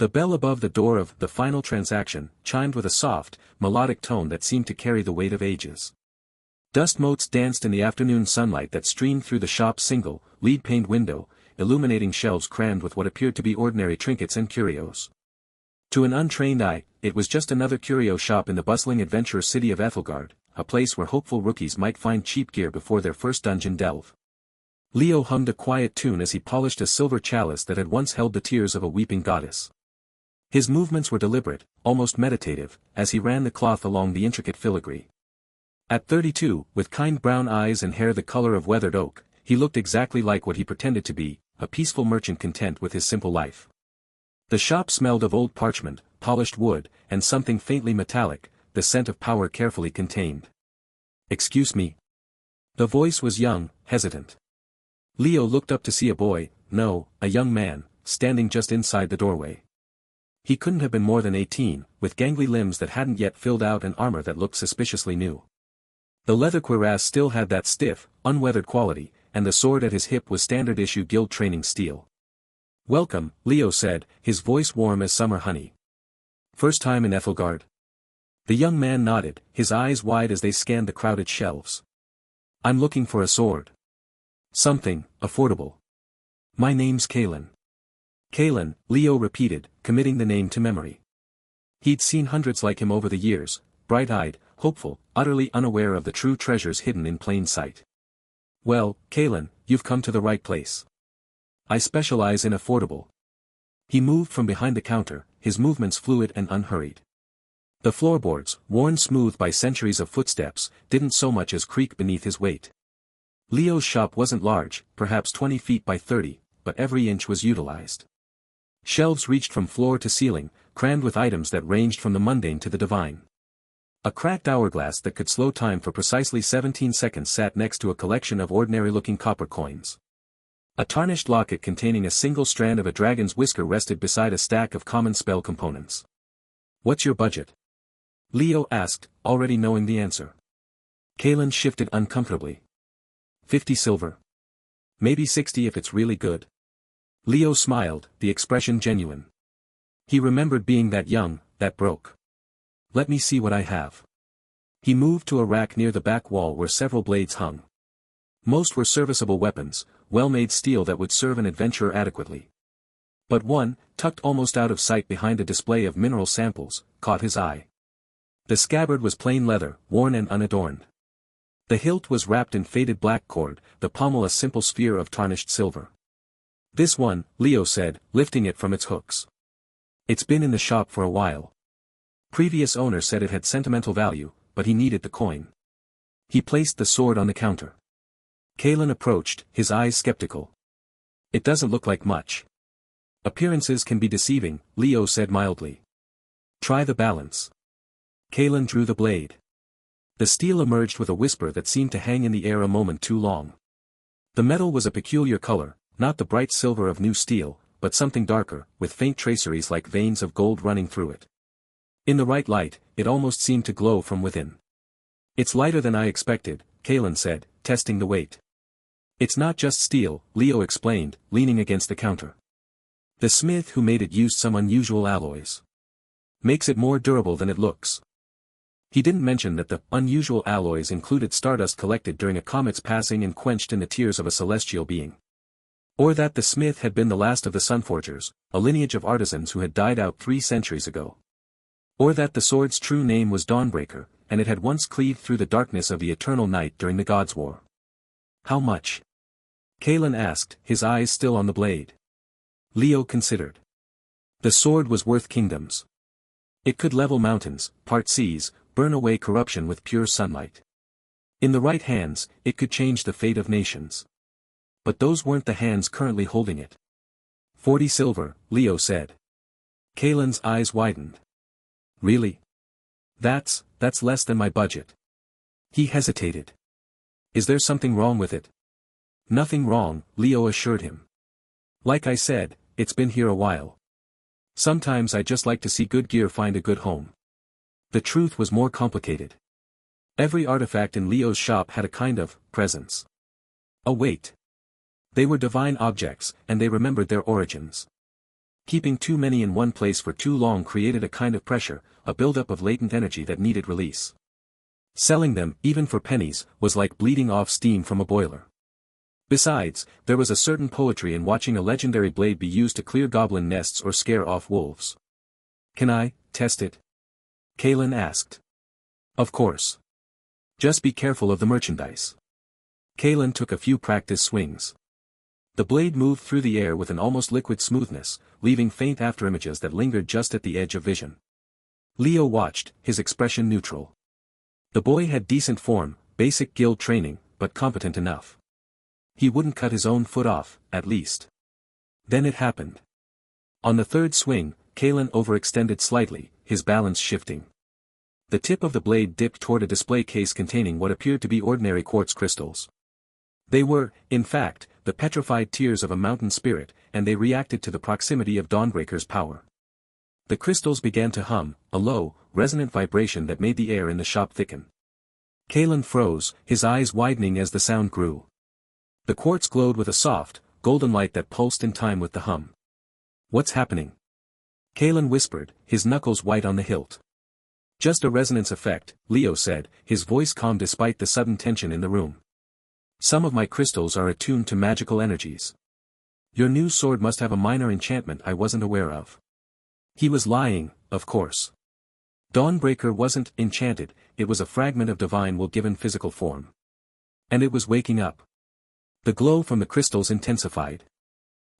The bell above the door of the final transaction chimed with a soft, melodic tone that seemed to carry the weight of ages. Dust motes danced in the afternoon sunlight that streamed through the shop's single, lead-paned window, illuminating shelves crammed with what appeared to be ordinary trinkets and curios. To an untrained eye, it was just another curio shop in the bustling adventurous city of Ethelgard, a place where hopeful rookies might find cheap gear before their first dungeon delve. Leo hummed a quiet tune as he polished a silver chalice that had once held the tears of a weeping goddess. His movements were deliberate, almost meditative, as he ran the cloth along the intricate filigree. At 32, with kind brown eyes and hair the color of weathered oak, he looked exactly like what he pretended to be, a peaceful merchant content with his simple life. The shop smelled of old parchment, polished wood, and something faintly metallic, the scent of power carefully contained. "Excuse me." The voice was young, hesitant. Leo looked up to see a boy, no, a young man, standing just inside the doorway. He couldn't have been more than 18, with gangly limbs that hadn't yet filled out and armor that looked suspiciously new. The leather cuirass still had that stiff, unweathered quality, and the sword at his hip was standard-issue guild training steel. "Welcome," Leo said, his voice warm as summer honey. "First time in Ethelgard?" The young man nodded, his eyes wide as they scanned the crowded shelves. "I'm looking for a sword. Something affordable. My name's Kalen." Kalen, Leo repeated, committing the name to memory. He'd seen hundreds like him over the years, bright-eyed, hopeful, utterly unaware of the true treasures hidden in plain sight. "Well, Kalen, you've come to the right place. I specialize in affordable." He moved from behind the counter, his movements fluid and unhurried. The floorboards, worn smooth by centuries of footsteps, didn't so much as creak beneath his weight. Leo's shop wasn't large, perhaps 20 feet by 30, but every inch was utilized. Shelves reached from floor to ceiling, crammed with items that ranged from the mundane to the divine. A cracked hourglass that could slow time for precisely 17 seconds sat next to a collection of ordinary-looking copper coins. A tarnished locket containing a single strand of a dragon's whisker rested beside a stack of common spell components. "What's your budget?" Leo asked, already knowing the answer. Kalen shifted uncomfortably. 50 silver. Maybe 60 if it's really good." Leo smiled, the expression genuine. He remembered being that young, that broke. "Let me see what I have." He moved to a rack near the back wall where several blades hung. Most were serviceable weapons, well-made steel that would serve an adventurer adequately. But one, tucked almost out of sight behind a display of mineral samples, caught his eye. The scabbard was plain leather, worn and unadorned. The hilt was wrapped in faded black cord, the pommel a simple sphere of tarnished silver. "This one," Leo said, lifting it from its hooks. "It's been in the shop for a while. Previous owner said it had sentimental value, but he needed the coin." He placed the sword on the counter. Kalen approached, his eyes skeptical. "It doesn't look like much." "Appearances can be deceiving," Leo said mildly. "Try the balance." Kalen drew the blade. The steel emerged with a whisper that seemed to hang in the air a moment too long. The metal was a peculiar color, not the bright silver of new steel, but something darker, with faint traceries like veins of gold running through it. In the right light, it almost seemed to glow from within. "It's lighter than I expected," Kalen said, testing the weight. "It's not just steel," Leo explained, leaning against the counter. "The smith who made it used some unusual alloys. Makes it more durable than it looks." He didn't mention that the unusual alloys included stardust collected during a comet's passing and quenched in the tears of a celestial being. Or that the smith had been the last of the Sunforgers, a lineage of artisans who had died out 3 centuries ago. Or that the sword's true name was Dawnbreaker, and it had once cleaved through the darkness of the eternal night during the Gods' War. "How much?" Kalen asked, his eyes still on the blade. Leo considered. The sword was worth kingdoms. It could level mountains, part seas, burn away corruption with pure sunlight. In the right hands, it could change the fate of nations. But those weren't the hands currently holding it. 40 silver, Leo said. Kalen's eyes widened. "Really? That's less than my budget." He hesitated. "Is there something wrong with it?" "Nothing wrong," Leo assured him. "Like I said, it's been here a while. Sometimes I just like to see good gear find a good home." The truth was more complicated. Every artifact in Leo's shop had a kind of presence. A weight. They were divine objects, and they remembered their origins. Keeping too many in one place for too long created a kind of pressure, a buildup of latent energy that needed release. Selling them, even for pennies, was like bleeding off steam from a boiler. Besides, there was a certain poetry in watching a legendary blade be used to clear goblin nests or scare off wolves. "Can I test it?" Kalen asked. "Of course. Just be careful of the merchandise." Kalen took a few practice swings. The blade moved through the air with an almost liquid smoothness, leaving faint afterimages that lingered just at the edge of vision. Leo watched, his expression neutral. The boy had decent form, basic guild training, but competent enough. He wouldn't cut his own foot off, at least. Then it happened. On the third swing, Kalen overextended slightly, his balance shifting. The tip of the blade dipped toward a display case containing what appeared to be ordinary quartz crystals. They were, in fact, the petrified tears of a mountain spirit, and they reacted to the proximity of Dawnbreaker's power. The crystals began to hum, a low, resonant vibration that made the air in the shop thicken. Kalen froze, his eyes widening as the sound grew. The quartz glowed with a soft, golden light that pulsed in time with the hum. "What's happening?" Kalen whispered, his knuckles white on the hilt. "Just a resonance effect," Leo said, his voice calm despite the sudden tension in the room. "Some of my crystals are attuned to magical energies. Your new sword must have a minor enchantment I wasn't aware of." He was lying, of course. Dawnbreaker wasn't enchanted, it was a fragment of divine will given physical form. And it was waking up. The glow from the crystals intensified.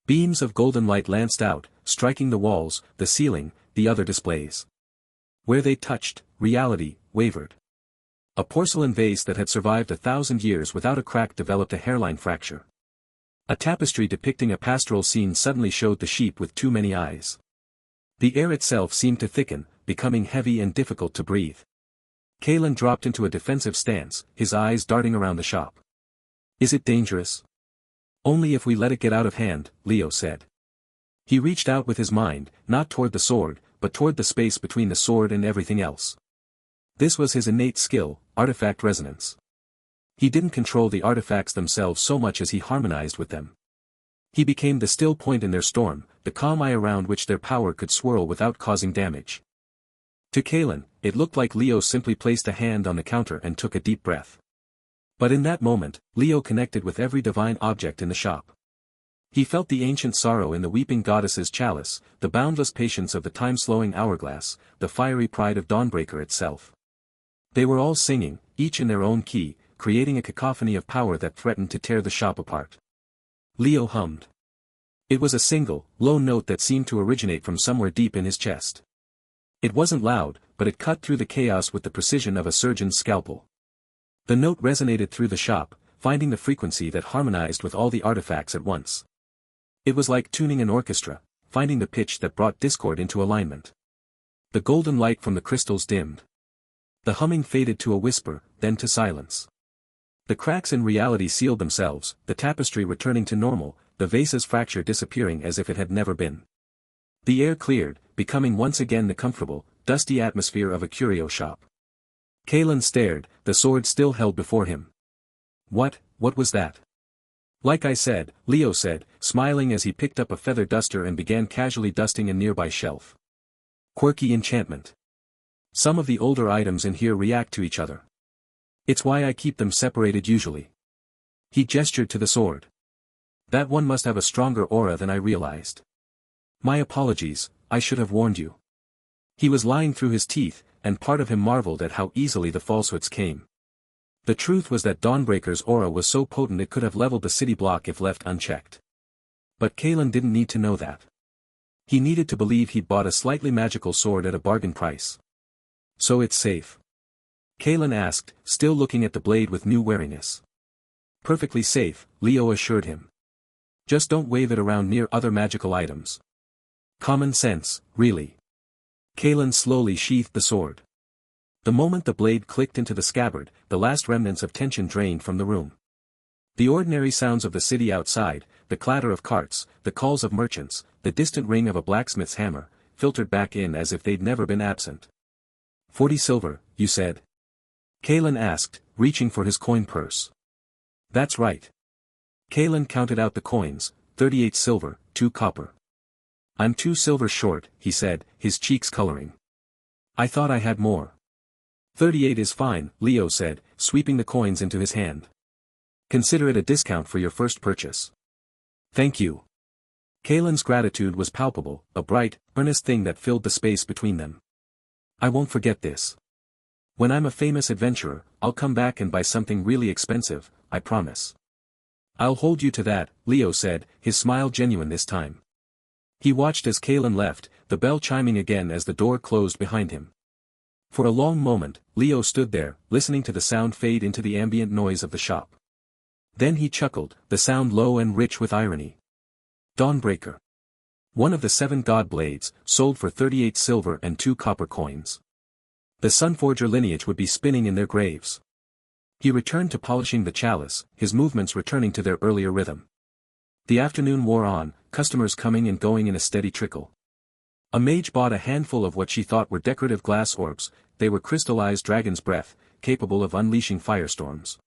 Beams of golden light lanced out, striking the walls, the ceiling, the other displays. Where they touched, reality wavered. A porcelain vase that had survived 1,000 years without a crack developed a hairline fracture. A tapestry depicting a pastoral scene suddenly showed the sheep with too many eyes. The air itself seemed to thicken, becoming heavy and difficult to breathe. Kalen dropped into a defensive stance, his eyes darting around the shop. "Is it dangerous?" "Only if we let it get out of hand," Leo said. He reached out with his mind, not toward the sword, but toward the space between the sword and everything else. This was his innate skill, artifact resonance. He didn't control the artifacts themselves so much as he harmonized with them. He became the still point in their storm, the calm eye around which their power could swirl without causing damage. To Kalen, it looked like Leo simply placed a hand on the counter and took a deep breath. But in that moment, Leo connected with every divine object in the shop. He felt the ancient sorrow in the weeping goddess's chalice, the boundless patience of the time-slowing hourglass, the fiery pride of Dawnbreaker itself. They were all singing, each in their own key, creating a cacophony of power that threatened to tear the shop apart. Leo hummed. It was a single, low note that seemed to originate from somewhere deep in his chest. It wasn't loud, but it cut through the chaos with the precision of a surgeon's scalpel. The note resonated through the shop, finding the frequency that harmonized with all the artifacts at once. It was like tuning an orchestra, finding the pitch that brought discord into alignment. The golden light from the crystals dimmed. The humming faded to a whisper, then to silence. The cracks in reality sealed themselves, the tapestry returning to normal, the vase's fracture disappearing as if it had never been. The air cleared, becoming once again the comfortable, dusty atmosphere of a curio shop. Kalen stared, the sword still held before him. What was that?" "Like I said," Leo said, smiling as he picked up a feather duster and began casually dusting a nearby shelf. "Quirky enchantment. Some of the older items in here react to each other. It's why I keep them separated usually." He gestured to the sword. "That one must have a stronger aura than I realized. My apologies, I should have warned you." He was lying through his teeth, and part of him marveled at how easily the falsehoods came. The truth was that Dawnbreaker's aura was so potent it could have leveled the city block if left unchecked. But Kalen didn't need to know that. He needed to believe he'd bought a slightly magical sword at a bargain price. "So it's safe?" Kalen asked, still looking at the blade with new wariness. "Perfectly safe," Leo assured him. "Just don't wave it around near other magical items." "Common sense, really." Kalen slowly sheathed the sword. The moment the blade clicked into the scabbard, the last remnants of tension drained from the room. The ordinary sounds of the city outside, the clatter of carts, the calls of merchants, the distant ring of a blacksmith's hammer, filtered back in as if they'd never been absent. 40 silver, you said?" Kalen asked, reaching for his coin purse. "That's right." Kalen counted out the coins, 38 silver, 2 copper. I'm 2 silver short, he said, his cheeks coloring. I thought I had more. 38 is fine, Leo said, sweeping the coins into his hand. Consider it a discount for your first purchase. Thank you. Kalen's gratitude was palpable, a bright, earnest thing that filled the space between them. I won't forget this. When I'm a famous adventurer, I'll come back and buy something really expensive, I promise. I'll hold you to that, Leo said, his smile genuine this time. He watched as Kalen left, the bell chiming again as the door closed behind him. For a long moment, Leo stood there, listening to the sound fade into the ambient noise of the shop. Then he chuckled, the sound low and rich with irony. Dawnbreaker. One of the 7 god blades, sold for 38 silver and 2 copper coins. The Sunforger lineage would be spinning in their graves. He returned to polishing the chalice, his movements returning to their earlier rhythm. The afternoon wore on, customers coming and going in a steady trickle. A mage bought a handful of what she thought were decorative glass orbs, they were crystallized dragon's breath, capable of unleashing firestorms.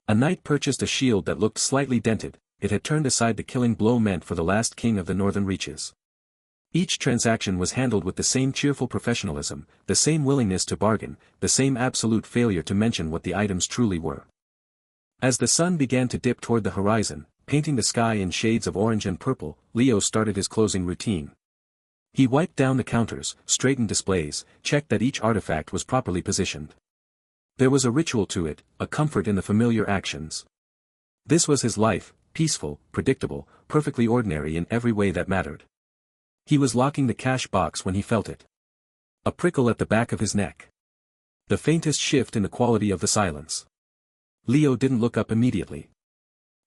A knight purchased a shield that looked slightly dented, it had turned aside the killing blow meant for the last king of the northern reaches. Each transaction was handled with the same cheerful professionalism, the same willingness to bargain, the same absolute failure to mention what the items truly were. As the sun began to dip toward the horizon, painting the sky in shades of orange and purple, Leo started his closing routine. He wiped down the counters, straightened displays, checked that each artifact was properly positioned. There was a ritual to it, a comfort in the familiar actions. This was his life, peaceful, predictable, perfectly ordinary in every way that mattered. He was locking the cash box when he felt it. A prickle at the back of his neck. The faintest shift in the quality of the silence. Leo didn't look up immediately.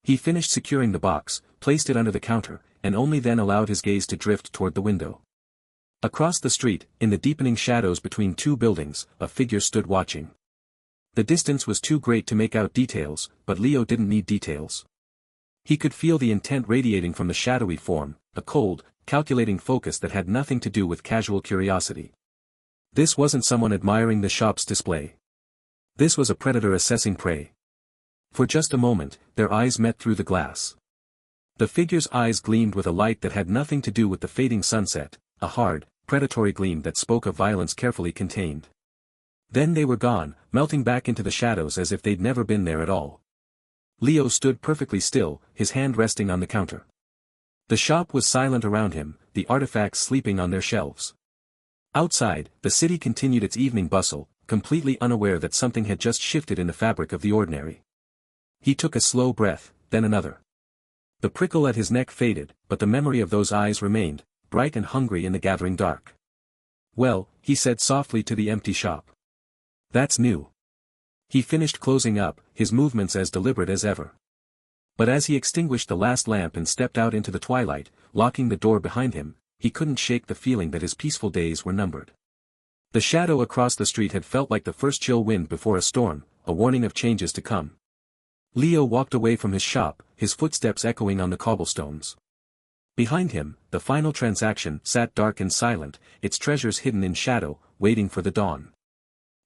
He finished securing the box, placed it under the counter, and only then allowed his gaze to drift toward the window. Across the street, in the deepening shadows between 2 buildings, a figure stood watching. The distance was too great to make out details, but Leo didn't need details. He could feel the intent radiating from the shadowy form, a cold, calculating focus that had nothing to do with casual curiosity. This wasn't someone admiring the shop's display. This was a predator assessing prey. For just a moment, their eyes met through the glass. The figure's eyes gleamed with a light that had nothing to do with the fading sunset, a hard, predatory gleam that spoke of violence carefully contained. Then they were gone, melting back into the shadows as if they'd never been there at all. Leo stood perfectly still, his hand resting on the counter. The shop was silent around him, the artifacts sleeping on their shelves. Outside, the city continued its evening bustle, completely unaware that something had just shifted in the fabric of the ordinary. He took a slow breath, then another. The prickle at his neck faded, but the memory of those eyes remained, bright and hungry in the gathering dark. Well, he said softly to the empty shop. That's new. He finished closing up, his movements as deliberate as ever. But as he extinguished the last lamp and stepped out into the twilight, locking the door behind him, he couldn't shake the feeling that his peaceful days were numbered. The shadow across the street had felt like the first chill wind before a storm, a warning of changes to come. Leo walked away from his shop, his footsteps echoing on the cobblestones. Behind him, the final transaction sat dark and silent, its treasures hidden in shadow, waiting for the dawn.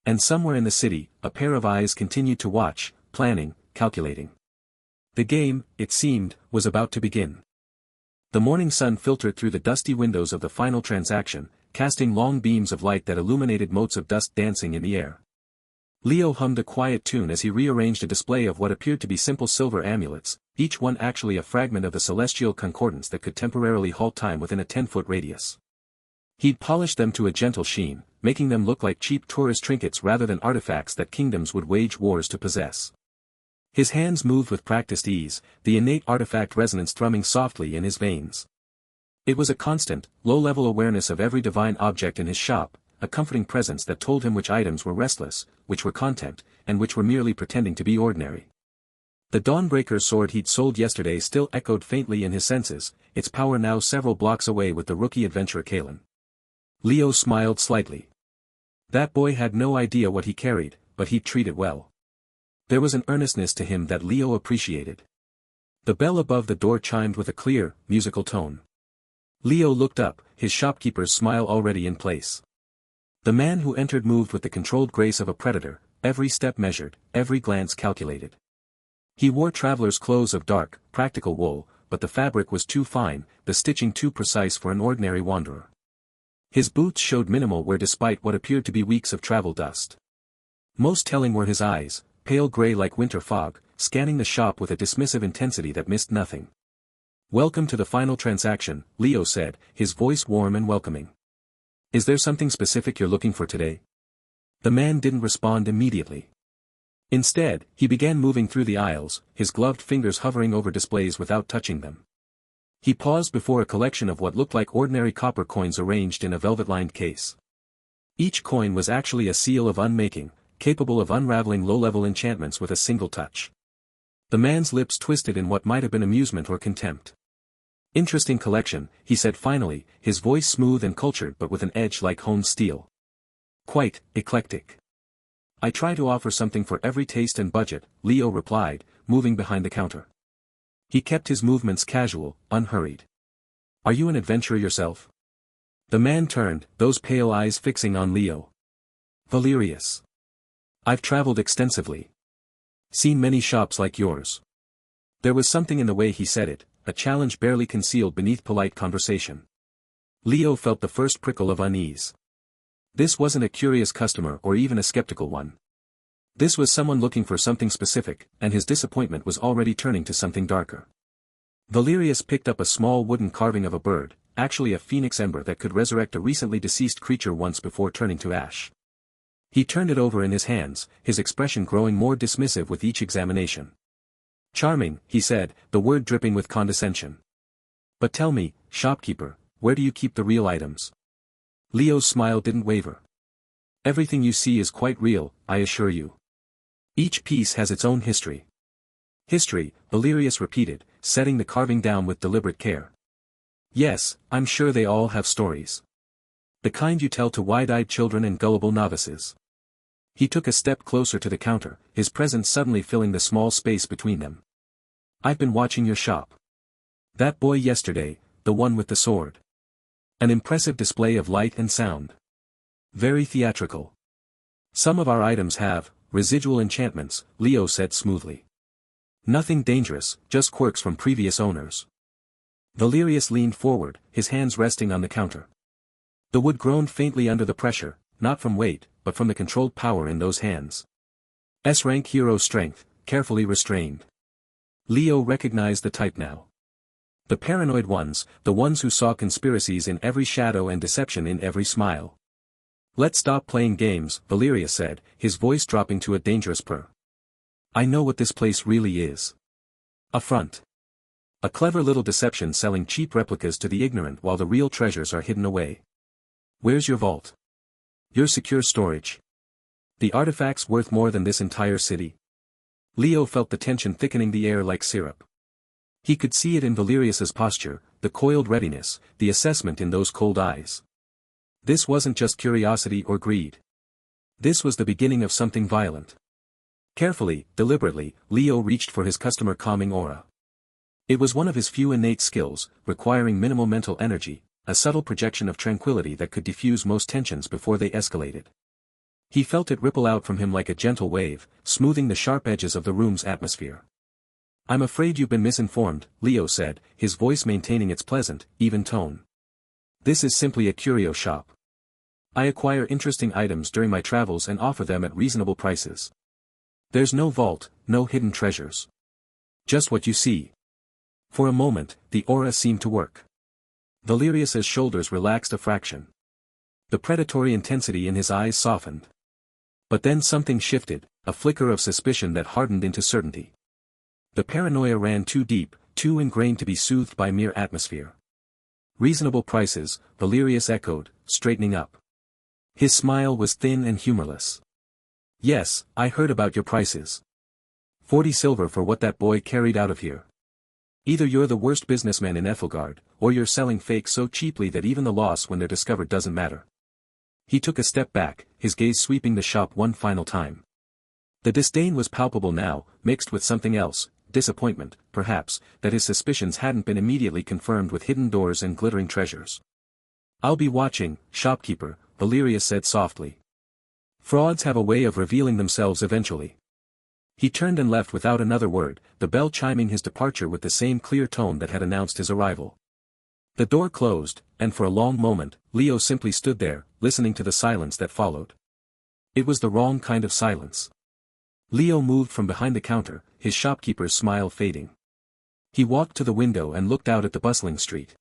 And somewhere in the city, a pair of eyes continued to watch, planning, calculating. The game, it seemed, was about to begin. The morning sun filtered through the dusty windows of the final transaction, casting long beams of light that illuminated motes of dust dancing in the air. Leo hummed a quiet tune as he rearranged a display of what appeared to be simple silver amulets, each one actually a fragment of the celestial concordance that could temporarily halt time within a 10-foot radius. He'd polished them to a gentle sheen, making them look like cheap tourist trinkets rather than artifacts that kingdoms would wage wars to possess. His hands moved with practiced ease, the innate artifact resonance thrumming softly in his veins. It was a constant, low-level awareness of every divine object in his shop, a comforting presence that told him which items were restless, which were content, and which were merely pretending to be ordinary. The Dawnbreaker sword he'd sold yesterday still echoed faintly in his senses, its power now several blocks away with the rookie adventurer Kalen. Leo smiled slightly. That boy had no idea what he carried, but he'd treat it well. There was an earnestness to him that Leo appreciated. The bell above the door chimed with a clear, musical tone. Leo looked up, his shopkeeper's smile already in place. The man who entered moved with the controlled grace of a predator, every step measured, every glance calculated. He wore traveler's clothes of dark, practical wool, but the fabric was too fine, the stitching too precise for an ordinary wanderer. His boots showed minimal wear despite what appeared to be weeks of travel dust. Most telling were his eyes, pale gray like winter fog, scanning the shop with a dismissive intensity that missed nothing. "Welcome to the final transaction," Leo said, his voice warm and welcoming. "Is there something specific you're looking for today?" The man didn't respond immediately. Instead, he began moving through the aisles, his gloved fingers hovering over displays without touching them. He paused before a collection of what looked like ordinary copper coins arranged in a velvet-lined case. Each coin was actually a seal of unmaking, capable of unraveling low-level enchantments with a single touch. The man's lips twisted in what might have been amusement or contempt. "Interesting collection," he said finally, his voice smooth and cultured but with an edge like honed steel. "Quite eclectic." "I try to offer something for every taste and budget," Leo replied, moving behind the counter. He kept his movements casual, unhurried. "Are you an adventurer yourself?" The man turned, those pale eyes fixing on Leo. "Valerius. I've traveled extensively. Seen many shops like yours." There was something in the way he said it, a challenge barely concealed beneath polite conversation. Leo felt the first prickle of unease. This wasn't a curious customer or even a skeptical one. This was someone looking for something specific, and his disappointment was already turning to something darker. Valerius picked up a small wooden carving of a bird, actually a phoenix ember that could resurrect a recently deceased creature once before turning to ash. He turned it over in his hands, his expression growing more dismissive with each examination. "Charming," he said, the word dripping with condescension. "But tell me, shopkeeper, where do you keep the real items?" Leo's smile didn't waver. "Everything you see is quite real, I assure you. Each piece has its own history." "History," Valerius repeated, setting the carving down with deliberate care. "Yes, I'm sure they all have stories. The kind you tell to wide-eyed children and gullible novices." He took a step closer to the counter, his presence suddenly filling the small space between them. "I've been watching your shop. That boy yesterday, the one with the sword. An impressive display of light and sound. Very theatrical. Some of our items have residual enchantments," Leo said smoothly. "Nothing dangerous, just quirks from previous owners." Valerius leaned forward, his hands resting on the counter. The wood groaned faintly under the pressure, not from weight, but from the controlled power in those hands. S-rank hero strength, carefully restrained. Leo recognized the type now. The paranoid ones, the ones who saw conspiracies in every shadow and deception in every smile. "Let's stop playing games," Valerius said, his voice dropping to a dangerous purr. "I know what this place really is. A front. A clever little deception selling cheap replicas to the ignorant while the real treasures are hidden away. Where's your vault? Your secure storage? The artifacts worth more than this entire city?" Leo felt the tension thickening the air like syrup. He could see it in Valerius's posture, the coiled readiness, the assessment in those cold eyes. This wasn't just curiosity or greed. This was the beginning of something violent. Carefully, deliberately, Leo reached for his customer calming aura. It was one of his few innate skills, requiring minimal mental energy, a subtle projection of tranquility that could diffuse most tensions before they escalated. He felt it ripple out from him like a gentle wave, smoothing the sharp edges of the room's atmosphere. "I'm afraid you've been misinformed," Leo said, his voice maintaining its pleasant, even tone. "This is simply a curio shop. I acquire interesting items during my travels and offer them at reasonable prices. There's no vault, no hidden treasures. Just what you see." For a moment, the aura seemed to work. Valerius's shoulders relaxed a fraction. The predatory intensity in his eyes softened. But then something shifted, a flicker of suspicion that hardened into certainty. The paranoia ran too deep, too ingrained to be soothed by mere atmosphere. "Reasonable prices," Valerius echoed, straightening up. His smile was thin and humorless. "Yes, I heard about your prices. 40 silver for what that boy carried out of here. Either you're the worst businessman in Ethelgard, or you're selling fakes so cheaply that even the loss when they're discovered doesn't matter." He took a step back, his gaze sweeping the shop one final time. The disdain was palpable now, mixed with something else, disappointment, perhaps, that his suspicions hadn't been immediately confirmed with hidden doors and glittering treasures. "I'll be watching, shopkeeper," Valerius said softly. "Frauds have a way of revealing themselves eventually." He turned and left without another word, the bell chiming his departure with the same clear tone that had announced his arrival. The door closed, and for a long moment, Leo simply stood there, listening to the silence that followed. It was the wrong kind of silence. Leo moved from behind the counter, his shopkeeper's smile fading. He walked to the window and looked out at the bustling street.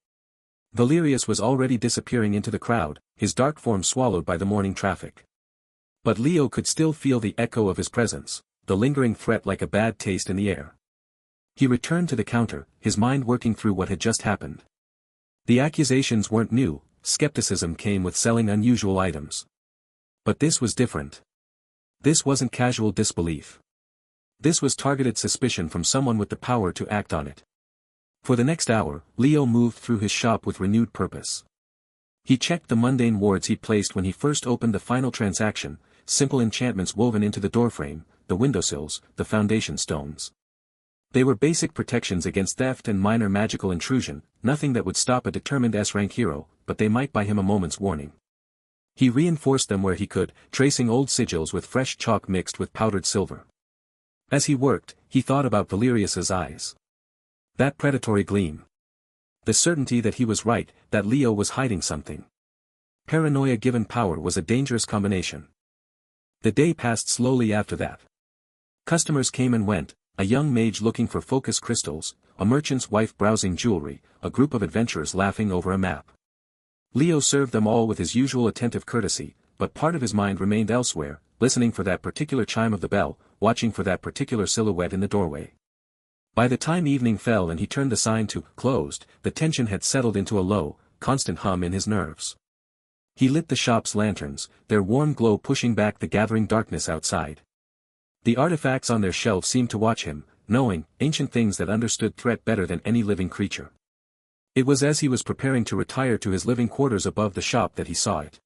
Valerius was already disappearing into the crowd, his dark form swallowed by the morning traffic. But Leo could still feel the echo of his presence, the lingering threat like a bad taste in the air. He returned to the counter, his mind working through what had just happened. The accusations weren't new, skepticism came with selling unusual items. But this was different. This wasn't casual disbelief. This was targeted suspicion from someone with the power to act on it. For the next hour, Leo moved through his shop with renewed purpose. He checked the mundane wards he'd placed when he first opened the final transaction, simple enchantments woven into the doorframe, the windowsills, the foundation stones. They were basic protections against theft and minor magical intrusion, nothing that would stop a determined S-rank hero, but they might buy him a moment's warning. He reinforced them where he could, tracing old sigils with fresh chalk mixed with powdered silver. As he worked, he thought about Valerius's eyes. That predatory gleam. The certainty that he was right, that Leo was hiding something. Paranoia given power was a dangerous combination. The day passed slowly after that. Customers came and went, a young mage looking for focus crystals, a merchant's wife browsing jewelry, a group of adventurers laughing over a map. Leo served them all with his usual attentive courtesy, but part of his mind remained elsewhere, listening for that particular chime of the bell, watching for that particular silhouette in the doorway. By the time evening fell and he turned the sign to "closed," the tension had settled into a low, constant hum in his nerves. He lit the shop's lanterns, their warm glow pushing back the gathering darkness outside. The artifacts on their shelves seemed to watch him, knowing, ancient things that understood threat better than any living creature. It was as he was preparing to retire to his living quarters above the shop that he saw it.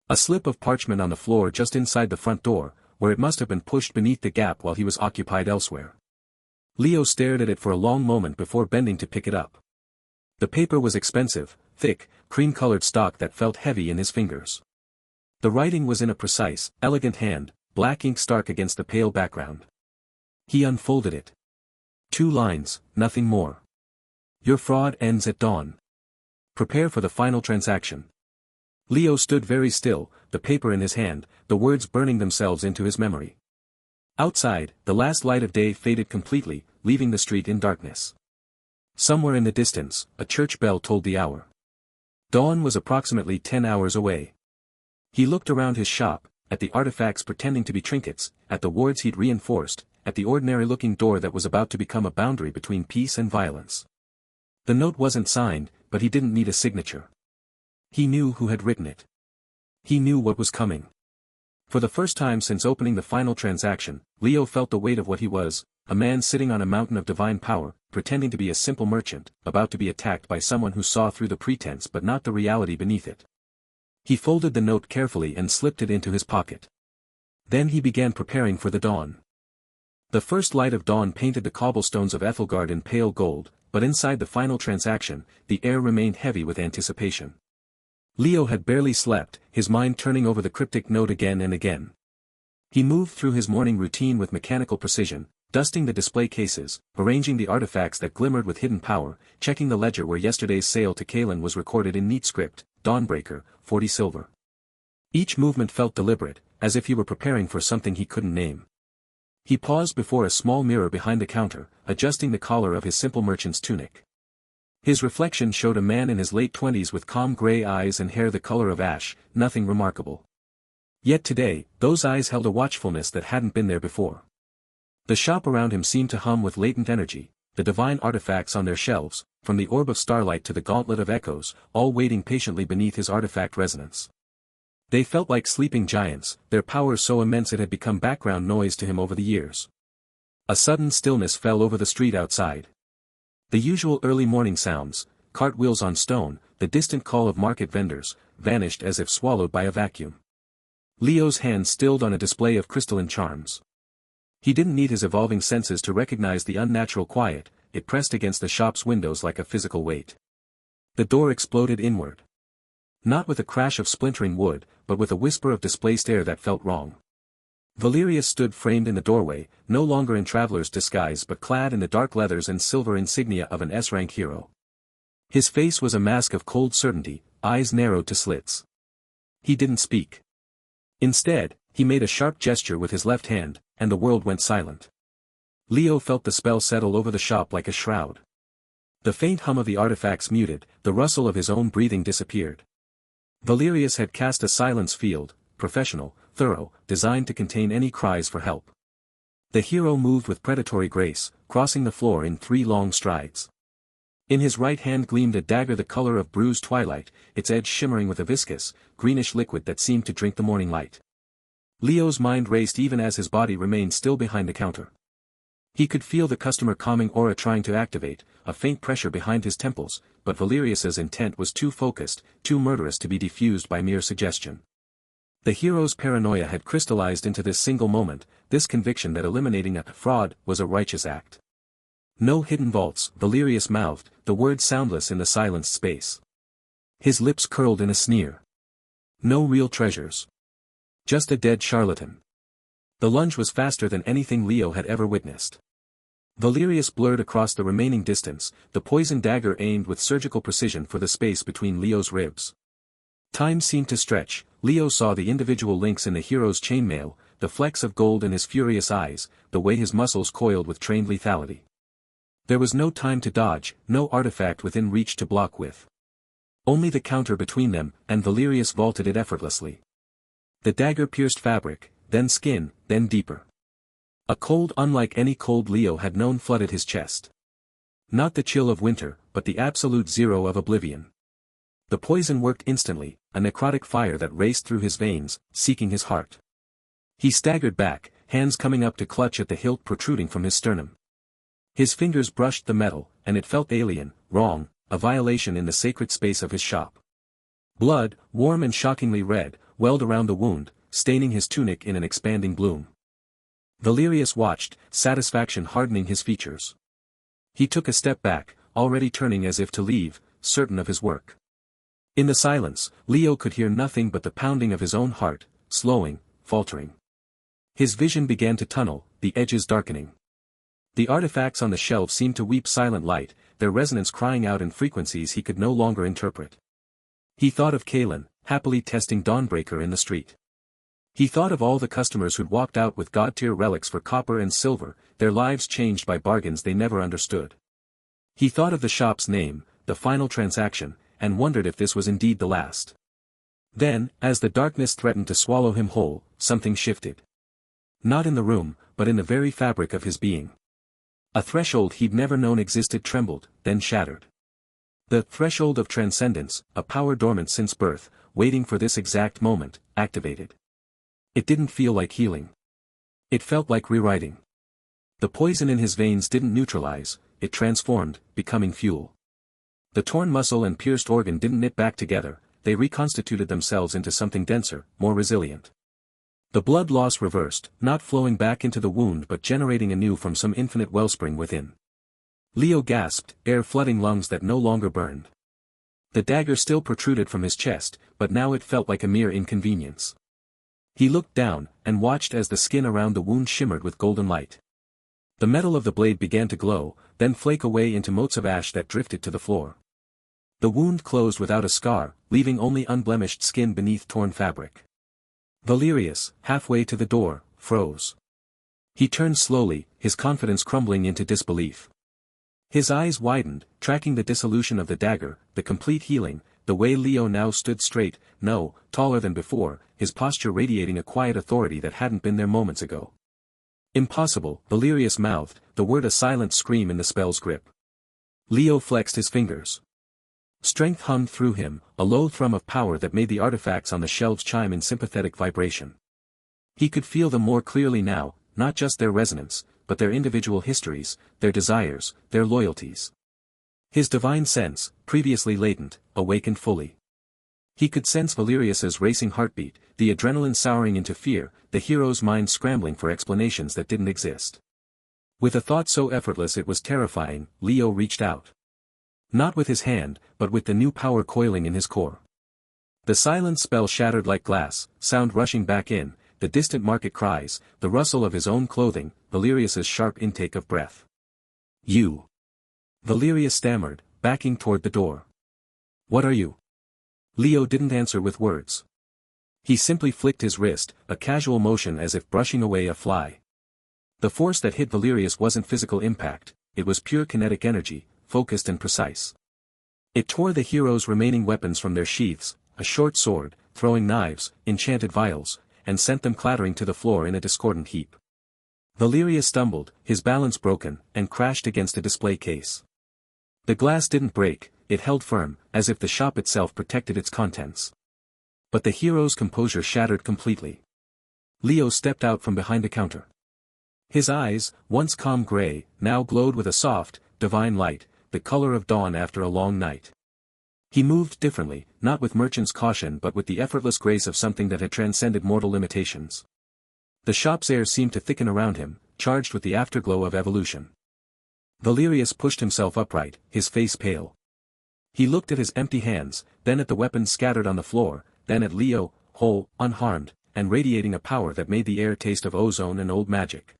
A slip of parchment on the floor just inside the front door, where it must have been pushed beneath the gap while he was occupied elsewhere. Leo stared at it for a long moment before bending to pick it up. The paper was expensive, thick, cream-colored stock that felt heavy in his fingers. The writing was in a precise, elegant hand, black ink stark against the pale background. He unfolded it. 2 lines, nothing more. Your fraud ends at dawn. Prepare for the final transaction. Leo stood very still, the paper in his hand, the words burning themselves into his memory. Outside, the last light of day faded completely, leaving the street in darkness. Somewhere in the distance, a church bell told the hour. Dawn was approximately 10 hours away. He looked around his shop, at the artifacts pretending to be trinkets, at the wards he'd reinforced, at the ordinary-looking door that was about to become a boundary between peace and violence. The note wasn't signed, but he didn't need a signature. He knew who had written it. He knew what was coming. For the first time since opening the final transaction, Leo felt the weight of what he was, a man sitting on a mountain of divine power, pretending to be a simple merchant, about to be attacked by someone who saw through the pretense but not the reality beneath it. He folded the note carefully and slipped it into his pocket. Then he began preparing for the dawn. The first light of dawn painted the cobblestones of Ethelgard in pale gold, but inside the final transaction, the air remained heavy with anticipation. Leo had barely slept, his mind turning over the cryptic note again and again. He moved through his morning routine with mechanical precision, dusting the display cases, arranging the artifacts that glimmered with hidden power, checking the ledger where yesterday's sale to Kalen was recorded in neat script, Dawnbreaker, 40 silver. Each movement felt deliberate, as if he were preparing for something he couldn't name. He paused before a small mirror behind the counter, adjusting the collar of his simple merchant's tunic. His reflection showed a man in his late 20s with calm gray eyes and hair the color of ash, nothing remarkable. Yet today, those eyes held a watchfulness that hadn't been there before. The shop around him seemed to hum with latent energy, the divine artifacts on their shelves, from the orb of starlight to the gauntlet of echoes, all waiting patiently beneath his artifact resonance. They felt like sleeping giants, their power so immense it had become background noise to him over the years. A sudden stillness fell over the street outside. The usual early morning sounds, cartwheels on stone, the distant call of market vendors, vanished as if swallowed by a vacuum. Leo's hand stilled on a display of crystalline charms. He didn't need his evolving senses to recognize the unnatural quiet, it pressed against the shop's windows like a physical weight. The door exploded inward. Not with a crash of splintering wood, but with a whisper of displaced air that felt wrong. Valerius stood framed in the doorway, no longer in traveler's disguise but clad in the dark leathers and silver insignia of an S-rank hero. His face was a mask of cold certainty, eyes narrowed to slits. He didn't speak. Instead, he made a sharp gesture with his left hand, and the world went silent. Leo felt the spell settle over the shop like a shroud. The faint hum of the artifacts muted, the rustle of his own breathing disappeared. Valerius had cast a silence field, professional, thorough, designed to contain any cries for help. The hero moved with predatory grace, crossing the floor in 3 long strides. In his right hand gleamed a dagger the color of bruised twilight, its edge shimmering with a viscous, greenish liquid that seemed to drink the morning light. Leo's mind raced even as his body remained still behind the counter. He could feel the customer calming aura trying to activate, a faint pressure behind his temples, but Valerius's intent was too focused, too murderous to be diffused by mere suggestion. The hero's paranoia had crystallized into this single moment, this conviction that eliminating a fraud was a righteous act. No hidden vaults, Valerius mouthed, the word soundless in the silenced space. His lips curled in a sneer. No real treasures. Just a dead charlatan. The lunge was faster than anything Leo had ever witnessed. Valerius blurred across the remaining distance, the poisoned dagger aimed with surgical precision for the space between Leo's ribs. Time seemed to stretch. Leo saw the individual links in the hero's chainmail, the flecks of gold in his furious eyes, the way his muscles coiled with trained lethality. There was no time to dodge, no artifact within reach to block with. Only the counter between them, and Valerius vaulted it effortlessly. The dagger pierced fabric, then skin, then deeper. A cold unlike any cold Leo had known flooded his chest. Not the chill of winter, but the absolute zero of oblivion. The poison worked instantly, a necrotic fire that raced through his veins, seeking his heart. He staggered back, hands coming up to clutch at the hilt protruding from his sternum. His fingers brushed the metal, and it felt alien, wrong, a violation in the sacred space of his shop. Blood, warm and shockingly red, welled around the wound, staining his tunic in an expanding bloom. Valerius watched, satisfaction hardening his features. He took a step back, already turning as if to leave, certain of his work. In the silence, Leo could hear nothing but the pounding of his own heart, slowing, faltering. His vision began to tunnel, the edges darkening. The artifacts on the shelf seemed to weep silent light, their resonance crying out in frequencies he could no longer interpret. He thought of Kalen, happily testing Dawnbreaker in the street. He thought of all the customers who'd walked out with god-tier relics for copper and silver, their lives changed by bargains they never understood. He thought of the shop's name, the final transaction, and wondered if this was indeed the last. Then, as the darkness threatened to swallow him whole, something shifted. Not in the room, but in the very fabric of his being. A threshold he'd never known existed trembled, then shattered. The threshold of transcendence, a power dormant since birth, waiting for this exact moment, activated. It didn't feel like healing. It felt like rewriting. The poison in his veins didn't neutralize, it transformed, becoming fuel. The torn muscle and pierced organ didn't knit back together, they reconstituted themselves into something denser, more resilient. The blood loss reversed, not flowing back into the wound but generating anew from some infinite wellspring within. Leo gasped, air flooding lungs that no longer burned. The dagger still protruded from his chest, but now it felt like a mere inconvenience. He looked down, and watched as the skin around the wound shimmered with golden light. The metal of the blade began to glow, then flake away into motes of ash that drifted to the floor. The wound closed without a scar, leaving only unblemished skin beneath torn fabric. Valerius, halfway to the door, froze. He turned slowly, his confidence crumbling into disbelief. His eyes widened, tracking the dissolution of the dagger, the complete healing, the way Leo now stood straight, no, taller than before, his posture radiating a quiet authority that hadn't been there moments ago. Impossible, Valerius mouthed, the word a silent scream in the spell's grip. Leo flexed his fingers. Strength hummed through him, a low thrum of power that made the artifacts on the shelves chime in sympathetic vibration. He could feel them more clearly now, not just their resonance, but their individual histories, their desires, their loyalties. His divine sense, previously latent, awakened fully. He could sense Valerius's racing heartbeat, the adrenaline souring into fear, the hero's mind scrambling for explanations that didn't exist. With a thought so effortless it was terrifying, Leo reached out. Not with his hand, but with the new power coiling in his core. The silent spell shattered like glass, sound rushing back in, the distant market cries, the rustle of his own clothing, Valerius's sharp intake of breath. "You." Valerius stammered, backing toward the door. "What are you?" Leo didn't answer with words. He simply flicked his wrist, a casual motion as if brushing away a fly. The force that hit Valerius wasn't physical impact, it was pure kinetic energy, focused and precise. It tore the heroes' remaining weapons from their sheaths, a short sword, throwing knives, enchanted vials, and sent them clattering to the floor in a discordant heap. Valerius stumbled, his balance broken, and crashed against a display case. The glass didn't break, it held firm, as if the shop itself protected its contents. But the hero's composure shattered completely. Leo stepped out from behind a counter. His eyes, once calm gray, now glowed with a soft, divine light, the color of dawn after a long night. He moved differently, not with merchant's caution but with the effortless grace of something that had transcended mortal limitations. The shop's air seemed to thicken around him, charged with the afterglow of evolution. Valerius pushed himself upright, his face pale. He looked at his empty hands, then at the weapons scattered on the floor, then at Leo, whole, unharmed, and radiating a power that made the air taste of ozone and old magic.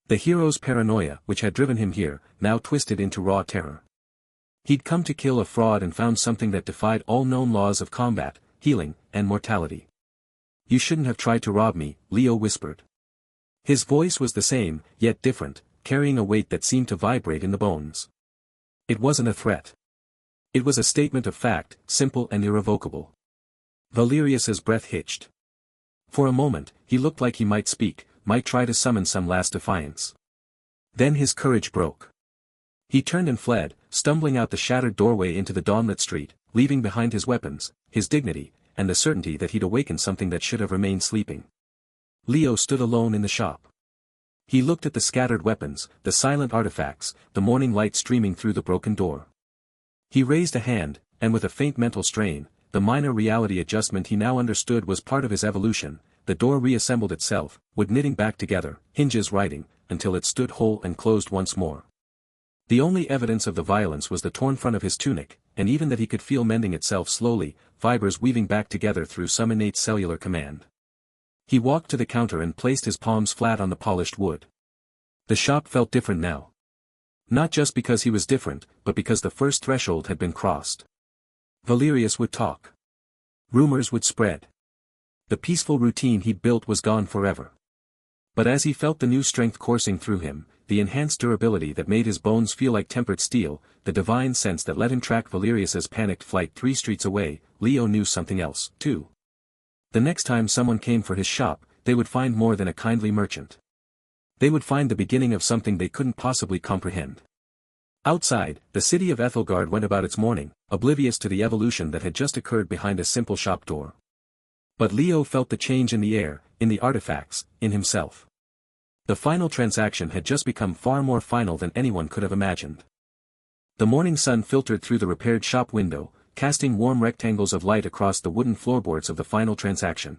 The hero's paranoia, which had driven him here, now twisted into raw terror. He'd come to kill a fraud and found something that defied all known laws of combat, healing, and mortality. "You shouldn't have tried to rob me," Leo whispered. His voice was the same, yet different, carrying a weight that seemed to vibrate in the bones. It wasn't a threat. It was a statement of fact, simple and irrevocable. Valerius's breath hitched. For a moment, he looked like he might speak, might try to summon some last defiance. Then his courage broke. He turned and fled, stumbling out the shattered doorway into the dawnlit street, leaving behind his weapons, his dignity, and the certainty that he'd awakened something that should have remained sleeping. Leo stood alone in the shop. He looked at the scattered weapons, the silent artifacts, the morning light streaming through the broken door. He raised a hand, and with a faint mental strain, the minor reality adjustment he now understood was part of his evolution, the door reassembled itself, wood knitting back together, hinges righting, until it stood whole and closed once more. The only evidence of the violence was the torn front of his tunic, and even that he could feel mending itself slowly, fibers weaving back together through some innate cellular command. He walked to the counter and placed his palms flat on the polished wood. The shop felt different now. Not just because he was different, but because the first threshold had been crossed. Valerius would talk. Rumors would spread. The peaceful routine he'd built was gone forever. But as he felt the new strength coursing through him, the enhanced durability that made his bones feel like tempered steel, the divine sense that let him track Valerius's panicked flight 3 streets away, Leo knew something else, too. The next time someone came for his shop, they would find more than a kindly merchant. They would find the beginning of something they couldn't possibly comprehend. Outside, the city of Ethelgard went about its morning, oblivious to the evolution that had just occurred behind a simple shop door. But Leo felt the change in the air, in the artifacts, in himself. The final transaction had just become far more final than anyone could have imagined. The morning sun filtered through the repaired shop window, casting warm rectangles of light across the wooden floorboards of the final transaction.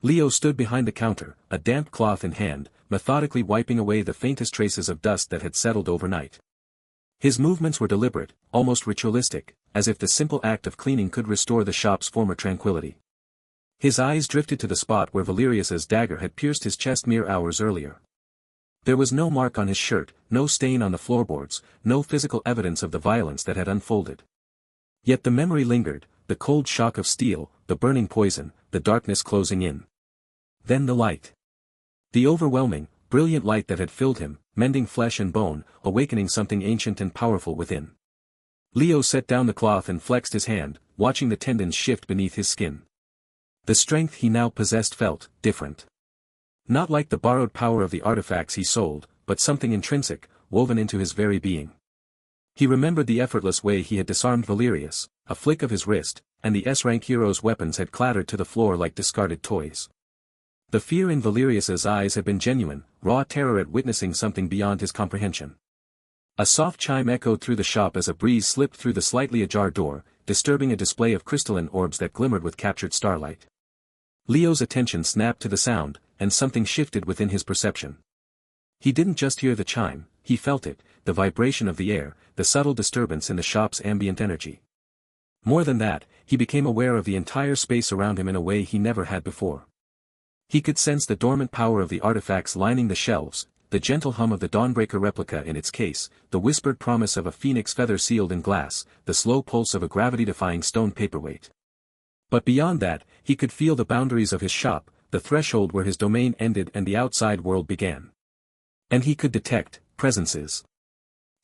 Leo stood behind the counter, a damp cloth in hand, methodically wiping away the faintest traces of dust that had settled overnight. His movements were deliberate, almost ritualistic, as if the simple act of cleaning could restore the shop's former tranquility. His eyes drifted to the spot where Valerius's dagger had pierced his chest mere hours earlier. There was no mark on his shirt, no stain on the floorboards, no physical evidence of the violence that had unfolded. Yet the memory lingered, the cold shock of steel, the burning poison, the darkness closing in. Then the light. The overwhelming, brilliant light that had filled him, mending flesh and bone, awakening something ancient and powerful within. Leo set down the cloth and flexed his hand, watching the tendons shift beneath his skin. The strength he now possessed felt different. Not like the borrowed power of the artifacts he sold, but something intrinsic, woven into his very being. He remembered the effortless way he had disarmed Valerius, a flick of his wrist, and the S-rank hero's weapons had clattered to the floor like discarded toys. The fear in Valerius's eyes had been genuine, raw terror at witnessing something beyond his comprehension. A soft chime echoed through the shop as a breeze slipped through the slightly ajar door, disturbing a display of crystalline orbs that glimmered with captured starlight. Leo's attention snapped to the sound, and something shifted within his perception. He didn't just hear the chime, he felt it, the vibration of the air, the subtle disturbance in the shop's ambient energy. More than that, he became aware of the entire space around him in a way he never had before. He could sense the dormant power of the artifacts lining the shelves, the gentle hum of the Dawnbreaker replica in its case, the whispered promise of a phoenix feather sealed in glass, the slow pulse of a gravity-defying stone paperweight. But beyond that, he could feel the boundaries of his shop, the threshold where his domain ended and the outside world began. And he could detect presences.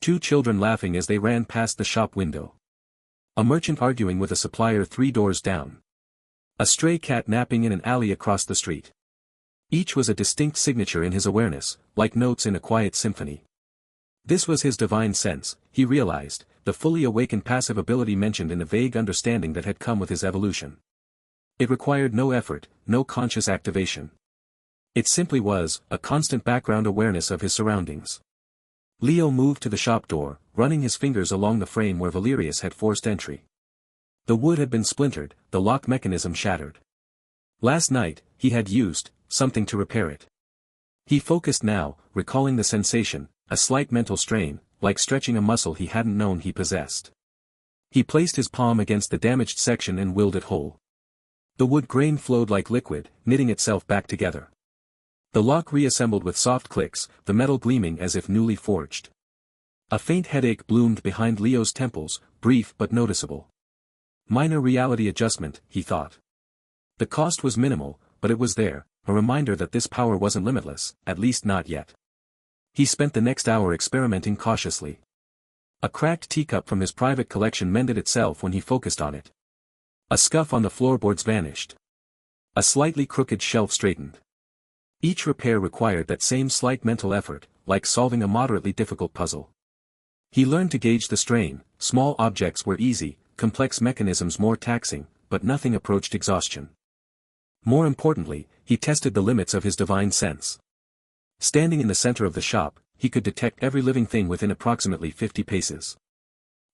2 children laughing as they ran past the shop window. A merchant arguing with a supplier 3 doors down. A stray cat napping in an alley across the street. Each was a distinct signature in his awareness, like notes in a quiet symphony. This was his divine sense, he realized, the fully awakened passive ability mentioned in the vague understanding that had come with his evolution. It required no effort, no conscious activation. It simply was, a constant background awareness of his surroundings. Leo moved to the shop door, running his fingers along the frame where Valerius had forced entry. The wood had been splintered, the lock mechanism shattered. Last night, he had used something to repair it. He focused now, recalling the sensation, a slight mental strain, like stretching a muscle he hadn't known he possessed. He placed his palm against the damaged section and willed it whole. The wood grain flowed like liquid, knitting itself back together. The lock reassembled with soft clicks, the metal gleaming as if newly forged. A faint headache bloomed behind Leo's temples, brief but noticeable. Minor reality adjustment, he thought. The cost was minimal, but it was there, a reminder that this power wasn't limitless, at least not yet. He spent the next hour experimenting cautiously. A cracked teacup from his private collection mended itself when he focused on it. A scuff on the floorboards vanished. A slightly crooked shelf straightened. Each repair required that same slight mental effort, like solving a moderately difficult puzzle. He learned to gauge the strain, small objects were easy, complex mechanisms more taxing, but nothing approached exhaustion. More importantly, he tested the limits of his divine sense. Standing in the center of the shop, he could detect every living thing within approximately 50 paces.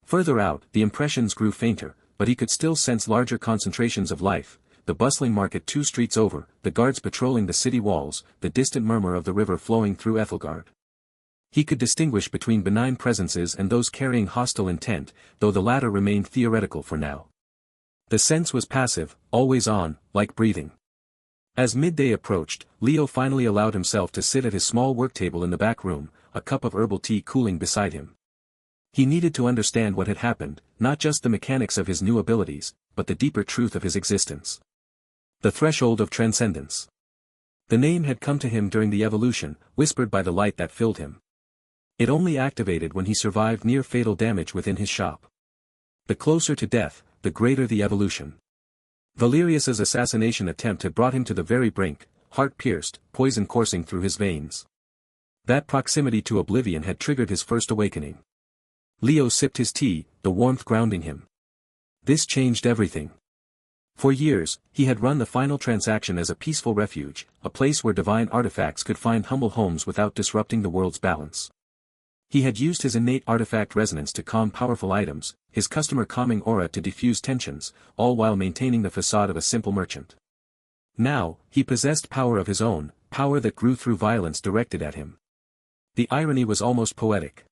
Further out, the impressions grew fainter, but he could still sense larger concentrations of life, the bustling market 2 streets over, the guards patrolling the city walls, the distant murmur of the river flowing through Ethelgard. He could distinguish between benign presences and those carrying hostile intent, though the latter remained theoretical for now. The sense was passive, always on, like breathing. As midday approached, Leo finally allowed himself to sit at his small work table in the back room, a cup of herbal tea cooling beside him. He needed to understand what had happened, not just the mechanics of his new abilities, but the deeper truth of his existence. The threshold of transcendence. The name had come to him during the evolution, whispered by the light that filled him. It only activated when he survived near-fatal damage within his shop. The closer to death, the greater the evolution. Valerius's assassination attempt had brought him to the very brink, heart-pierced, poison coursing through his veins. That proximity to oblivion had triggered his first awakening. Leo sipped his tea, the warmth grounding him. This changed everything. For years, he had run the final transaction as a peaceful refuge, a place where divine artifacts could find humble homes without disrupting the world's balance. He had used his innate artifact resonance to calm powerful items, his customer calming aura to diffuse tensions, all while maintaining the facade of a simple merchant. Now, he possessed power of his own, power that grew through violence directed at him. The irony was almost poetic.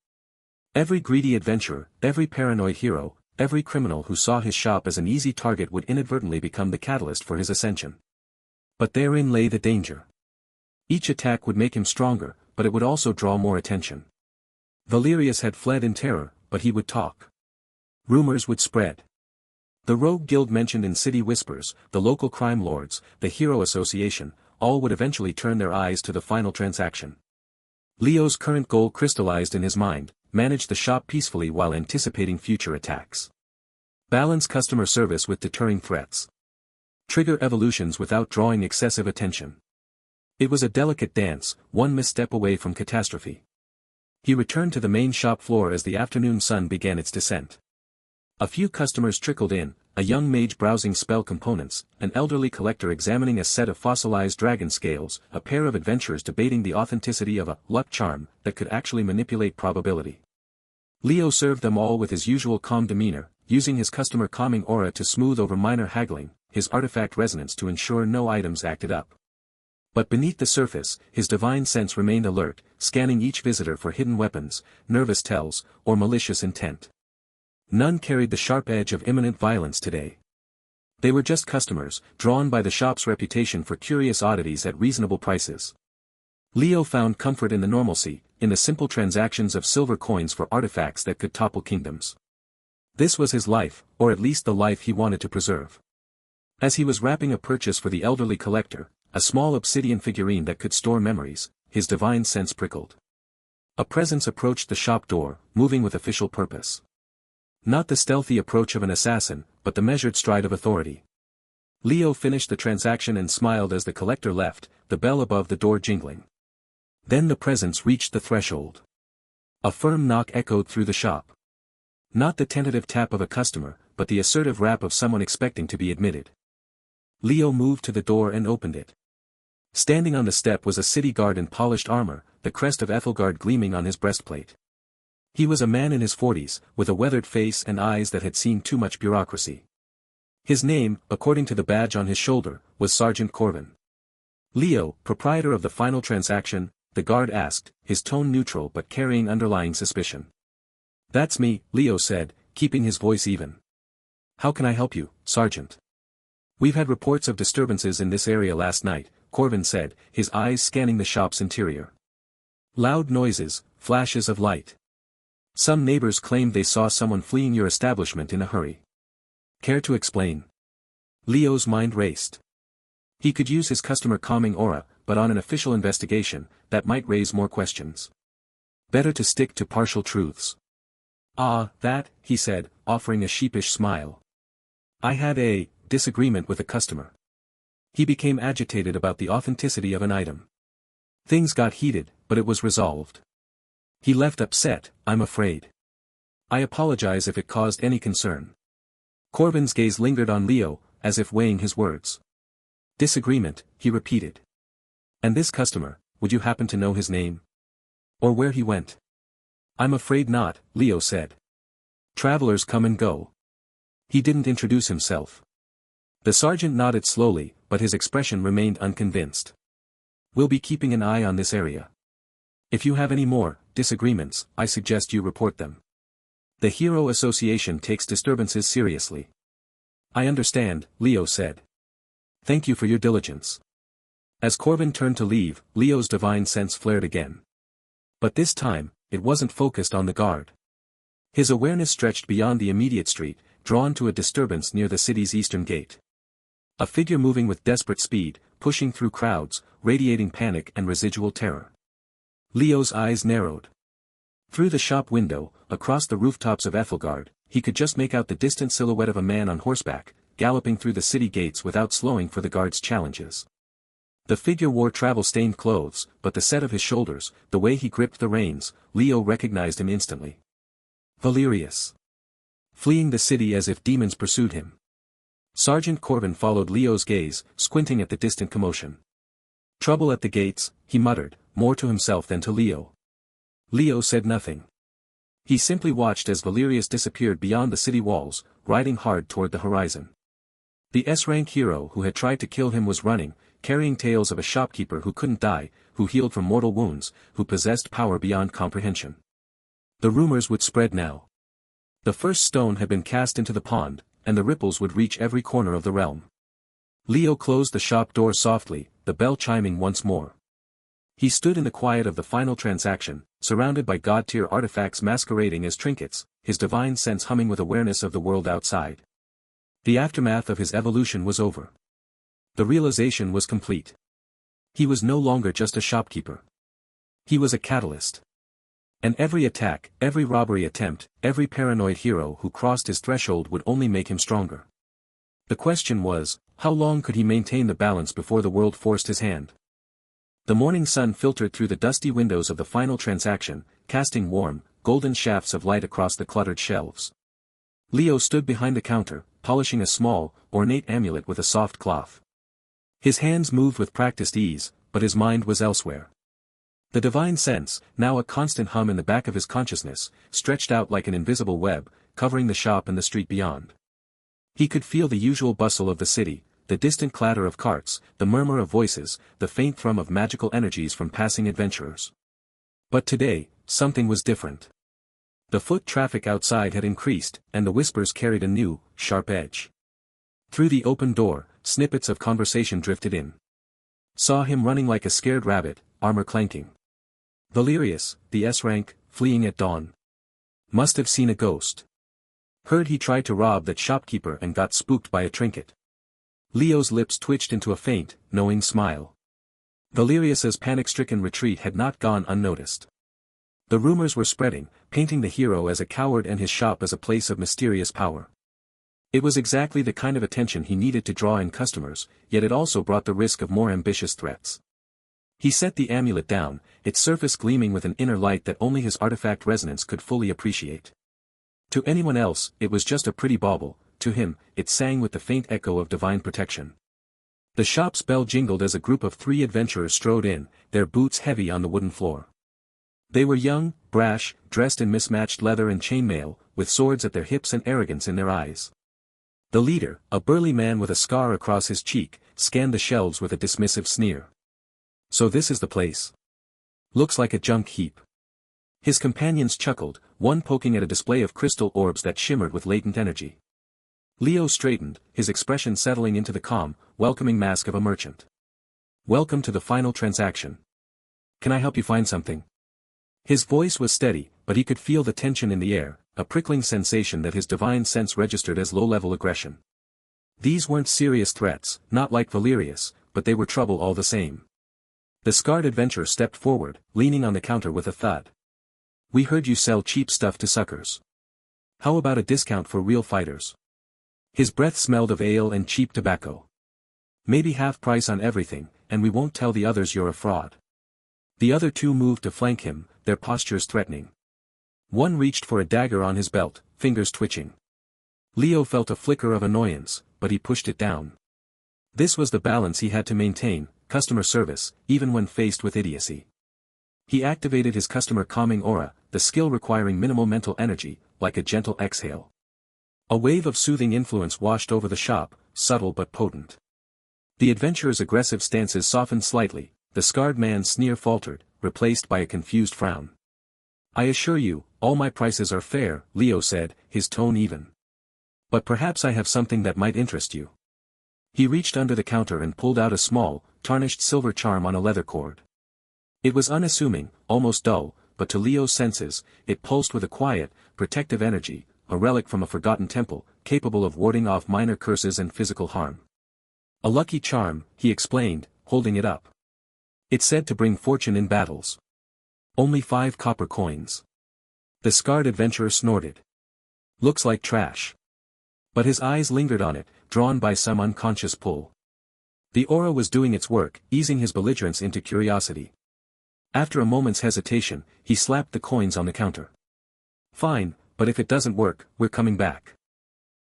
Every greedy adventurer, every paranoid hero, every criminal who saw his shop as an easy target would inadvertently become the catalyst for his ascension. But therein lay the danger. Each attack would make him stronger, but it would also draw more attention. Valerius had fled in terror, but he would talk. Rumors would spread. The rogue guild mentioned in City Whispers, the local crime lords, the Hero Association, all would eventually turn their eyes to the final transaction. Leo's current goal crystallized in his mind: manage the shop peacefully while anticipating future attacks. Balance customer service with deterring threats. Trigger evolutions without drawing excessive attention. It was a delicate dance, one misstep away from catastrophe. He returned to the main shop floor as the afternoon sun began its descent. A few customers trickled in, a young mage browsing spell components, an elderly collector examining a set of fossilized dragon scales, a pair of adventurers debating the authenticity of a luck charm that could actually manipulate probability. Leo served them all with his usual calm demeanor, using his customer calming aura to smooth over minor haggling, his artifact resonance to ensure no items acted up. But beneath the surface, his divine sense remained alert, scanning each visitor for hidden weapons, nervous tells, or malicious intent. None carried the sharp edge of imminent violence today. They were just customers, drawn by the shop's reputation for curious oddities at reasonable prices. Leo found comfort in the normalcy, in the simple transactions of silver coins for artifacts that could topple kingdoms. This was his life, or at least the life he wanted to preserve. As he was wrapping a purchase for the elderly collector, a small obsidian figurine that could store memories, his divine sense prickled. A presence approached the shop door, moving with official purpose. Not the stealthy approach of an assassin, but the measured stride of authority. Leo finished the transaction and smiled as the collector left, the bell above the door jingling. Then the presence reached the threshold. A firm knock echoed through the shop. Not the tentative tap of a customer, but the assertive rap of someone expecting to be admitted. Leo moved to the door and opened it. Standing on the step was a city guard in polished armor, the crest of Ethelgard gleaming on his breastplate. He was a man in his 40s, with a weathered face and eyes that had seen too much bureaucracy. His name, according to the badge on his shoulder, was Sergeant Corvin. Leo, proprietor of the final transaction, the guard asked, his tone neutral but carrying underlying suspicion. That's me, Leo said, keeping his voice even. How can I help you, Sergeant? We've had reports of disturbances in this area last night, Corvin said, his eyes scanning the shop's interior. Loud noises, flashes of light. Some neighbors claimed they saw someone fleeing your establishment in a hurry. Care to explain? Leo's mind raced. He could use his customer calming aura, but on an official investigation, that might raise more questions. Better to stick to partial truths. That, he said, offering a sheepish smile. I had a disagreement with a customer. He became agitated about the authenticity of an item. Things got heated, but it was resolved. He left upset, I'm afraid. I apologize if it caused any concern. Corvin's gaze lingered on Leo, as if weighing his words. Disagreement, he repeated. And this customer, would you happen to know his name? Or where he went? I'm afraid not, Leo said. Travelers come and go. He didn't introduce himself. The sergeant nodded slowly, but his expression remained unconvinced. We'll be keeping an eye on this area. If you have any more disagreements, I suggest you report them. The Hero Association takes disturbances seriously. I understand, Leo said. Thank you for your diligence. As Corvin turned to leave, Leo's divine sense flared again. But this time, it wasn't focused on the guard. His awareness stretched beyond the immediate street, drawn to a disturbance near the city's eastern gate. A figure moving with desperate speed, pushing through crowds, radiating panic and residual terror. Leo's eyes narrowed. Through the shop window, across the rooftops of Ethelgard, he could just make out the distant silhouette of a man on horseback, galloping through the city gates without slowing for the guard's challenges. The figure wore travel-stained clothes, but the set of his shoulders, the way he gripped the reins, Leo recognized him instantly. Valerius. Fleeing the city as if demons pursued him. Sergeant Corvin followed Leo's gaze, squinting at the distant commotion. Trouble at the gates, he muttered, more to himself than to Leo. Leo said nothing. He simply watched as Valerius disappeared beyond the city walls, riding hard toward the horizon. The S-rank hero who had tried to kill him was running, carrying tales of a shopkeeper who couldn't die, who healed from mortal wounds, who possessed power beyond comprehension. The rumors would spread now. The first stone had been cast into the pond, and the ripples would reach every corner of the realm. Leo closed the shop door softly, the bell chiming once more. He stood in the quiet of the final transaction, surrounded by god-tier artifacts masquerading as trinkets, his divine sense humming with awareness of the world outside. The aftermath of his evolution was over. The realization was complete. He was no longer just a shopkeeper. He was a catalyst. And every attack, every robbery attempt, every paranoid hero who crossed his threshold would only make him stronger. The question was, how long could he maintain the balance before the world forced his hand? The morning sun filtered through the dusty windows of the final transaction, casting warm, golden shafts of light across the cluttered shelves. Leo stood behind the counter, polishing a small, ornate amulet with a soft cloth. His hands moved with practiced ease, but his mind was elsewhere. The divine sense, now a constant hum in the back of his consciousness, stretched out like an invisible web, covering the shop and the street beyond. He could feel the usual bustle of the city, the distant clatter of carts, the murmur of voices, the faint thrum of magical energies from passing adventurers. But today, something was different. The foot traffic outside had increased, and the whispers carried a new, sharp edge. Through the open door, snippets of conversation drifted in. Saw him running like a scared rabbit, armor clanking. Valerius, the S-rank, fleeing at dawn. Must have seen a ghost. Heard he tried to rob that shopkeeper and got spooked by a trinket. Leo's lips twitched into a faint, knowing smile. Valerius's panic-stricken retreat had not gone unnoticed. The rumors were spreading, painting the hero as a coward and his shop as a place of mysterious power. It was exactly the kind of attention he needed to draw in customers, yet it also brought the risk of more ambitious threats. He set the amulet down, its surface gleaming with an inner light that only his artifact resonance could fully appreciate. To anyone else, it was just a pretty bauble. To him, it sang with the faint echo of divine protection. The shop's bell jingled as a group of 3 adventurers strode in, their boots heavy on the wooden floor. They were young, brash, dressed in mismatched leather and chainmail, with swords at their hips and arrogance in their eyes. The leader, a burly man with a scar across his cheek, scanned the shelves with a dismissive sneer. So this is the place. Looks like a junk heap. His companions chuckled, one poking at a display of crystal orbs that shimmered with latent energy. Leo straightened, his expression settling into the calm, welcoming mask of a merchant. Welcome to the final transaction. Can I help you find something? His voice was steady, but he could feel the tension in the air, a prickling sensation that his divine sense registered as low-level aggression. These weren't serious threats, not like Valerius, but they were trouble all the same. The scarred adventurer stepped forward, leaning on the counter with a thud. We heard you sell cheap stuff to suckers. How about a discount for real fighters? His breath smelled of ale and cheap tobacco. Maybe half price on everything, and we won't tell the others you're a fraud. The other 2 moved to flank him, their postures threatening. One reached for a dagger on his belt, fingers twitching. Leo felt a flicker of annoyance, but he pushed it down. This was the balance he had to maintain, customer service, even when faced with idiocy. He activated his customer calming aura, the skill requiring minimal mental energy, like a gentle exhale. A wave of soothing influence washed over the shop, subtle but potent. The adventurer's aggressive stances softened slightly, the scarred man's sneer faltered, replaced by a confused frown. I assure you, all my prices are fair, Leo said, his tone even. But perhaps I have something that might interest you. He reached under the counter and pulled out a small, tarnished silver charm on a leather cord. It was unassuming, almost dull, but to Leo's senses, it pulsed with a quiet, protective energy, a relic from a forgotten temple, capable of warding off minor curses and physical harm. A lucky charm, he explained, holding it up. It's said to bring fortune in battles. Only 5 copper coins. The scarred adventurer snorted. Looks like trash. But his eyes lingered on it, drawn by some unconscious pull. The aura was doing its work, easing his belligerence into curiosity. After a moment's hesitation, he slapped the coins on the counter. Fine, but if it doesn't work, we're coming back.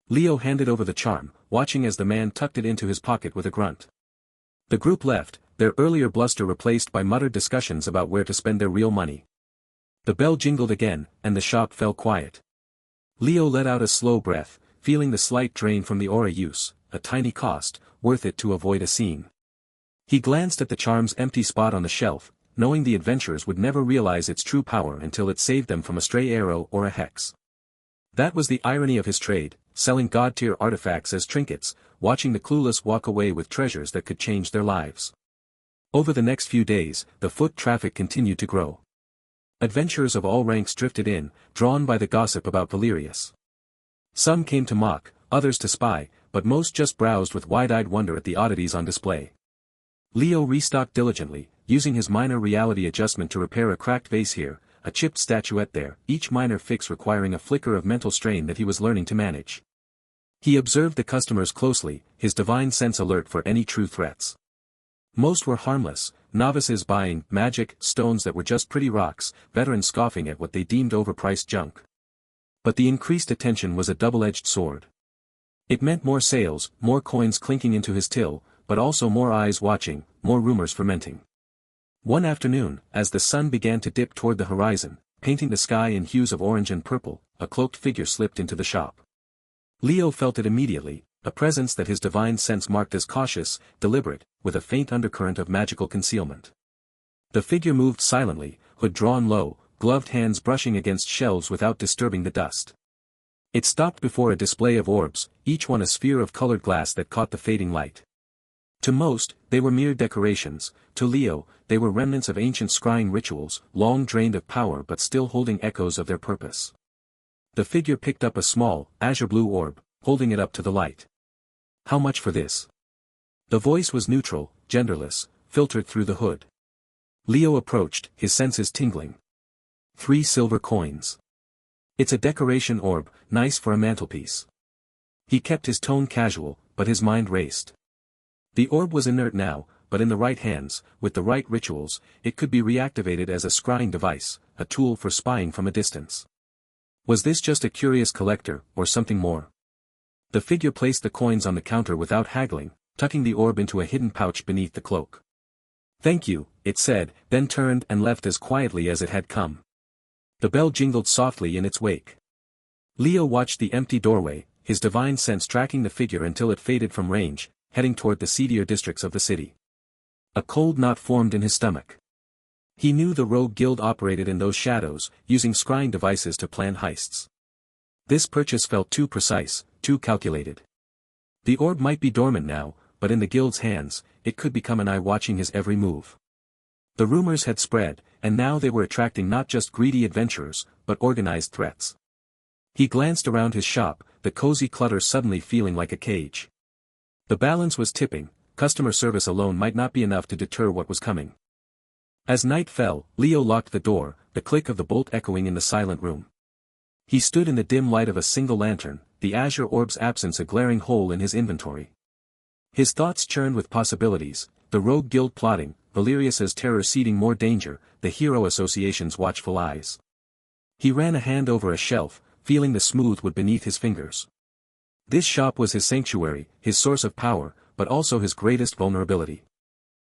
Leo handed over the charm, watching as the man tucked it into his pocket with a grunt. The group left, their earlier bluster replaced by muttered discussions about where to spend their real money. The bell jingled again, and the shop fell quiet. Leo let out a slow breath, feeling the slight drain from the aura use, a tiny cost, worth it to avoid a scene. He glanced at the charm's empty spot on the shelf, knowing the adventurers would never realize its true power until it saved them from a stray arrow or a hex. That was the irony of his trade, selling god-tier artifacts as trinkets, watching the clueless walk away with treasures that could change their lives. Over the next few days, the foot traffic continued to grow. Adventurers of all ranks drifted in, drawn by the gossip about Valerius. Some came to mock, others to spy, but most just browsed with wide-eyed wonder at the oddities on display. Leo restocked diligently, using his minor reality adjustment to repair a cracked vase here, a chipped statuette there, each minor fix requiring a flicker of mental strain that he was learning to manage. He observed the customers closely, his divine sense alert for any true threats. Most were harmless, novices buying magic stones that were just pretty rocks, veterans scoffing at what they deemed overpriced junk. But the increased attention was a double-edged sword. It meant more sales, more coins clinking into his till, but also more eyes watching, more rumors fermenting. One afternoon, as the sun began to dip toward the horizon, painting the sky in hues of orange and purple, a cloaked figure slipped into the shop. Leo felt it immediately, a presence that his divine sense marked as cautious, deliberate, with a faint undercurrent of magical concealment. The figure moved silently, hood drawn low, gloved hands brushing against shelves without disturbing the dust. It stopped before a display of orbs, each one a sphere of colored glass that caught the fading light. To most, they were mere decorations; to Leo, they were remnants of ancient scrying rituals, long drained of power but still holding echoes of their purpose. The figure picked up a small, azure-blue orb, holding it up to the light. "How much for this?" The voice was neutral, genderless, filtered through the hood. Leo approached, his senses tingling. 3 silver coins. "It's a decoration orb, nice for a mantelpiece." He kept his tone casual, but his mind raced. The orb was inert now, but in the right hands, with the right rituals, it could be reactivated as a scrying device, a tool for spying from a distance. Was this just a curious collector, or something more? The figure placed the coins on the counter without haggling, tucking the orb into a hidden pouch beneath the cloak. "Thank you," it said, then turned and left as quietly as it had come. The bell jingled softly in its wake. Leo watched the empty doorway, his divine sense tracking the figure until it faded from range, heading toward the seedier districts of the city. A cold knot formed in his stomach. He knew the rogue guild operated in those shadows, using scrying devices to plan heists. This purchase felt too precise, too calculated. The orb might be dormant now, but in the guild's hands, it could become an eye watching his every move. The rumors had spread, and now they were attracting not just greedy adventurers, but organized threats. He glanced around his shop, the cozy clutter suddenly feeling like a cage. The balance was tipping; customer service alone might not be enough to deter what was coming. As night fell, Leo locked the door, the click of the bolt echoing in the silent room. He stood in the dim light of a single lantern, the azure orb's absence a glaring hole in his inventory. His thoughts churned with possibilities: the rogue guild plotting, Valerius's terror seeding more danger, the hero association's watchful eyes. He ran a hand over a shelf, feeling the smooth wood beneath his fingers. This shop was his sanctuary, his source of power, but also his greatest vulnerability.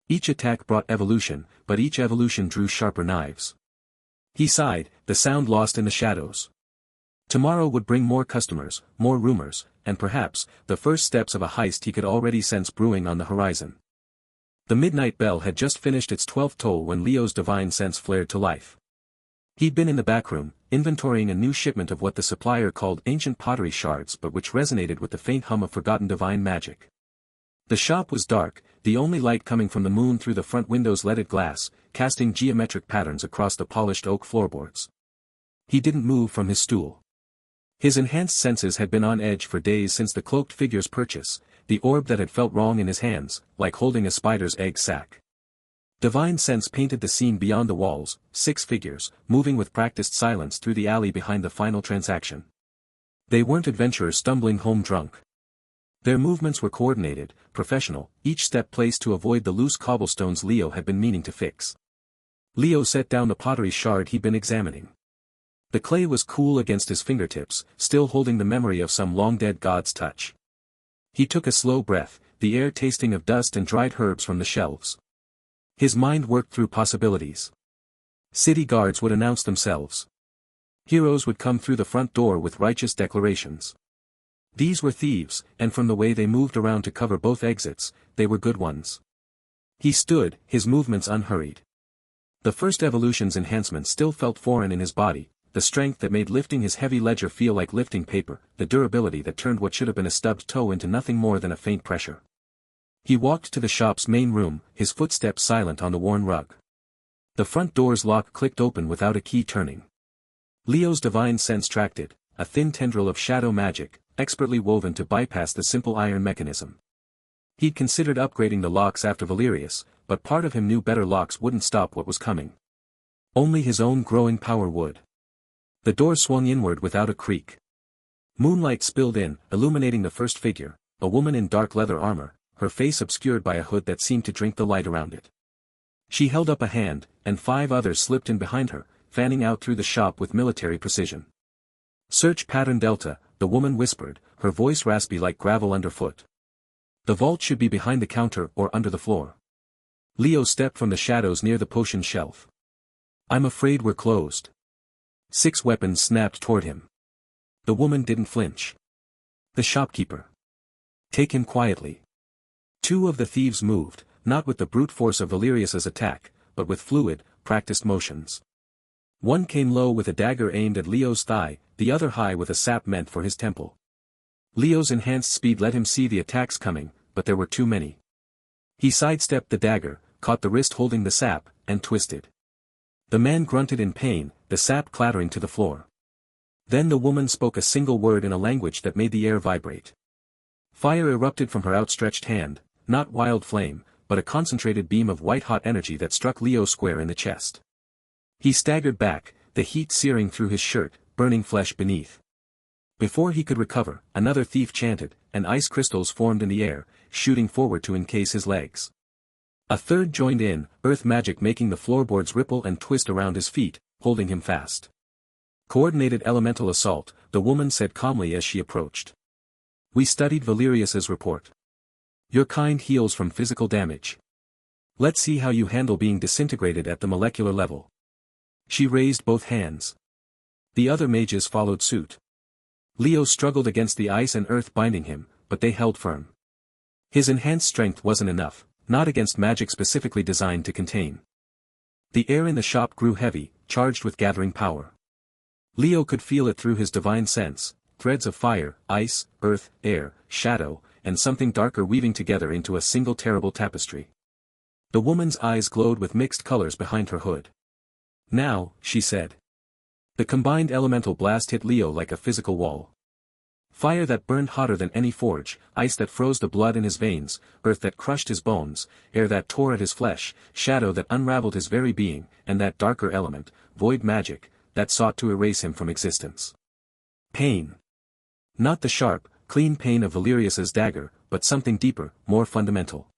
Each attack brought evolution, but each evolution drew sharper knives. He sighed, the sound lost in the shadows. Tomorrow would bring more customers, more rumors, and perhaps, the first steps of a heist he could already sense brewing on the horizon. The midnight bell had just finished its 12th toll when Leo's divine sense flared to life. He'd been in the backroom, inventorying a new shipment of what the supplier called ancient pottery shards but which resonated with the faint hum of forgotten divine magic. The shop was dark, the only light coming from the moon through the front window's leaded glass, casting geometric patterns across the polished oak floorboards. He didn't move from his stool. His enhanced senses had been on edge for days since the cloaked figure's purchase, the orb that had felt wrong in his hands, like holding a spider's egg sac. Divine sense painted the scene beyond the walls, 6 figures, moving with practiced silence through the alley behind the final transaction. They weren't adventurers stumbling home drunk. Their movements were coordinated, professional, each step placed to avoid the loose cobblestones Leo had been meaning to fix. Leo set down the pottery shard he'd been examining. The clay was cool against his fingertips, still holding the memory of some long-dead god's touch. He took a slow breath, the air tasting of dust and dried herbs from the shelves. His mind worked through possibilities. City guards would announce themselves. Heroes would come through the front door with righteous declarations. These were thieves, and from the way they moved around to cover both exits, they were good ones. He stood, his movements unhurried. The first evolution's enhancement still felt foreign in his body, the strength that made lifting his heavy ledger feel like lifting paper, the durability that turned what should have been a stubbed toe into nothing more than a faint pressure. He walked to the shop's main room, his footsteps silent on the worn rug. The front door's lock clicked open without a key turning. Leo's divine sense tracked it, a thin tendril of shadow magic, expertly woven to bypass the simple iron mechanism. He'd considered upgrading the locks after Valerius, but part of him knew better locks wouldn't stop what was coming. Only his own growing power would. The door swung inward without a creak. Moonlight spilled in, illuminating the first figure, a woman in dark leather armor, her face obscured by a hood that seemed to drink the light around it. She held up a hand, and 5 others slipped in behind her, fanning out through the shop with military precision. "Search pattern Delta," the woman whispered, her voice raspy like gravel underfoot. "The vault should be behind the counter or under the floor." Leo stepped from the shadows near the potion shelf. "I'm afraid we're closed." 6 weapons snapped toward him. The woman didn't flinch. "The shopkeeper. Take him quietly." 2 of the thieves moved, not with the brute force of Valerius's attack, but with fluid, practiced motions. One came low with a dagger aimed at Leo's thigh, the other high with a sap meant for his temple. Leo's enhanced speed let him see the attacks coming, but there were too many. He sidestepped the dagger, caught the wrist holding the sap, and twisted. The man grunted in pain, the sap clattering to the floor. Then the woman spoke a single word in a language that made the air vibrate. Fire erupted from her outstretched hand, not wild flame, but a concentrated beam of white-hot energy that struck Leo square in the chest. He staggered back, the heat searing through his shirt, burning flesh beneath. Before he could recover, another thief chanted, and ice crystals formed in the air, shooting forward to encase his legs. A third joined in, earth magic making the floorboards ripple and twist around his feet, holding him fast. Coordinated elemental assault, the woman said calmly as she approached. We studied Valerius's report. Your kind heals from physical damage. Let's see how you handle being disintegrated at the molecular level. She raised both hands. The other mages followed suit. Leo struggled against the ice and earth binding him, but they held firm. His enhanced strength wasn't enough, not against magic specifically designed to contain. The air in the shop grew heavy, charged with gathering power. Leo could feel it through his divine sense, threads of fire, ice, earth, air, shadow, and something darker weaving together into a single terrible tapestry. The woman's eyes glowed with mixed colors behind her hood. Now, she said. The combined elemental blast hit Leo like a physical wall. Fire that burned hotter than any forge, ice that froze the blood in his veins, earth that crushed his bones, air that tore at his flesh, shadow that unraveled his very being, and that darker element, void magic, that sought to erase him from existence. Pain. Not the sharp, clean pain of Valerius's dagger, but something deeper, more fundamental.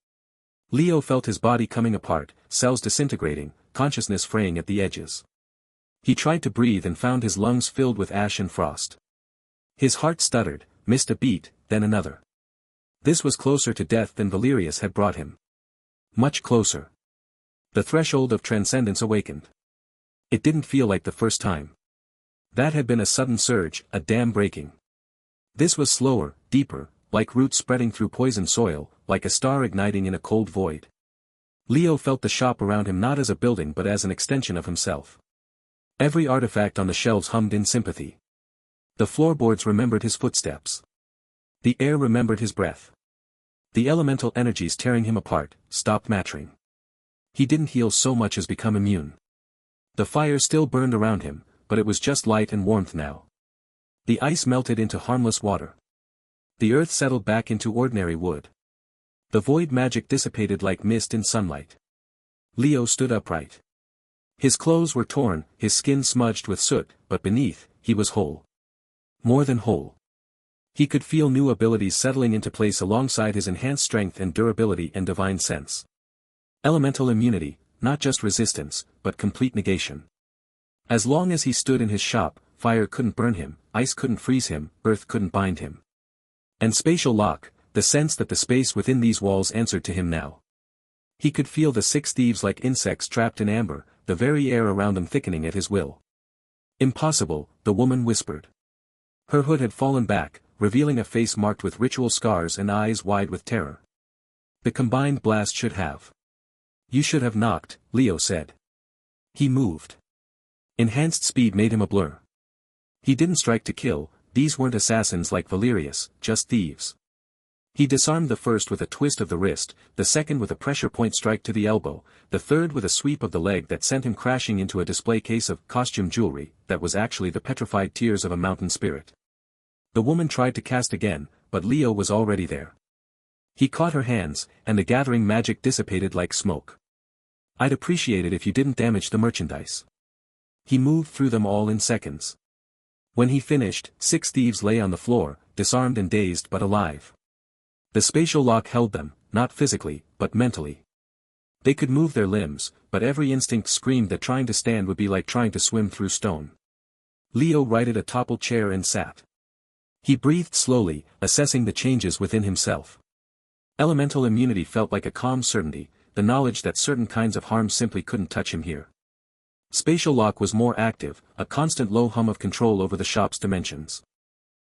Leo felt his body coming apart, cells disintegrating, consciousness fraying at the edges. He tried to breathe and found his lungs filled with ash and frost. His heart stuttered, missed a beat, then another. This was closer to death than Valerius had brought him. Much closer. The threshold of transcendence awakened. It didn't feel like the first time. That had been a sudden surge, a dam breaking. This was slower, deeper, like roots spreading through poisoned soil, like a star igniting in a cold void. Leo felt the shop around him not as a building but as an extension of himself. Every artifact on the shelves hummed in sympathy. The floorboards remembered his footsteps. The air remembered his breath. The elemental energies tearing him apart, stopped mattering. He didn't heal so much as become immune. The fire still burned around him, but it was just light and warmth now. The ice melted into harmless water. The earth settled back into ordinary wood. The void magic dissipated like mist in sunlight. Leo stood upright. His clothes were torn, his skin smudged with soot, but beneath, he was whole. More than whole. He could feel new abilities settling into place alongside his enhanced strength and durability and divine sense. Elemental immunity, not just resistance, but complete negation. As long as he stood in his shop, fire couldn't burn him, ice couldn't freeze him, earth couldn't bind him. And spatial lock, the sense that the space within these walls answered to him now. He could feel the 6 thieves like insects trapped in amber, the very air around them thickening at his will. Impossible, the woman whispered. Her hood had fallen back, revealing a face marked with ritual scars and eyes wide with terror. The combined blast should have. You should have knocked, Leo said. He moved. Enhanced speed made him a blur. He didn't strike to kill, these weren't assassins like Valerius, just thieves. He disarmed the first with a twist of the wrist, the second with a pressure point strike to the elbow, the third with a sweep of the leg that sent him crashing into a display case of costume jewelry that was actually the petrified tears of a mountain spirit. The woman tried to cast again, but Leo was already there. He caught her hands, and the gathering magic dissipated like smoke. I'd appreciate it if you didn't damage the merchandise. He moved through them all in seconds. When he finished, 6 thieves lay on the floor, disarmed and dazed but alive. The spatial lock held them, not physically, but mentally. They could move their limbs, but every instinct screamed that trying to stand would be like trying to swim through stone. Leo righted a toppled chair and sat. He breathed slowly, assessing the changes within himself. Elemental immunity felt like a calm certainty, the knowledge that certain kinds of harm simply couldn't touch him here. Spatial lock was more active, a constant low hum of control over the shop's dimensions.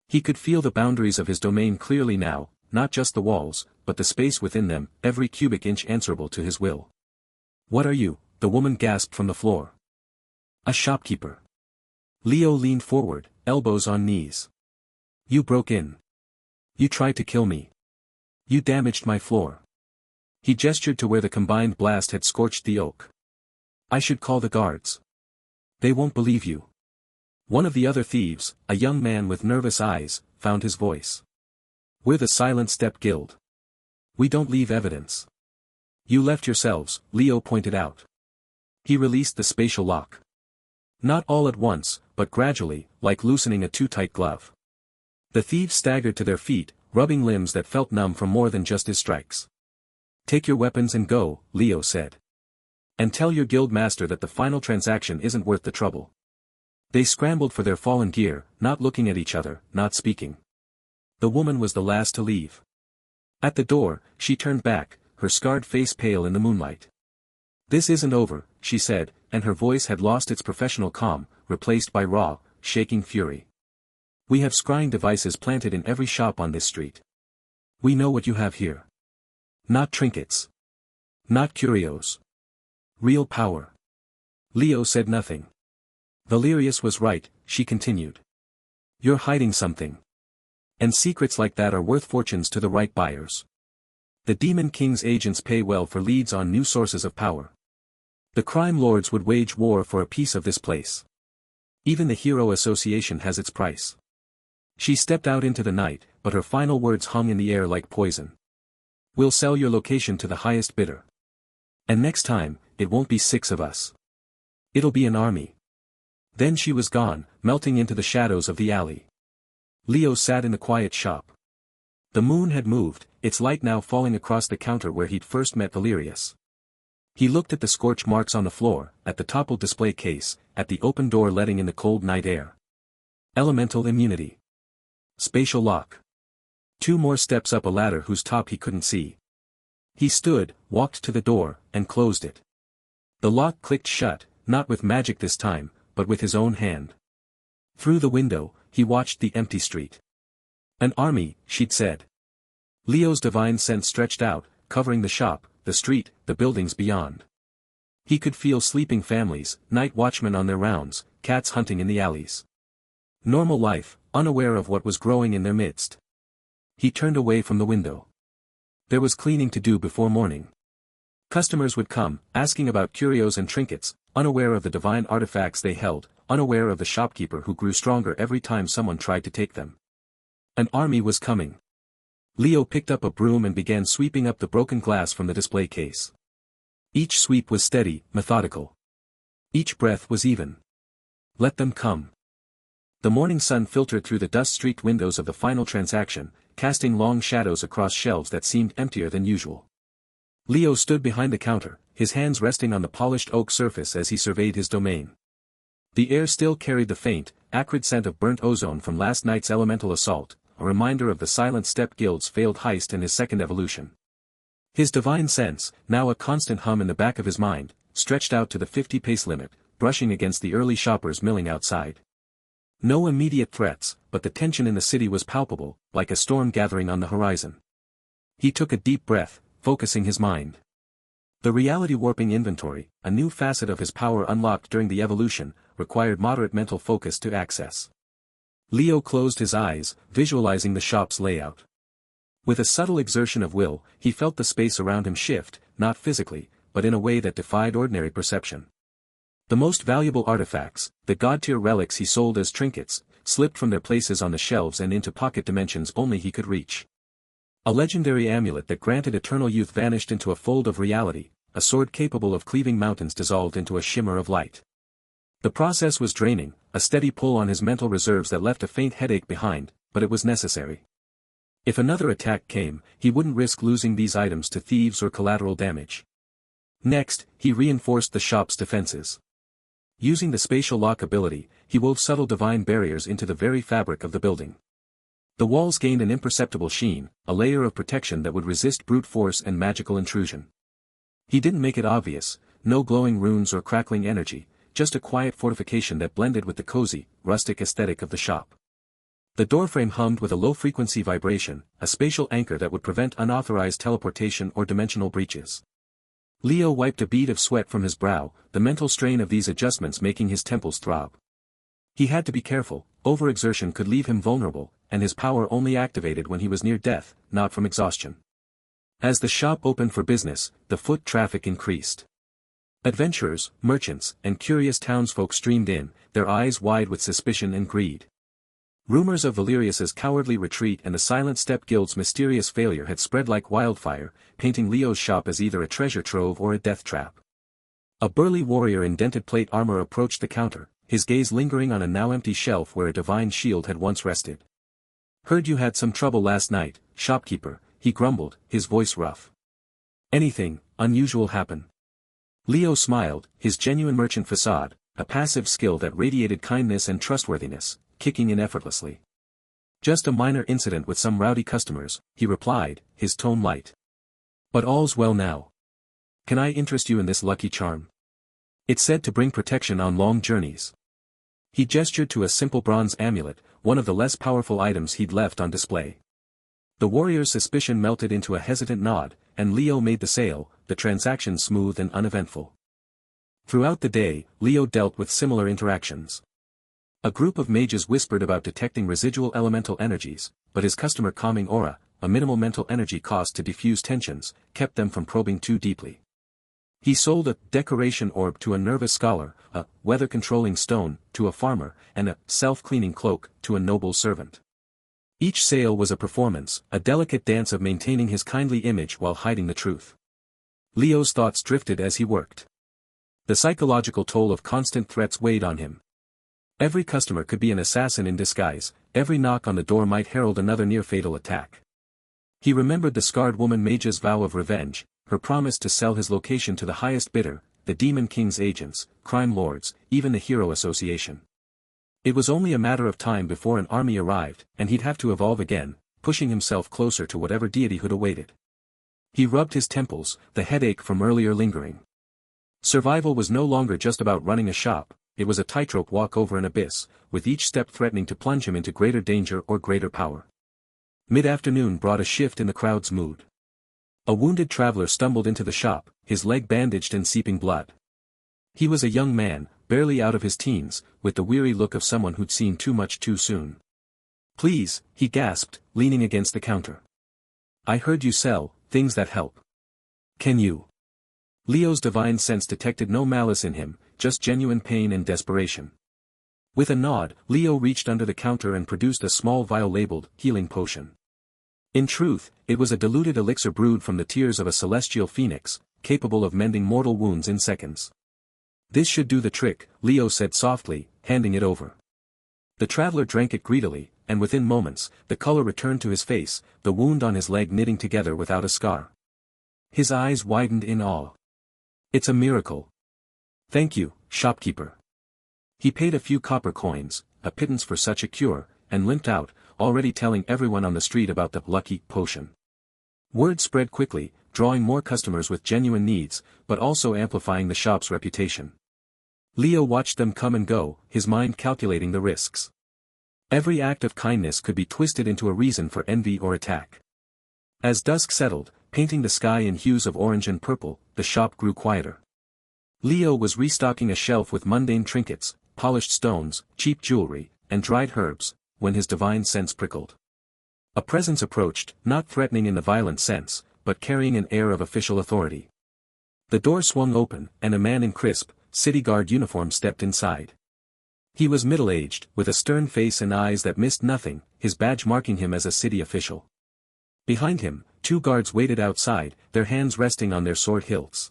He could feel the boundaries of his domain clearly now, not just the walls, but the space within them, every cubic inch answerable to his will. What are you? The woman gasped from the floor. A shopkeeper. Leo leaned forward, elbows on knees. You broke in. You tried to kill me. You damaged my floor. He gestured to where the combined blast had scorched the oak. I should call the guards. They won't believe you. One of the other thieves, a young man with nervous eyes, found his voice. We're the Silent Step Guild. We don't leave evidence. You left yourselves, Leo pointed out. He released the spatial lock. Not all at once, but gradually, like loosening a too-tight glove. The thieves staggered to their feet, rubbing limbs that felt numb from more than just his strikes. Take your weapons and go, Leo said. And tell your guild master that the final transaction isn't worth the trouble. They scrambled for their fallen gear, not looking at each other, not speaking. The woman was the last to leave. At the door, she turned back, her scarred face pale in the moonlight. This isn't over, she said, and her voice had lost its professional calm, replaced by raw, shaking fury. We have scrying devices planted in every shop on this street. We know what you have here. Not trinkets. Not curios. Real power. Leo said nothing. Valerius was right, she continued. You're hiding something. And secrets like that are worth fortunes to the right buyers. The Demon King's agents pay well for leads on new sources of power. The crime lords would wage war for a piece of this place. Even the Hero Association has its price. She stepped out into the night, but her final words hung in the air like poison. We'll sell your location to the highest bidder. And next time, it won't be 6 of us. It'll be an army. Then she was gone, melting into the shadows of the alley. Leo sat in the quiet shop. The moon had moved, its light now falling across the counter where he'd first met Valerius. He looked at the scorch marks on the floor, at the toppled display case, at the open door letting in the cold night air. Elemental immunity. Spatial lock. 2 more steps up a ladder whose top he couldn't see. He stood, walked to the door, and closed it. The lock clicked shut, not with magic this time, but with his own hand. Through the window, he watched the empty street. An army, she'd said. Leo's divine sense stretched out, covering the shop, the street, the buildings beyond. He could feel sleeping families, night watchmen on their rounds, cats hunting in the alleys. Normal life, unaware of what was growing in their midst. He turned away from the window. There was cleaning to do before morning. Customers would come, asking about curios and trinkets, unaware of the divine artifacts they held, unaware of the shopkeeper who grew stronger every time someone tried to take them. An army was coming. Leo picked up a broom and began sweeping up the broken glass from the display case. Each sweep was steady, methodical. Each breath was even. Let them come. The morning sun filtered through the dust-streaked windows of the final transaction, casting long shadows across shelves that seemed emptier than usual. Leo stood behind the counter, his hands resting on the polished oak surface as he surveyed his domain. The air still carried the faint, acrid scent of burnt ozone from last night's elemental assault, a reminder of the Silent Step Guild's failed heist and his second evolution. His divine sense, now a constant hum in the back of his mind, stretched out to the 50-pace limit, brushing against the early shoppers milling outside. No immediate threats, but the tension in the city was palpable, like a storm gathering on the horizon. He took a deep breath, focusing his mind. The reality-warping inventory, a new facet of his power unlocked during the evolution, required moderate mental focus to access. Leo closed his eyes, visualizing the shop's layout. With a subtle exertion of will, he felt the space around him shift, not physically, but in a way that defied ordinary perception. The most valuable artifacts, the god-tier relics he sold as trinkets, slipped from their places on the shelves and into pocket dimensions only he could reach. A legendary amulet that granted eternal youth vanished into a fold of reality, a sword capable of cleaving mountains dissolved into a shimmer of light. The process was draining, a steady pull on his mental reserves that left a faint headache behind, but it was necessary. If another attack came, he wouldn't risk losing these items to thieves or collateral damage. Next, he reinforced the shop's defenses. Using the spatial lock ability, he wove subtle divine barriers into the very fabric of the building. The walls gained an imperceptible sheen, a layer of protection that would resist brute force and magical intrusion. He didn't make it obvious, no glowing runes or crackling energy, just a quiet fortification that blended with the cozy, rustic aesthetic of the shop. The doorframe hummed with a low-frequency vibration, a spatial anchor that would prevent unauthorized teleportation or dimensional breaches. Leo wiped a bead of sweat from his brow, the mental strain of these adjustments making his temples throb. He had to be careful, overexertion could leave him vulnerable, and his power only activated when he was near death, not from exhaustion. As the shop opened for business, the foot traffic increased. Adventurers, merchants, and curious townsfolk streamed in, their eyes wide with suspicion and greed. Rumors of Valerius's cowardly retreat and the Silent Step Guild's mysterious failure had spread like wildfire, painting Leo's shop as either a treasure trove or a death trap. A burly warrior in dented plate armor approached the counter, his gaze lingering on a now empty shelf where a divine shield had once rested. "Heard you had some trouble last night, shopkeeper," he grumbled, his voice rough. "Anything unusual happen?" Leo smiled, his genuine merchant facade, a passive skill that radiated kindness and trustworthiness, kicking in effortlessly. "Just a minor incident with some rowdy customers," he replied, his tone light. "But all's well now. Can I interest you in this lucky charm? It's said to bring protection on long journeys." He gestured to a simple bronze amulet, one of the less powerful items he'd left on display. The warrior's suspicion melted into a hesitant nod, and Leo made the sale, the transaction smooth and uneventful. Throughout the day, Leo dealt with similar interactions. A group of mages whispered about detecting residual elemental energies, but his customer calming aura, a minimal mental energy cost to diffuse tensions, kept them from probing too deeply. He sold a decoration orb to a nervous scholar, a weather-controlling stone to a farmer, and a self-cleaning cloak to a noble servant. Each sale was a performance, a delicate dance of maintaining his kindly image while hiding the truth. Leo's thoughts drifted as he worked. The psychological toll of constant threats weighed on him. Every customer could be an assassin in disguise, every knock on the door might herald another near-fatal attack. He remembered the scarred woman mage's vow of revenge, her promise to sell his location to the highest bidder, the Demon King's agents, crime lords, even the Hero Association. It was only a matter of time before an army arrived, and he'd have to evolve again, pushing himself closer to whatever deityhood awaited. He rubbed his temples, the headache from earlier lingering. Survival was no longer just about running a shop, it was a tightrope walk over an abyss, with each step threatening to plunge him into greater danger or greater power. Mid-afternoon brought a shift in the crowd's mood. A wounded traveler stumbled into the shop, his leg bandaged and seeping blood. He was a young man, barely out of his teens, with the weary look of someone who'd seen too much too soon. "Please," he gasped, leaning against the counter. "I heard you sell things that help. Can you?" Leo's divine sense detected no malice in him, just genuine pain and desperation. With a nod, Leo reached under the counter and produced a small vial labeled healing potion. In truth, it was a diluted elixir brewed from the tears of a celestial phoenix, capable of mending mortal wounds in seconds. "This should do the trick," Leo said softly, handing it over. The traveler drank it greedily, and within moments, the color returned to his face, the wound on his leg knitting together without a scar. His eyes widened in awe. "It's a miracle. Thank you, shopkeeper." He paid a few copper coins, a pittance for such a cure, and limped out, already telling everyone on the street about the lucky potion. Word spread quickly, drawing more customers with genuine needs, but also amplifying the shop's reputation. Leo watched them come and go, his mind calculating the risks. Every act of kindness could be twisted into a reason for envy or attack. As dusk settled, painting the sky in hues of orange and purple, the shop grew quieter. Leo was restocking a shelf with mundane trinkets, polished stones, cheap jewelry, and dried herbs, when his divine sense prickled. A presence approached, not threatening in the violent sense, but carrying an air of official authority. The door swung open, and a man in crisp, city guard uniform stepped inside. He was middle-aged, with a stern face and eyes that missed nothing, his badge marking him as a city official. Behind him, 2 guards waited outside, their hands resting on their sword hilts.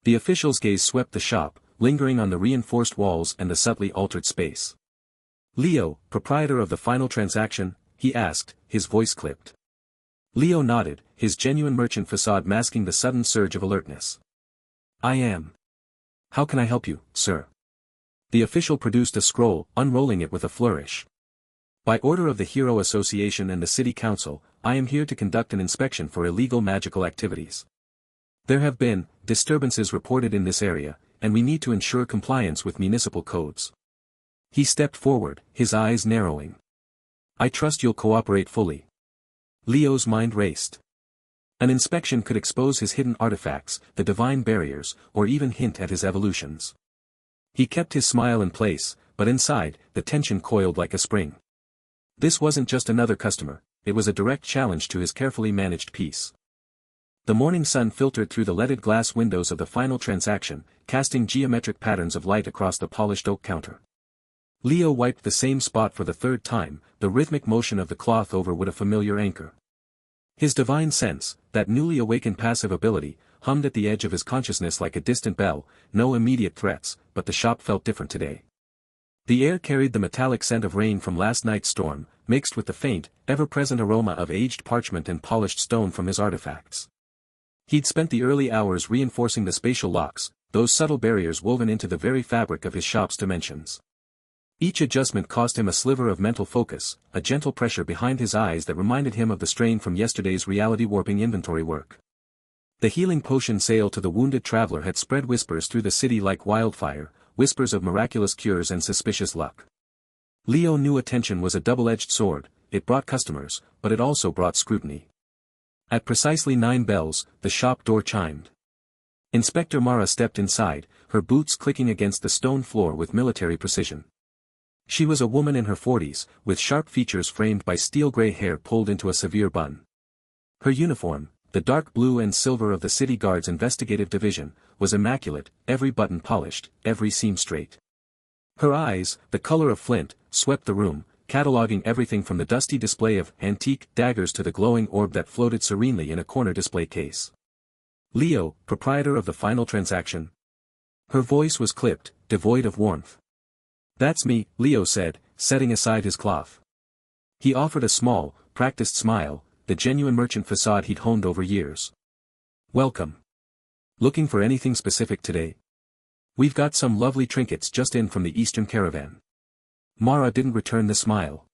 The official's gaze swept the shop, lingering on the reinforced walls and the subtly altered space. "Leo, proprietor of the final transaction?" he asked, his voice clipped. Leo nodded, his genuine merchant facade masking the sudden surge of alertness. "I am. How can I help you, sir?" The official produced a scroll, unrolling it with a flourish. "By order of the Hero Association and the City Council, I am here to conduct an inspection for illegal magical activities. There have been disturbances reported in this area, and we need to ensure compliance with municipal codes." He stepped forward, his eyes narrowing. "I trust you'll cooperate fully." Leo's mind raced. An inspection could expose his hidden artifacts, the divine barriers, or even hint at his evolutions. He kept his smile in place, but inside, the tension coiled like a spring. This wasn't just another customer, it was a direct challenge to his carefully managed peace. The morning sun filtered through the leaded glass windows of the final transaction, casting geometric patterns of light across the polished oak counter. Leo wiped the same spot for the third time, the rhythmic motion of the cloth over would a familiar anchor. His divine sense, that newly awakened passive ability, hummed at the edge of his consciousness like a distant bell, no immediate threats, but the shop felt different today. The air carried the metallic scent of rain from last night's storm, mixed with the faint, ever-present aroma of aged parchment and polished stone from his artifacts. He'd spent the early hours reinforcing the spatial locks, those subtle barriers woven into the very fabric of his shop's dimensions. Each adjustment cost him a sliver of mental focus, a gentle pressure behind his eyes that reminded him of the strain from yesterday's reality-warping inventory work. The healing potion sale to the wounded traveler had spread whispers through the city like wildfire, whispers of miraculous cures and suspicious luck. Leo knew attention was a double-edged sword, it brought customers, but it also brought scrutiny. At precisely 9 bells, the shop door chimed. Inspector Mara stepped inside, her boots clicking against the stone floor with military precision. She was a woman in her 40s, with sharp features framed by steel-gray hair pulled into a severe bun. Her uniform, the dark blue and silver of the City Guard's investigative division, was immaculate, every button polished, every seam straight. Her eyes, the color of flint, swept the room, cataloging everything from the dusty display of antique daggers to the glowing orb that floated serenely in a corner display case. Leo, proprietor of the final transaction. Her voice was clipped, devoid of warmth. "That's me," Leo said, setting aside his cloth. He offered a small, practiced smile, the genuine merchant facade he'd honed over years. "Welcome. Looking for anything specific today? We've got some lovely trinkets just in from the Eastern caravan." Mara didn't return the smile.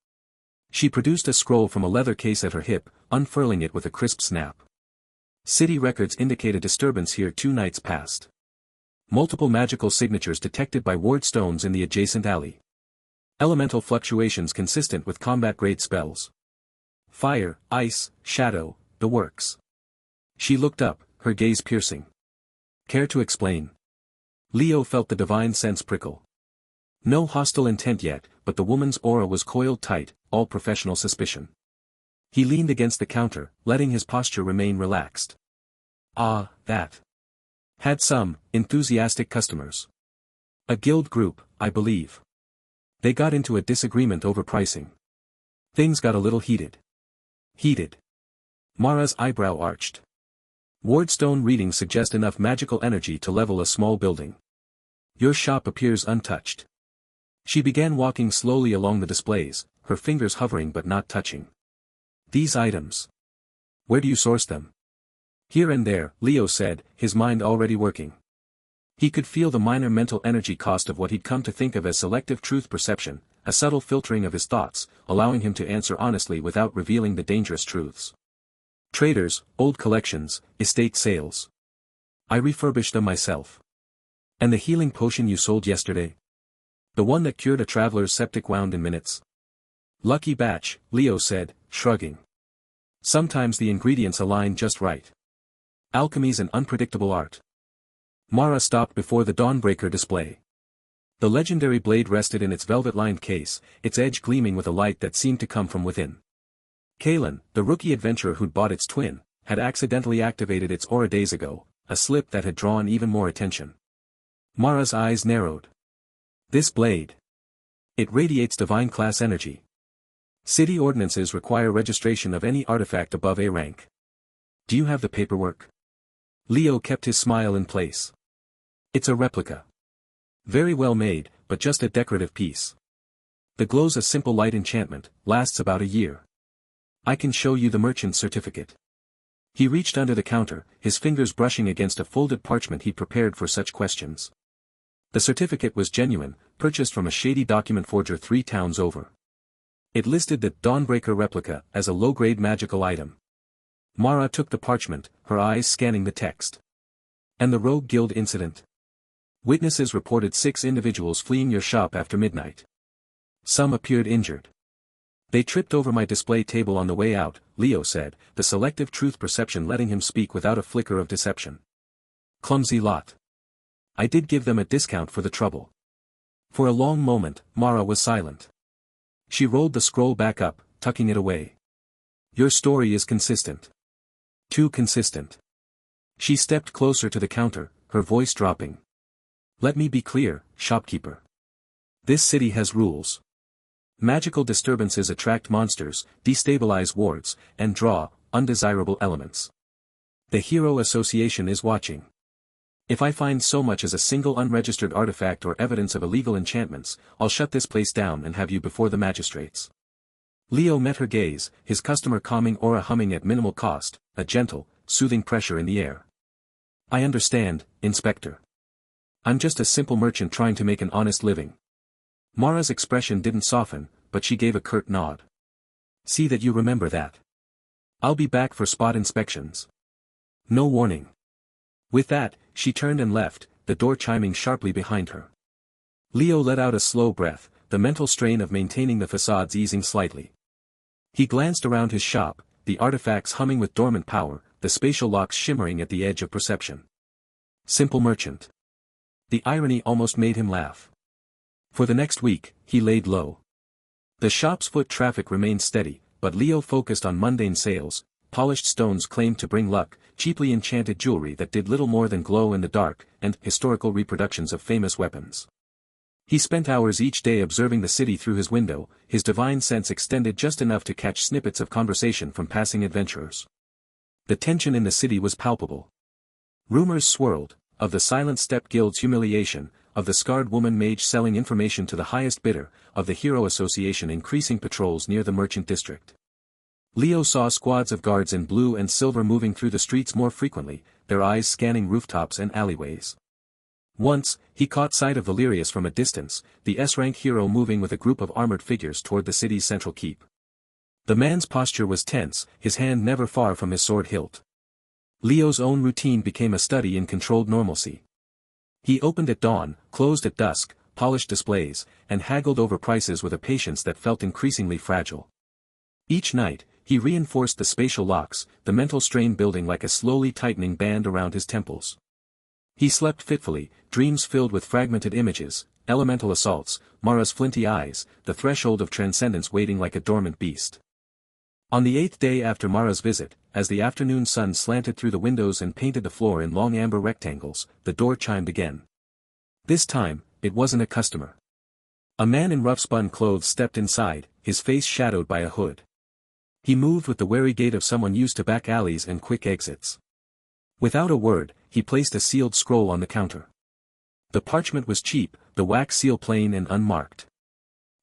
She produced a scroll from a leather case at her hip, unfurling it with a crisp snap. City records indicate a disturbance here 2 nights past. Multiple magical signatures detected by ward stones in the adjacent alley. Elemental fluctuations consistent with combat-grade spells. Fire, ice, shadow, the works. She looked up, her gaze piercing. "Care to explain?" Leo felt the divine sense prickle. No hostile intent yet, but the woman's aura was coiled tight, all professional suspicion. He leaned against the counter, letting his posture remain relaxed. "Ah, that. Had some enthusiastic customers. A guild group, I believe. They got into a disagreement over pricing. Things got a little heated." "Heated?" Mara's eyebrow arched. "Wardstone readings suggest enough magical energy to level a small building. Your shop appears untouched." She began walking slowly along the displays, her fingers hovering but not touching. "These items. Where do you source them?" "Here and there," Leo said, his mind already working. He could feel the minor mental energy cost of what he'd come to think of as selective truth perception, a subtle filtering of his thoughts, allowing him to answer honestly without revealing the dangerous truths. "Traders, old collections, estate sales. I refurbish them myself." "And the healing potion you sold yesterday? The one that cured a traveler's septic wound in minutes?" "Lucky batch," Leo said, shrugging. "Sometimes the ingredients align just right. Alchemy's an unpredictable art." Mara stopped before the Dawnbreaker display. The legendary blade rested in its velvet-lined case, its edge gleaming with a light that seemed to come from within. Kalen, the rookie adventurer who'd bought its twin, had accidentally activated its aura days ago, a slip that had drawn even more attention. Mara's eyes narrowed. "This blade. It radiates divine class energy. City ordinances require registration of any artifact above A rank. Do you have the paperwork?" Leo kept his smile in place. "It's a replica. Very well made, but just a decorative piece. The glow's a simple light enchantment, lasts about a year. I can show you the merchant's certificate." He reached under the counter, his fingers brushing against a folded parchment he'd prepared for such questions. The certificate was genuine, purchased from a shady document forger 3 towns over. It listed the Dawnbreaker replica as a low-grade magical item. Mara took the parchment, her eyes scanning the text. "And the Rogue Guild incident? Witnesses reported 6 individuals fleeing your shop after midnight. Some appeared injured. They tripped over my display table on the way out," Leo said, the selective truth perception letting him speak without a flicker of deception. "Clumsy lot. I did give them a discount for the trouble." For a long moment, Mara was silent. She rolled the scroll back up, tucking it away. Your story is consistent. Too consistent. She stepped closer to the counter, her voice dropping. Let me be clear, shopkeeper. This city has rules. Magical disturbances attract monsters, destabilize wards, and draw undesirable elements. The Hero Association is watching. If I find so much as a single unregistered artifact or evidence of illegal enchantments, I'll shut this place down and have you before the magistrates. Leo met her gaze, his customer calming aura humming at minimal cost, a gentle, soothing pressure in the air. I understand, Inspector. I'm just a simple merchant trying to make an honest living. Mara's expression didn't soften, but she gave a curt nod. See that you remember that. I'll be back for spot inspections. No warning. With that, she turned and left, the door chiming sharply behind her. Leo let out a slow breath, the mental strain of maintaining the facades easing slightly. He glanced around his shop, the artifacts humming with dormant power, the spatial locks shimmering at the edge of perception. Simple merchant. The irony almost made him laugh. For the next week, he laid low. The shop's foot traffic remained steady, but Leo focused on mundane sales. Polished stones claimed to bring luck, cheaply enchanted jewelry that did little more than glow in the dark, and historical reproductions of famous weapons. He spent hours each day observing the city through his window, his divine sense extended just enough to catch snippets of conversation from passing adventurers. The tension in the city was palpable. Rumors swirled, of the Silent Step Guild's humiliation, of the scarred woman mage selling information to the highest bidder, of the Hero Association increasing patrols near the merchant district. Leo saw squads of guards in blue and silver moving through the streets more frequently, their eyes scanning rooftops and alleyways. Once, he caught sight of Valerius from a distance, the S-rank hero moving with a group of armored figures toward the city's central keep. The man's posture was tense, his hand never far from his sword hilt. Leo's own routine became a study in controlled normalcy. He opened at dawn, closed at dusk, polished displays, and haggled over prices with a patience that felt increasingly fragile. Each night, he reinforced the spatial locks, the mental strain building like a slowly tightening band around his temples. He slept fitfully, dreams filled with fragmented images, elemental assaults, Mara's flinty eyes, the threshold of transcendence waiting like a dormant beast. On the 8th day after Mara's visit, as the afternoon sun slanted through the windows and painted the floor in long amber rectangles, the door chimed again. This time, it wasn't a customer. A man in rough-spun clothes stepped inside, his face shadowed by a hood. He moved with the wary gait of someone used to back alleys and quick exits. Without a word, he placed a sealed scroll on the counter. The parchment was cheap, the wax seal plain and unmarked.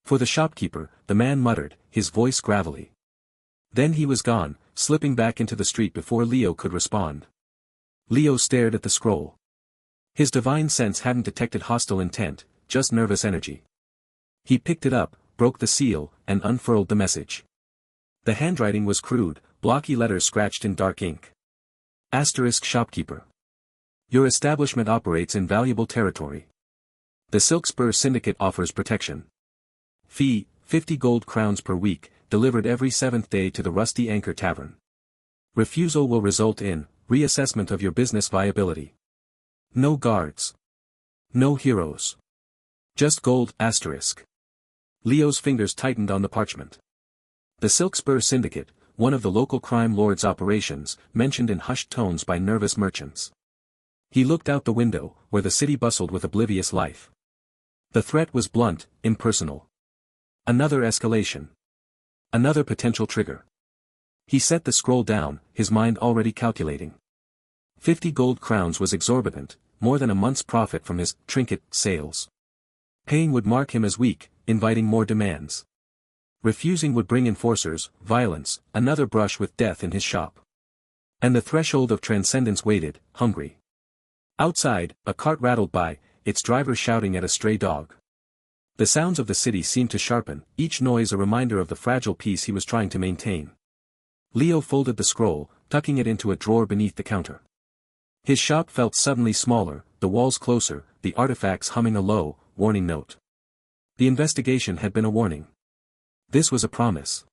For the shopkeeper, the man muttered, his voice gravelly. Then he was gone, slipping back into the street before Leo could respond. Leo stared at the scroll. His divine sense hadn't detected hostile intent, just nervous energy. He picked it up, broke the seal, and unfurled the message. The handwriting was crude, blocky letters scratched in dark ink. Asterisk shopkeeper. Your establishment operates in valuable territory. The Silk Spur Syndicate offers protection. Fee, 50 gold crowns per week, delivered every 7th day to the Rusty Anchor Tavern. Refusal will result in reassessment of your business viability. No guards. No heroes. Just gold, asterisk. Leo's fingers tightened on the parchment. The Silk Spur Syndicate, one of the local crime lord's operations, mentioned in hushed tones by nervous merchants. He looked out the window, where the city bustled with oblivious life. The threat was blunt, impersonal. Another escalation. Another potential trigger. He set the scroll down, his mind already calculating. 50 gold crowns was exorbitant, more than a month's profit from his trinket sales. Paying would mark him as weak, inviting more demands. Refusing would bring enforcers, violence, another brush with death in his shop. And the threshold of transcendence waited, hungry. Outside, a cart rattled by, its driver shouting at a stray dog. The sounds of the city seemed to sharpen, each noise a reminder of the fragile peace he was trying to maintain. Leo folded the scroll, tucking it into a drawer beneath the counter. His shop felt suddenly smaller, the walls closer, the artifacts humming a low, warning note. The investigation had been a warning. This was a promise.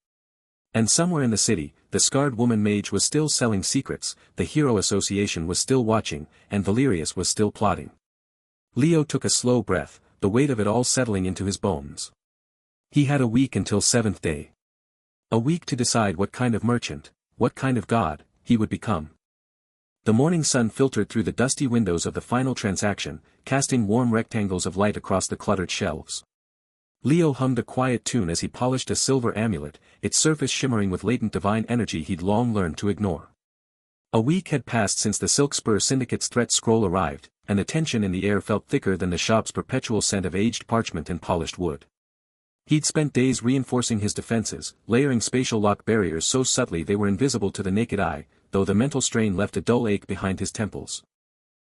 And somewhere in the city, the scarred woman mage was still selling secrets, the Hero Association was still watching, and Valerius was still plotting. Leo took a slow breath, the weight of it all settling into his bones. He had a week until seventh day. A week to decide what kind of merchant, what kind of god, he would become. The morning sun filtered through the dusty windows of the final transaction, casting warm rectangles of light across the cluttered shelves. Leo hummed a quiet tune as he polished a silver amulet, its surface shimmering with latent divine energy he'd long learned to ignore. A week had passed since the Silk Spur Syndicate's threat scroll arrived, and the tension in the air felt thicker than the shop's perpetual scent of aged parchment and polished wood. He'd spent days reinforcing his defenses, layering spatial lock barriers so subtly they were invisible to the naked eye, though the mental strain left a dull ache behind his temples.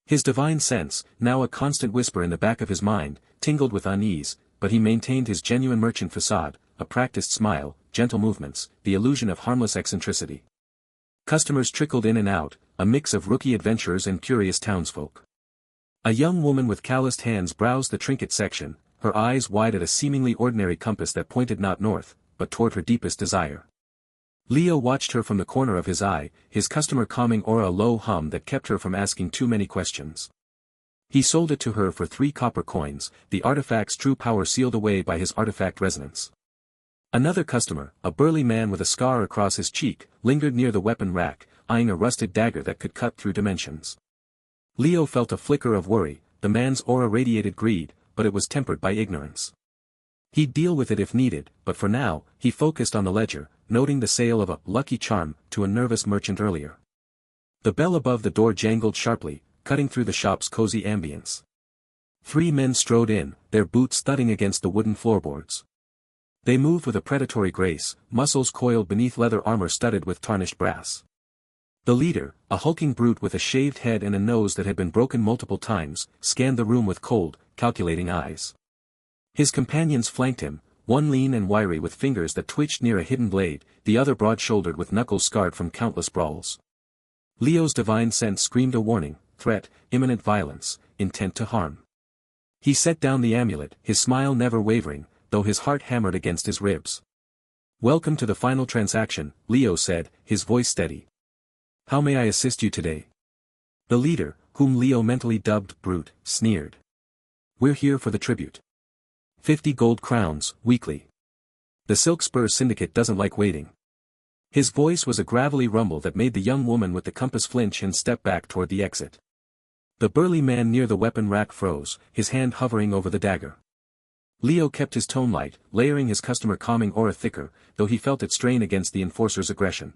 His divine sense, now a constant whisper in the back of his mind, tingled with unease, but he maintained his genuine merchant facade, a practiced smile, gentle movements, the illusion of harmless eccentricity. Customers trickled in and out, a mix of rookie adventurers and curious townsfolk. A young woman with calloused hands browsed the trinket section, her eyes wide at a seemingly ordinary compass that pointed not north, but toward her deepest desire. Leo watched her from the corner of his eye, his customer calming aura a low hum that kept her from asking too many questions. He sold it to her for 3 copper coins, the artifact's true power sealed away by his artifact resonance. Another customer, a burly man with a scar across his cheek, lingered near the weapon rack, eyeing a rusted dagger that could cut through dimensions. Leo felt a flicker of worry, the man's aura radiated greed, but it was tempered by ignorance. He'd deal with it if needed, but for now, he focused on the ledger, noting the sale of a lucky charm to a nervous merchant earlier. The bell above the door jangled sharply, cutting through the shop's cozy ambience. 3 men strode in, their boots thudding against the wooden floorboards. They moved with a predatory grace, muscles coiled beneath leather armor studded with tarnished brass. The leader, a hulking brute with a shaved head and a nose that had been broken multiple times, scanned the room with cold, calculating eyes. His companions flanked him, one lean and wiry with fingers that twitched near a hidden blade, the other broad-shouldered with knuckles scarred from countless brawls. Leo's divine sense screamed a warning, threat, imminent violence, intent to harm. He set down the amulet, his smile never wavering, though his heart hammered against his ribs. "Welcome to the final transaction," Leo said, his voice steady. "How may I assist you today?" The leader, whom Leo mentally dubbed Brute, sneered. "We're here for the tribute. 50 gold crowns, weekly. The Silk Spur Syndicate doesn't like waiting." His voice was a gravelly rumble that made the young woman with the compass flinch and step back toward the exit. The burly man near the weapon rack froze, his hand hovering over the dagger. Leo kept his tone light, layering his customer calming aura thicker, though he felt it strain against the enforcer's aggression.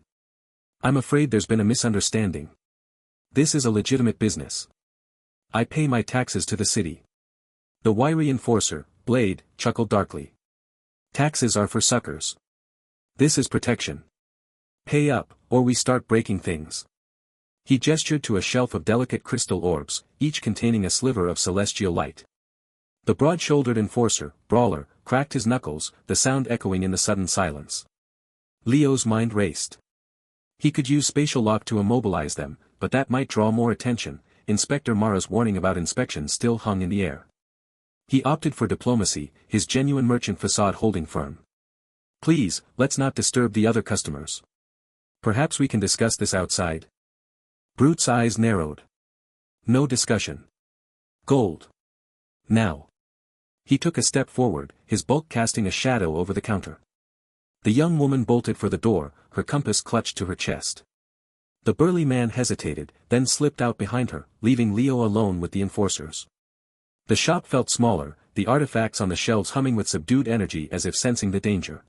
"I'm afraid there's been a misunderstanding. This is a legitimate business. I pay my taxes to the city." The wiry enforcer, Blade, chuckled darkly. "Taxes are for suckers. This is protection. Pay up, or we start breaking things." He gestured to a shelf of delicate crystal orbs, each containing a sliver of celestial light. The broad-shouldered enforcer, Brawler, cracked his knuckles, the sound echoing in the sudden silence. Leo's mind raced. He could use spatial lock to immobilize them, but that might draw more attention. Inspector Mara's warning about inspection still hung in the air. He opted for diplomacy, his genuine merchant facade holding firm. "Please, let's not disturb the other customers. Perhaps we can discuss this outside." Brute's eyes narrowed. "No discussion. Gold. Now." He took a step forward, his bulk casting a shadow over the counter. The young woman bolted for the door, her compass clutched to her chest. The burly man hesitated, then slipped out behind her, leaving Leo alone with the enforcers. The shop felt smaller, the artifacts on the shelves humming with subdued energy as if sensing the danger.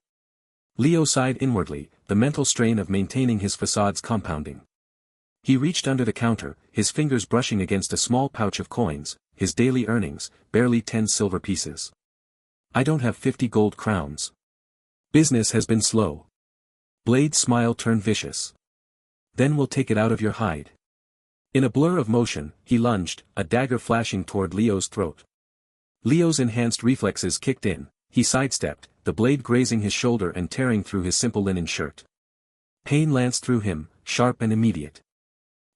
Leo sighed inwardly, the mental strain of maintaining his facades compounding. He reached under the counter, his fingers brushing against a small pouch of coins, his daily earnings, barely 10 silver pieces. "I don't have 50 gold crowns. Business has been slow." Blade's smile turned vicious. "Then we'll take it out of your hide." In a blur of motion, he lunged, a dagger flashing toward Leo's throat. Leo's enhanced reflexes kicked in, he sidestepped, the blade grazing his shoulder and tearing through his simple linen shirt. Pain lanced through him, sharp and immediate.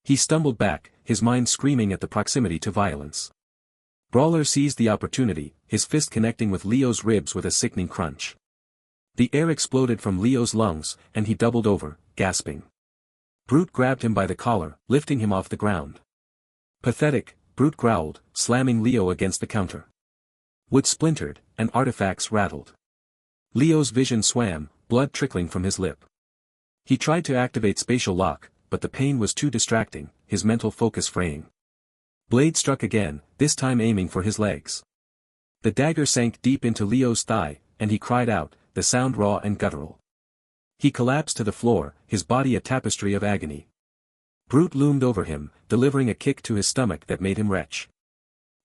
He stumbled back, his mind screaming at the proximity to violence. Brawler seized the opportunity, his fist connecting with Leo's ribs with a sickening crunch. The air exploded from Leo's lungs, and he doubled over, gasping. Brute grabbed him by the collar, lifting him off the ground. "Pathetic," Brute growled, slamming Leo against the counter. Wood splintered, and artifacts rattled. Leo's vision swam, blood trickling from his lip. He tried to activate spatial lock, but the pain was too distracting, his mental focus fraying. Blade struck again, this time aiming for his legs. The dagger sank deep into Leo's thigh, and he cried out, the sound raw and guttural. He collapsed to the floor, his body a tapestry of agony. Brute loomed over him, delivering a kick to his stomach that made him retch.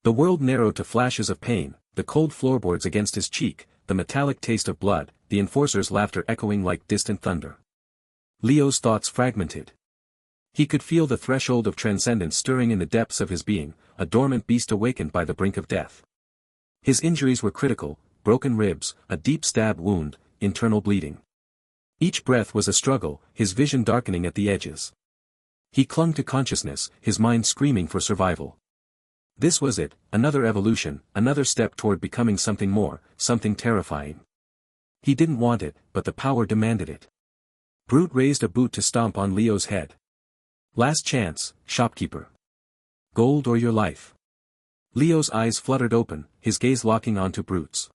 The world narrowed to flashes of pain, the cold floorboards against his cheek, the metallic taste of blood, the enforcer's laughter echoing like distant thunder. Leo's thoughts fragmented. He could feel the threshold of transcendence stirring in the depths of his being, a dormant beast awakened by the brink of death. His injuries were critical, broken ribs, a deep stab wound, internal bleeding. Each breath was a struggle, his vision darkening at the edges. He clung to consciousness, his mind screaming for survival. This was it, another evolution, another step toward becoming something more, something terrifying. He didn't want it, but the power demanded it. Brute raised a boot to stomp on Leo's head. Last chance, shopkeeper. Gold or your life. Leo's eyes fluttered open, his gaze locking onto Brute's.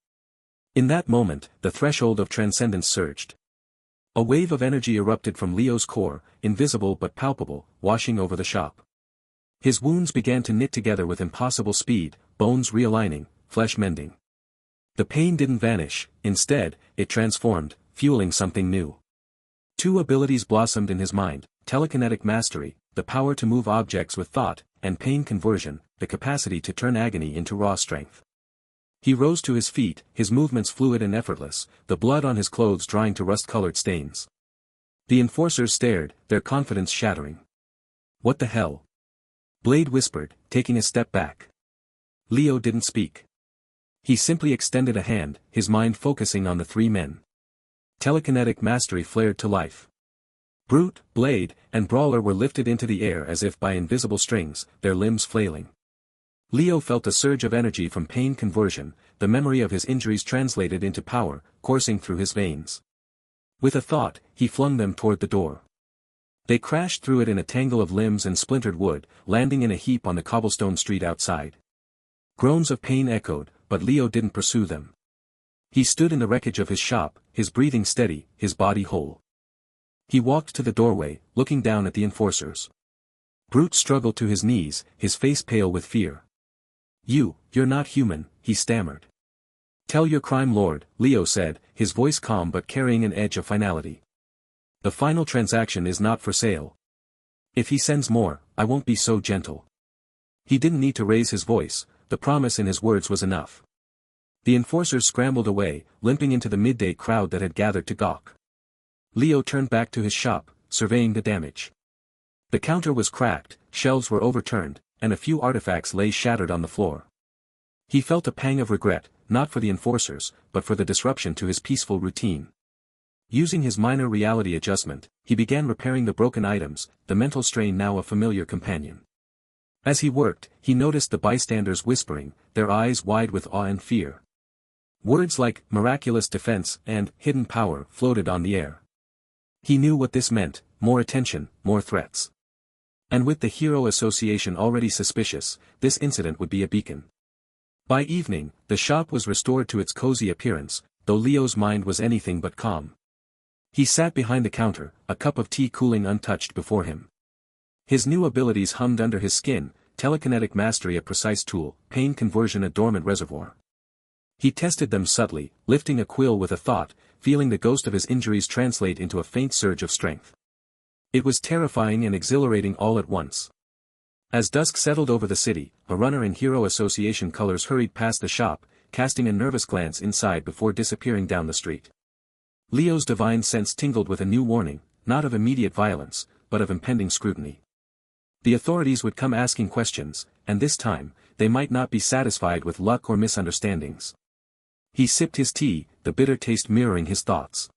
In that moment, the threshold of transcendence surged. A wave of energy erupted from Leo's core, invisible but palpable, washing over the shop. His wounds began to knit together with impossible speed, bones realigning, flesh mending. The pain didn't vanish, instead, it transformed, fueling something new. Two abilities blossomed in his mind, telekinetic mastery, the power to move objects with thought, and pain conversion, the capacity to turn agony into raw strength. He rose to his feet, his movements fluid and effortless, the blood on his clothes drying to rust-colored stains. The enforcers stared, their confidence shattering. What the hell? Blade whispered, taking a step back. Leo didn't speak. He simply extended a hand, his mind focusing on the three men. Telekinetic mastery flared to life. Brute, Blade, and Brawler were lifted into the air as if by invisible strings, their limbs flailing. Leo felt a surge of energy from pain conversion, the memory of his injuries translated into power, coursing through his veins. With a thought, he flung them toward the door. They crashed through it in a tangle of limbs and splintered wood, landing in a heap on the cobblestone street outside. Groans of pain echoed, but Leo didn't pursue them. He stood in the wreckage of his shop, his breathing steady, his body whole. He walked to the doorway, looking down at the enforcers. Brute struggled to his knees, his face pale with fear. You're not human, he stammered. Tell your crime lord, Leo said, his voice calm but carrying an edge of finality. The final transaction is not for sale. If he sends more, I won't be so gentle. He didn't need to raise his voice, the promise in his words was enough. The enforcers scrambled away, limping into the midday crowd that had gathered to gawk. Leo turned back to his shop, surveying the damage. The counter was cracked, shelves were overturned, and a few artifacts lay shattered on the floor. He felt a pang of regret, not for the enforcers, but for the disruption to his peaceful routine. Using his minor reality adjustment, he began repairing the broken items, the mental strain now a familiar companion. As he worked, he noticed the bystanders whispering, their eyes wide with awe and fear. Words like miraculous defense and hidden power floated on the air. He knew what this meant, more attention, more threats. And with the Hero Association already suspicious, this incident would be a beacon. By evening, the shop was restored to its cozy appearance, though Leo's mind was anything but calm. He sat behind the counter, a cup of tea cooling untouched before him. His new abilities hummed under his skin, telekinetic mastery a precise tool, pain conversion a dormant reservoir. He tested them subtly, lifting a quill with a thought, feeling the ghost of his injuries translate into a faint surge of strength. It was terrifying and exhilarating all at once. As dusk settled over the city, a runner in Hero Association colors hurried past the shop, casting a nervous glance inside before disappearing down the street. Leo's divine sense tingled with a new warning, not of immediate violence, but of impending scrutiny. The authorities would come asking questions, and this time, they might not be satisfied with luck or misunderstandings. He sipped his tea, the bitter taste mirroring his thoughts.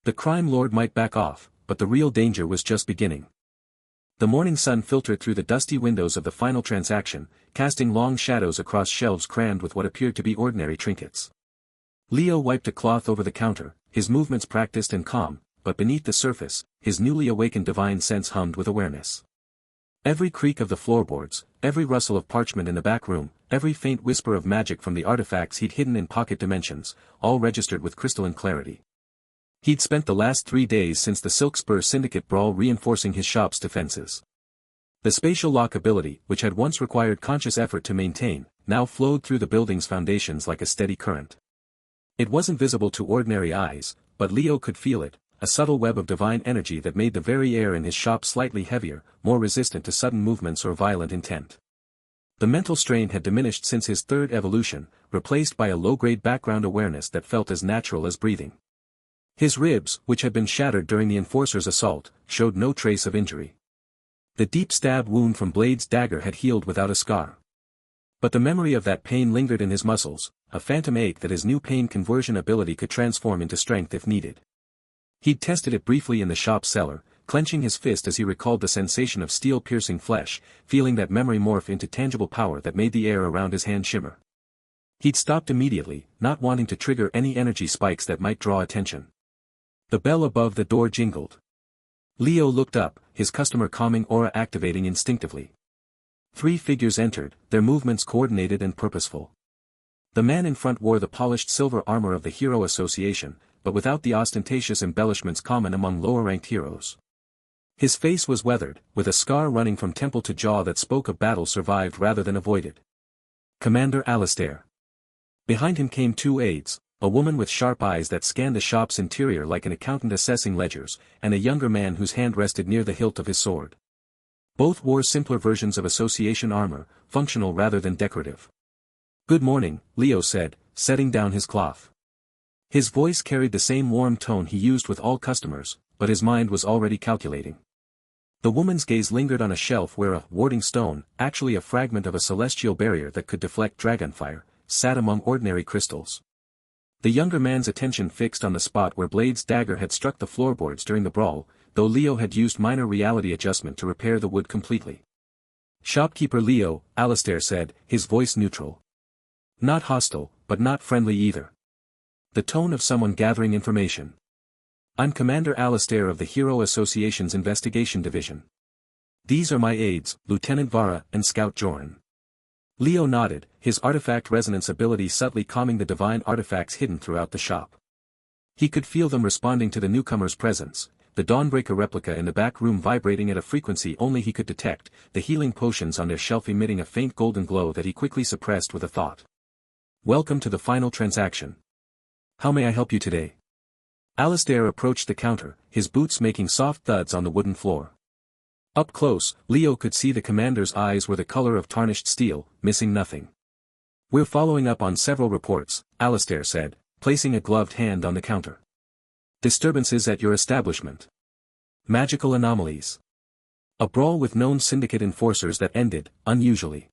The crime lord might back off, but the real danger was just beginning. The morning sun filtered through the dusty windows of the final transaction, casting long shadows across shelves crammed with what appeared to be ordinary trinkets. Leo wiped a cloth over the counter, his movements practiced and calm, but beneath the surface, his newly awakened divine sense hummed with awareness. Every creak of the floorboards, every rustle of parchment in the back room, every faint whisper of magic from the artifacts he'd hidden in pocket dimensions, all registered with crystalline clarity. He'd spent the last 3 days since the Silk Spur Syndicate brawl reinforcing his shop's defenses. The spatial lock ability, which had once required conscious effort to maintain, now flowed through the building's foundations like a steady current. It wasn't visible to ordinary eyes, but Leo could feel it, a subtle web of divine energy that made the very air in his shop slightly heavier, more resistant to sudden movements or violent intent. The mental strain had diminished since his third evolution, replaced by a low-grade background awareness that felt as natural as breathing. His ribs, which had been shattered during the Enforcer's assault, showed no trace of injury. The deep stab wound from Blade's dagger had healed without a scar. But the memory of that pain lingered in his muscles, a phantom ache that his new pain conversion ability could transform into strength if needed. He'd tested it briefly in the shop cellar, clenching his fist as he recalled the sensation of steel-piercing flesh, feeling that memory morph into tangible power that made the air around his hand shimmer. He'd stopped immediately, not wanting to trigger any energy spikes that might draw attention. The bell above the door jingled. Leo looked up, his customer calming aura activating instinctively. 3 figures entered, their movements coordinated and purposeful. The man in front wore the polished silver armor of the Hero Association, but without the ostentatious embellishments common among lower-ranked heroes. His face was weathered, with a scar running from temple to jaw that spoke of battle survived rather than avoided. Commander Alistair. Behind him came 2 aides, a woman with sharp eyes that scanned the shop's interior like an accountant assessing ledgers, and a younger man whose hand rested near the hilt of his sword. Both wore simpler versions of Association armor, functional rather than decorative. "Good morning," Leo said, setting down his cloth. His voice carried the same warm tone he used with all customers, but his mind was already calculating. The woman's gaze lingered on a shelf where a warding stone, actually a fragment of a celestial barrier that could deflect dragonfire, sat among ordinary crystals. The younger man's attention fixed on the spot where Blade's dagger had struck the floorboards during the brawl, though Leo had used minor reality adjustment to repair the wood completely. "Shopkeeper Leo," Alistair said, his voice neutral. Not hostile, but not friendly either. The tone of someone gathering information. "I'm Commander Alistair of the Hero Association's Investigation Division. These are my aides, Lieutenant Vara and Scout Joran." Leo nodded, his artifact resonance ability subtly calming the divine artifacts hidden throughout the shop. He could feel them responding to the newcomer's presence, the Dawnbreaker replica in the back room vibrating at a frequency only he could detect, the healing potions on their shelf emitting a faint golden glow that he quickly suppressed with a thought. "Welcome to the final transaction. How may I help you today?" Alistair approached the counter, his boots making soft thuds on the wooden floor. Up close, Leo could see the commander's eyes were the color of tarnished steel, missing nothing. "We're following up on several reports," Alistair said, placing a gloved hand on the counter. "Disturbances at your establishment. Magical anomalies. A brawl with known syndicate enforcers that ended, unusually."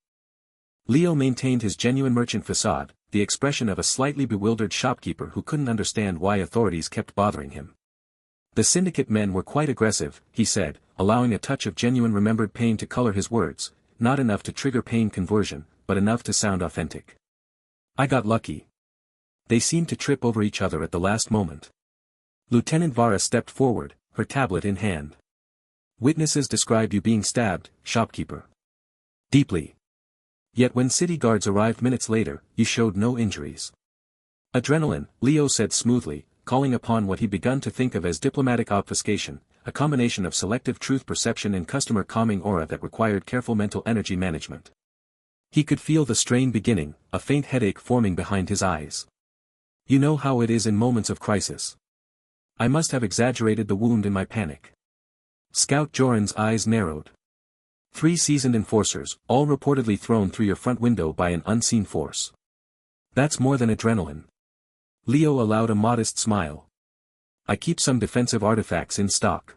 Leo maintained his genuine merchant facade, the expression of a slightly bewildered shopkeeper who couldn't understand why authorities kept bothering him. "The syndicate men were quite aggressive," he said, allowing a touch of genuine remembered pain to color his words, not enough to trigger pain conversion, but enough to sound authentic. "I got lucky. They seemed to trip over each other at the last moment." Lieutenant Vara stepped forward, her tablet in hand. "Witnesses described you being stabbed, shopkeeper. Deeply. Yet when city guards arrived minutes later, you showed no injuries." "Adrenaline," Leo said smoothly, calling upon what he'd begun to think of as diplomatic obfuscation, a combination of selective truth perception and customer calming aura that required careful mental energy management. He could feel the strain beginning, a faint headache forming behind his eyes. "You know how it is in moments of crisis. I must have exaggerated the wound in my panic." Scout Joran's eyes narrowed. 3 seasoned enforcers, all reportedly thrown through your front window by an unseen force. That's more than adrenaline. Leo allowed a modest smile. "I keep some defensive artifacts in stock.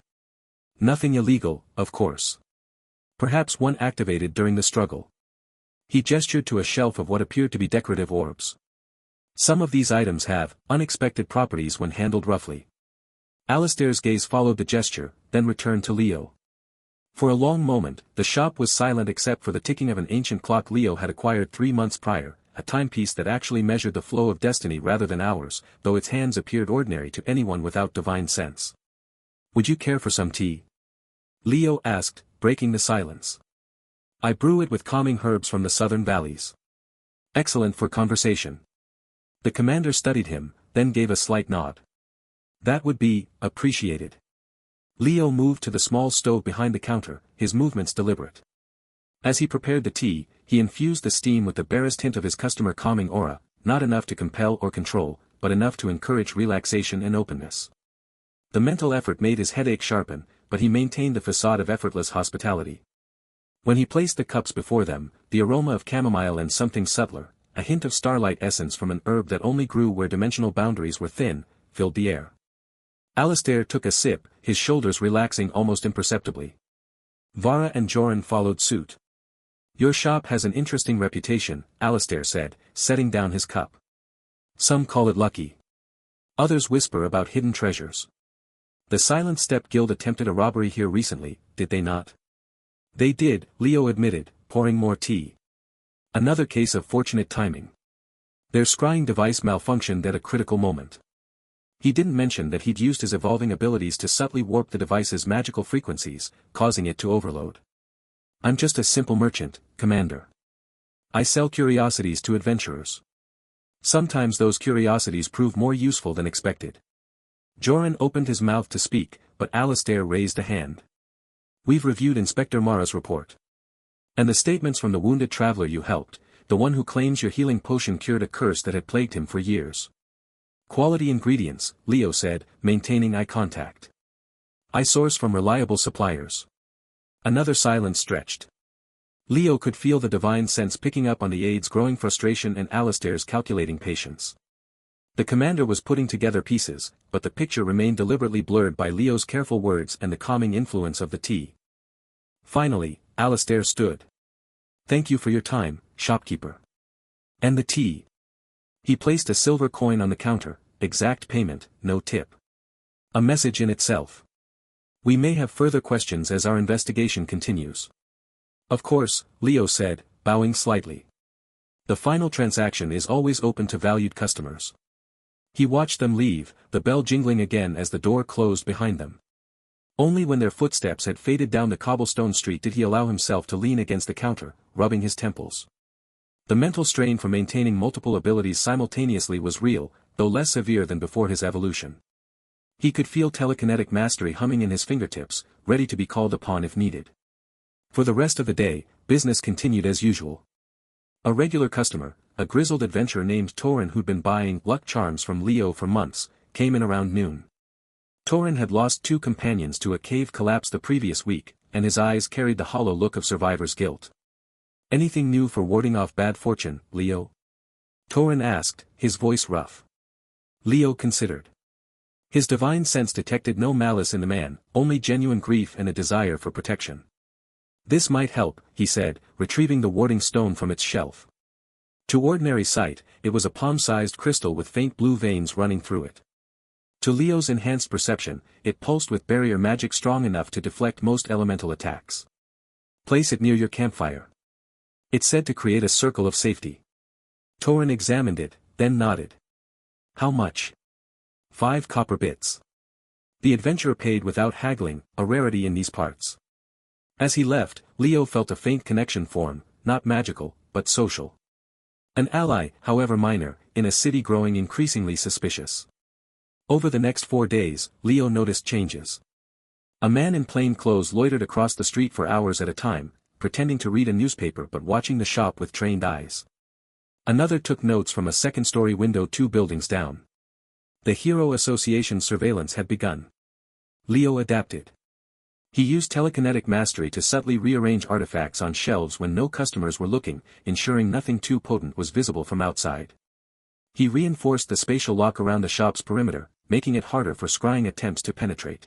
Nothing illegal, of course. Perhaps one activated during the struggle." He gestured to a shelf of what appeared to be decorative orbs. "Some of these items have unexpected properties when handled roughly." Alistair's gaze followed the gesture, then returned to Leo. For a long moment, the shop was silent except for the ticking of an ancient clock Leo had acquired 3 months prior, a timepiece that actually measured the flow of destiny rather than hours, though its hands appeared ordinary to anyone without divine sense. "Would you care for some tea?" Leo asked, breaking the silence. I brew it with calming herbs from the southern valleys. Excellent for conversation. The commander studied him, then gave a slight nod. That would be appreciated. Leo moved to the small stove behind the counter, his movements deliberate. As he prepared the tea, he infused the steam with the barest hint of his customer calming aura, not enough to compel or control, but enough to encourage relaxation and openness. The mental effort made his headache sharpen, but he maintained the facade of effortless hospitality. When he placed the cups before them, the aroma of chamomile and something subtler, a hint of starlight essence from an herb that only grew where dimensional boundaries were thin, filled the air. Alistair took a sip, his shoulders relaxing almost imperceptibly. Vara and Joran followed suit. Your shop has an interesting reputation, Alistair said, setting down his cup. Some call it lucky. Others whisper about hidden treasures. The Silent Step Guild attempted a robbery here recently, did they not? They did, Leo admitted, pouring more tea. Another case of fortunate timing. Their scrying device malfunctioned at a critical moment. He didn't mention that he'd used his evolving abilities to subtly warp the device's magical frequencies, causing it to overload. I'm just a simple merchant, Commander. I sell curiosities to adventurers. Sometimes those curiosities prove more useful than expected. Joran opened his mouth to speak, but Alistair raised a hand. We've reviewed Inspector Mara's report. And the statements from the wounded traveler you helped, the one who claims your healing potion cured a curse that had plagued him for years. Quality ingredients, Leo said, maintaining eye contact. I source from reliable suppliers. Another silence stretched. Leo could feel the divine sense picking up on the aide's growing frustration and Alistair's calculating patience. The commander was putting together pieces, but the picture remained deliberately blurred by Leo's careful words and the calming influence of the tea. Finally, Alistair stood. Thank you for your time, shopkeeper. And the tea. He placed a silver coin on the counter, exact payment, no tip. A message in itself. We may have further questions as our investigation continues. Of course, Leo said, bowing slightly. The final transaction is always open to valued customers. He watched them leave, the bell jingling again as the door closed behind them. Only when their footsteps had faded down the cobblestone street did he allow himself to lean against the counter, rubbing his temples. The mental strain from maintaining multiple abilities simultaneously was real, though less severe than before his evolution. He could feel telekinetic mastery humming in his fingertips, ready to be called upon if needed. For the rest of the day, business continued as usual. A regular customer, a grizzled adventurer named Torin who'd been buying luck charms from Leo for months, came in around noon. Torin had lost 2 companions to a cave collapse the previous week, and his eyes carried the hollow look of survivor's guilt. Anything new for warding off bad fortune, Leo? Torin asked, his voice rough. Leo considered. His divine sense detected no malice in the man, only genuine grief and a desire for protection. This might help, he said, retrieving the warding stone from its shelf. To ordinary sight, it was a palm-sized crystal with faint blue veins running through it. To Leo's enhanced perception, it pulsed with barrier magic strong enough to deflect most elemental attacks. Place it near your campfire. It's said to create a circle of safety. Torin examined it, then nodded. How much? 5 copper bits. The adventurer paid without haggling, a rarity in these parts. As he left, Leo felt a faint connection form, not magical, but social. An ally, however minor, in a city growing increasingly suspicious. Over the next 4 days, Leo noticed changes. A man in plain clothes loitered across the street for hours at a time, pretending to read a newspaper but watching the shop with trained eyes. Another took notes from a second-story window 2 buildings down. The Hero Association's surveillance had begun. Leo adapted. He used telekinetic mastery to subtly rearrange artifacts on shelves when no customers were looking, ensuring nothing too potent was visible from outside. He reinforced the spatial lock around the shop's perimeter, making it harder for scrying attempts to penetrate.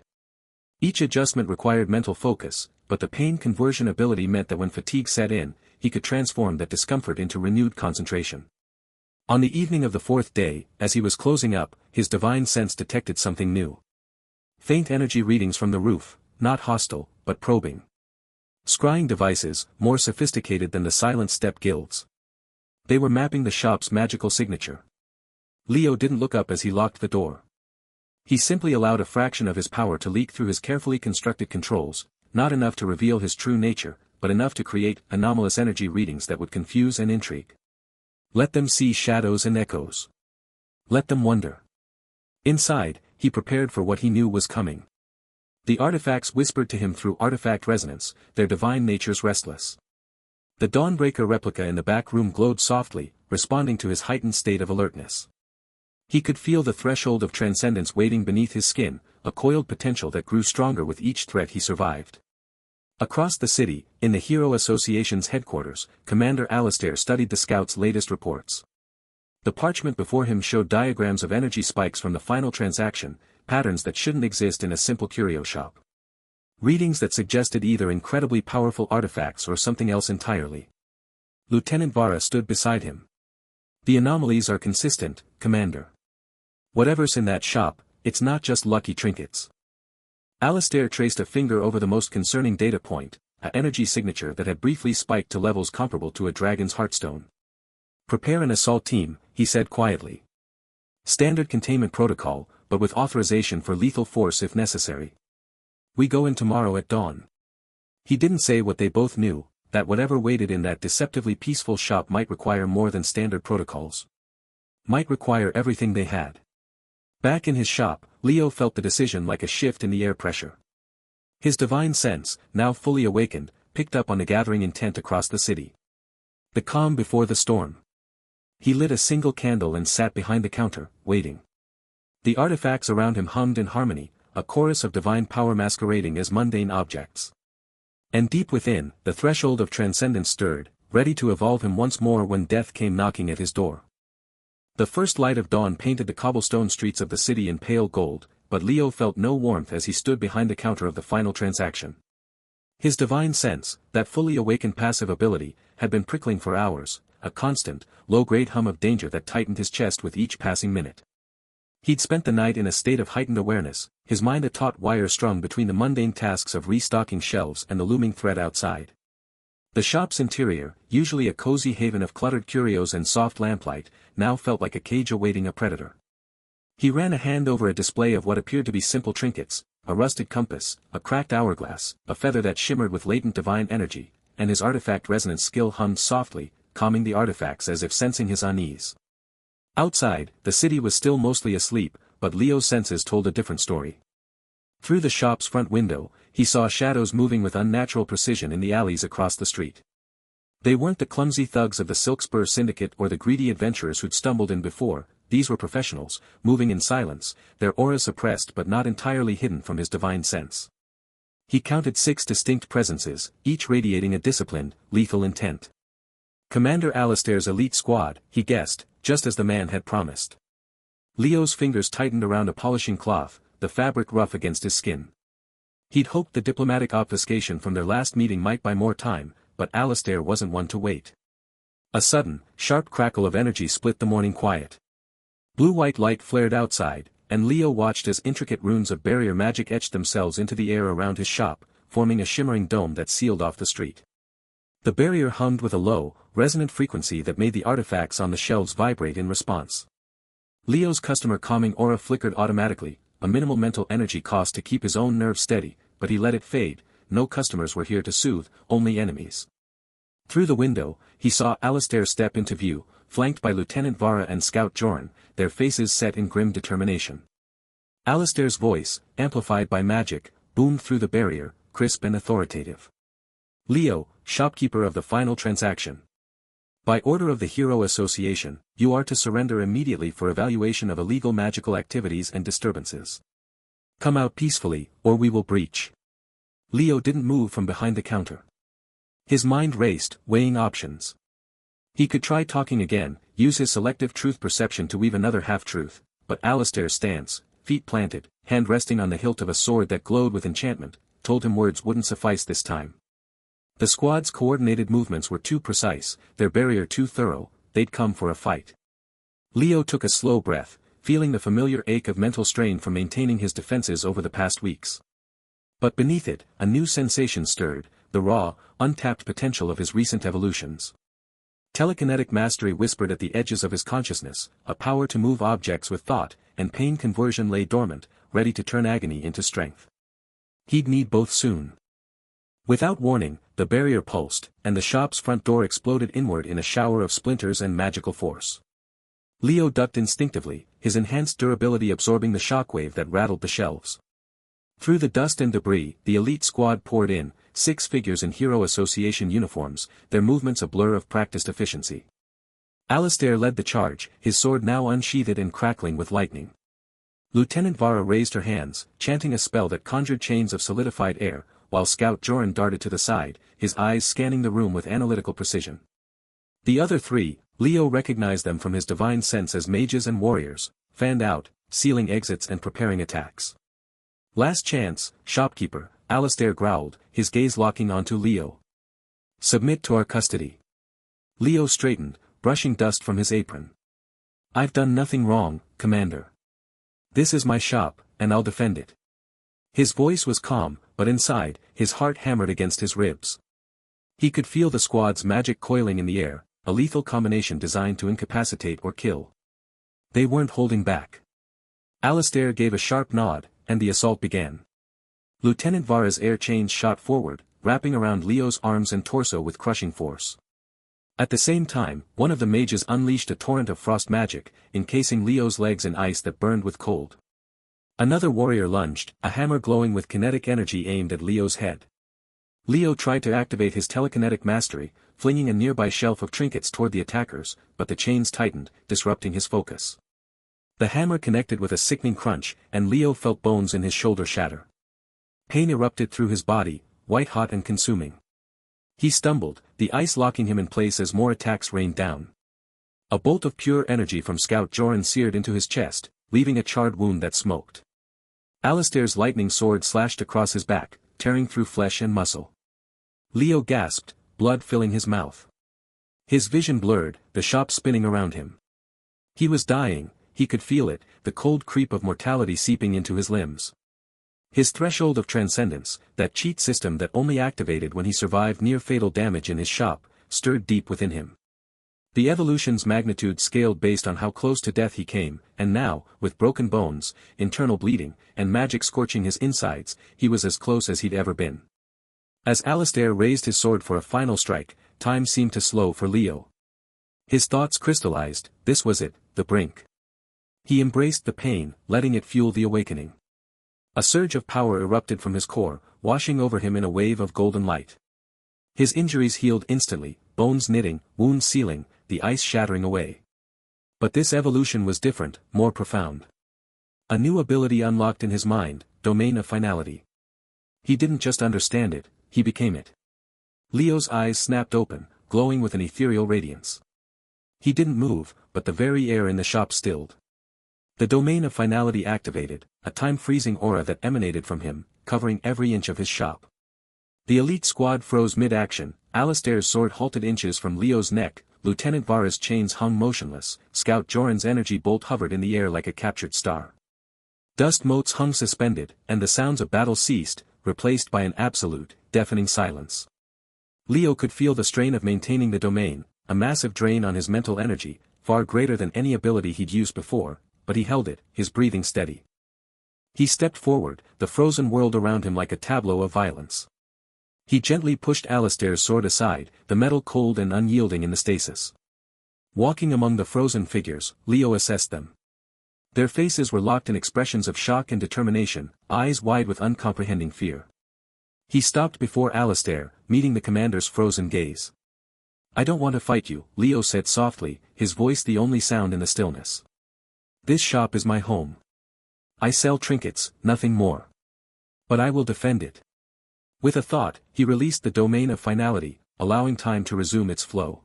Each adjustment required mental focus, but the pain conversion ability meant that when fatigue set in, he could transform that discomfort into renewed concentration. On the evening of the 4th day, as he was closing up, his divine sense detected something new. Faint energy readings from the roof, not hostile, but probing. Scrying devices, more sophisticated than the Silent Step Guilds. They were mapping the shop's magical signature. Leo didn't look up as he locked the door. He simply allowed a fraction of his power to leak through his carefully constructed controls, not enough to reveal his true nature, but enough to create anomalous energy readings that would confuse and intrigue. Let them see shadows and echoes. Let them wonder. Inside, he prepared for what he knew was coming. The artifacts whispered to him through artifact resonance, their divine natures restless. The Dawnbreaker replica in the back room glowed softly, responding to his heightened state of alertness. He could feel the threshold of transcendence waiting beneath his skin, a coiled potential that grew stronger with each threat he survived. Across the city, in the Hero Association's headquarters, Commander Alistair studied the scouts' latest reports. The parchment before him showed diagrams of energy spikes from the final transaction, patterns that shouldn't exist in a simple curio shop. Readings that suggested either incredibly powerful artifacts or something else entirely. Lieutenant Vara stood beside him. The anomalies are consistent, Commander. Whatever's in that shop, it's not just lucky trinkets. Alistair traced a finger over the most concerning data point, an energy signature that had briefly spiked to levels comparable to a dragon's heartstone. Prepare an assault team, he said quietly. Standard containment protocol, but with authorization for lethal force if necessary. We go in tomorrow at dawn. He didn't say what they both knew, that whatever waited in that deceptively peaceful shop might require more than standard protocols. Might require everything they had. Back in his shop, Leo felt the decision like a shift in the air pressure. His divine sense, now fully awakened, picked up on the gathering intent across the city. The calm before the storm. He lit a single candle and sat behind the counter, waiting. The artifacts around him hummed in harmony, a chorus of divine power masquerading as mundane objects. And deep within, the threshold of transcendence stirred, ready to evolve him once more when death came knocking at his door. The first light of dawn painted the cobblestone streets of the city in pale gold, but Leo felt no warmth as he stood behind the counter of the final transaction. His divine sense, that fully awakened passive ability, had been prickling for hours, a constant, low-grade hum of danger that tightened his chest with each passing minute. He'd spent the night in a state of heightened awareness, his mind a taut wire strung between the mundane tasks of restocking shelves and the looming threat outside. The shop's interior, usually a cozy haven of cluttered curios and soft lamplight, now felt like a cage awaiting a predator. He ran a hand over a display of what appeared to be simple trinkets, a rusted compass, a cracked hourglass, a feather that shimmered with latent divine energy, and his artifact resonance skill hummed softly, calming the artifacts as if sensing his unease. Outside, the city was still mostly asleep, but Leo's senses told a different story. Through the shop's front window, he saw shadows moving with unnatural precision in the alleys across the street. They weren't the clumsy thugs of the Silkspur Syndicate or the greedy adventurers who'd stumbled in before, these were professionals, moving in silence, their auras suppressed but not entirely hidden from his divine sense. He counted 6 distinct presences, each radiating a disciplined, lethal intent. Commander Alistair's elite squad, he guessed, just as the man had promised. Leo's fingers tightened around a polishing cloth, the fabric rough against his skin. He'd hoped the diplomatic obfuscation from their last meeting might buy more time, but Alistair wasn't one to wait. A sudden, sharp crackle of energy split the morning quiet. Blue-white light flared outside, and Leo watched as intricate runes of barrier magic etched themselves into the air around his shop, forming a shimmering dome that sealed off the street. The barrier hummed with a low, resonant frequency that made the artifacts on the shelves vibrate in response. Leo's customer calming aura flickered automatically, a minimal mental energy cost to keep his own nerves steady, but he let it fade. No customers were here to soothe, only enemies. Through the window, he saw Alistair step into view, flanked by Lieutenant Vara and Scout Joran, their faces set in grim determination. Alistair's voice, amplified by magic, boomed through the barrier, crisp and authoritative. Leo, shopkeeper of the final transaction. By order of the Hero Association, you are to surrender immediately for evaluation of illegal magical activities and disturbances. Come out peacefully, or we will breach. Leo didn't move from behind the counter. His mind raced, weighing options. He could try talking again, use his selective truth perception to weave another half-truth, but Alistair's stance, feet planted, hand resting on the hilt of a sword that glowed with enchantment, told him words wouldn't suffice this time. The squad's coordinated movements were too precise, their barrier too thorough, they'd come for a fight. Leo took a slow breath, feeling the familiar ache of mental strain from maintaining his defenses over the past weeks. But beneath it, a new sensation stirred, the raw, untapped potential of his recent evolutions. Telekinetic mastery whispered at the edges of his consciousness, a power to move objects with thought, and pain conversion lay dormant, ready to turn agony into strength. He'd need both soon. Without warning, the barrier pulsed, and the shop's front door exploded inward in a shower of splinters and magical force. Leo ducked instinctively, his enhanced durability absorbing the shockwave that rattled the shelves. Through the dust and debris, the elite squad poured in, 6 figures in Hero Association uniforms, their movements a blur of practiced efficiency. Alistair led the charge, his sword now unsheathed and crackling with lightning. Lieutenant Vara raised her hands, chanting a spell that conjured chains of solidified air, while Scout Joran darted to the side, his eyes scanning the room with analytical precision. The other 3, Leo recognized them from his divine sense as mages and warriors, fanned out, sealing exits and preparing attacks. Last chance, Shopkeeper, Alistair growled, his gaze locking onto Leo. Submit to our custody. Leo straightened, brushing dust from his apron. I've done nothing wrong, Commander. This is my shop, and I'll defend it. His voice was calm, but inside, his heart hammered against his ribs. He could feel the squad's magic coiling in the air, a lethal combination designed to incapacitate or kill. They weren't holding back. Alistair gave a sharp nod, and the assault began. Lieutenant Vara's air chains shot forward, wrapping around Leo's arms and torso with crushing force. At the same time, one of the mages unleashed a torrent of frost magic, encasing Leo's legs in ice that burned with cold. Another warrior lunged, a hammer glowing with kinetic energy aimed at Leo's head. Leo tried to activate his telekinetic mastery, flinging a nearby shelf of trinkets toward the attackers, but the chains tightened, disrupting his focus. The hammer connected with a sickening crunch, and Leo felt bones in his shoulder shatter. Pain erupted through his body, white-hot and consuming. He stumbled, the ice locking him in place as more attacks rained down. A bolt of pure energy from Scout Joran seared into his chest, leaving a charred wound that smoked. Alistair's lightning sword slashed across his back, tearing through flesh and muscle. Leo gasped, blood filling his mouth. His vision blurred, the shop spinning around him. He was dying, he could feel it, the cold creep of mortality seeping into his limbs. His threshold of transcendence, that cheat system that only activated when he survived near-fatal damage in his shop, stirred deep within him. The evolution's magnitude scaled based on how close to death he came, and now, with broken bones, internal bleeding, and magic scorching his insides, he was as close as he'd ever been. As Alistair raised his sword for a final strike, time seemed to slow for Leo. His thoughts crystallized, this was it, the brink. He embraced the pain, letting it fuel the awakening. A surge of power erupted from his core, washing over him in a wave of golden light. His injuries healed instantly, bones knitting, wounds sealing, the ice shattering away. But this evolution was different, more profound. A new ability unlocked in his mind, domain of finality. He didn't just understand it, he became it. Leo's eyes snapped open, glowing with an ethereal radiance. He didn't move, but the very air in the shop stilled. The domain of finality activated, a time-freezing aura that emanated from him, covering every inch of his shop. The elite squad froze mid-action, Alistair's sword halted inches from Leo's neck, Lieutenant Vara's chains hung motionless, Scout Joran's energy bolt hovered in the air like a captured star. Dust motes hung suspended, and the sounds of battle ceased, replaced by an absolute, deafening silence. Leo could feel the strain of maintaining the domain, a massive drain on his mental energy, far greater than any ability he'd used before, but he held it, his breathing steady. He stepped forward, the frozen world around him like a tableau of violence. He gently pushed Alistair's sword aside, the metal cold and unyielding in the stasis. Walking among the frozen figures, Leo assessed them. Their faces were locked in expressions of shock and determination, eyes wide with uncomprehending fear. He stopped before Alistair, meeting the commander's frozen gaze. "I don't want to fight you," Leo said softly, his voice the only sound in the stillness. "This shop is my home. I sell trinkets, nothing more. But I will defend it." With a thought, he released the domain of finality, allowing time to resume its flow.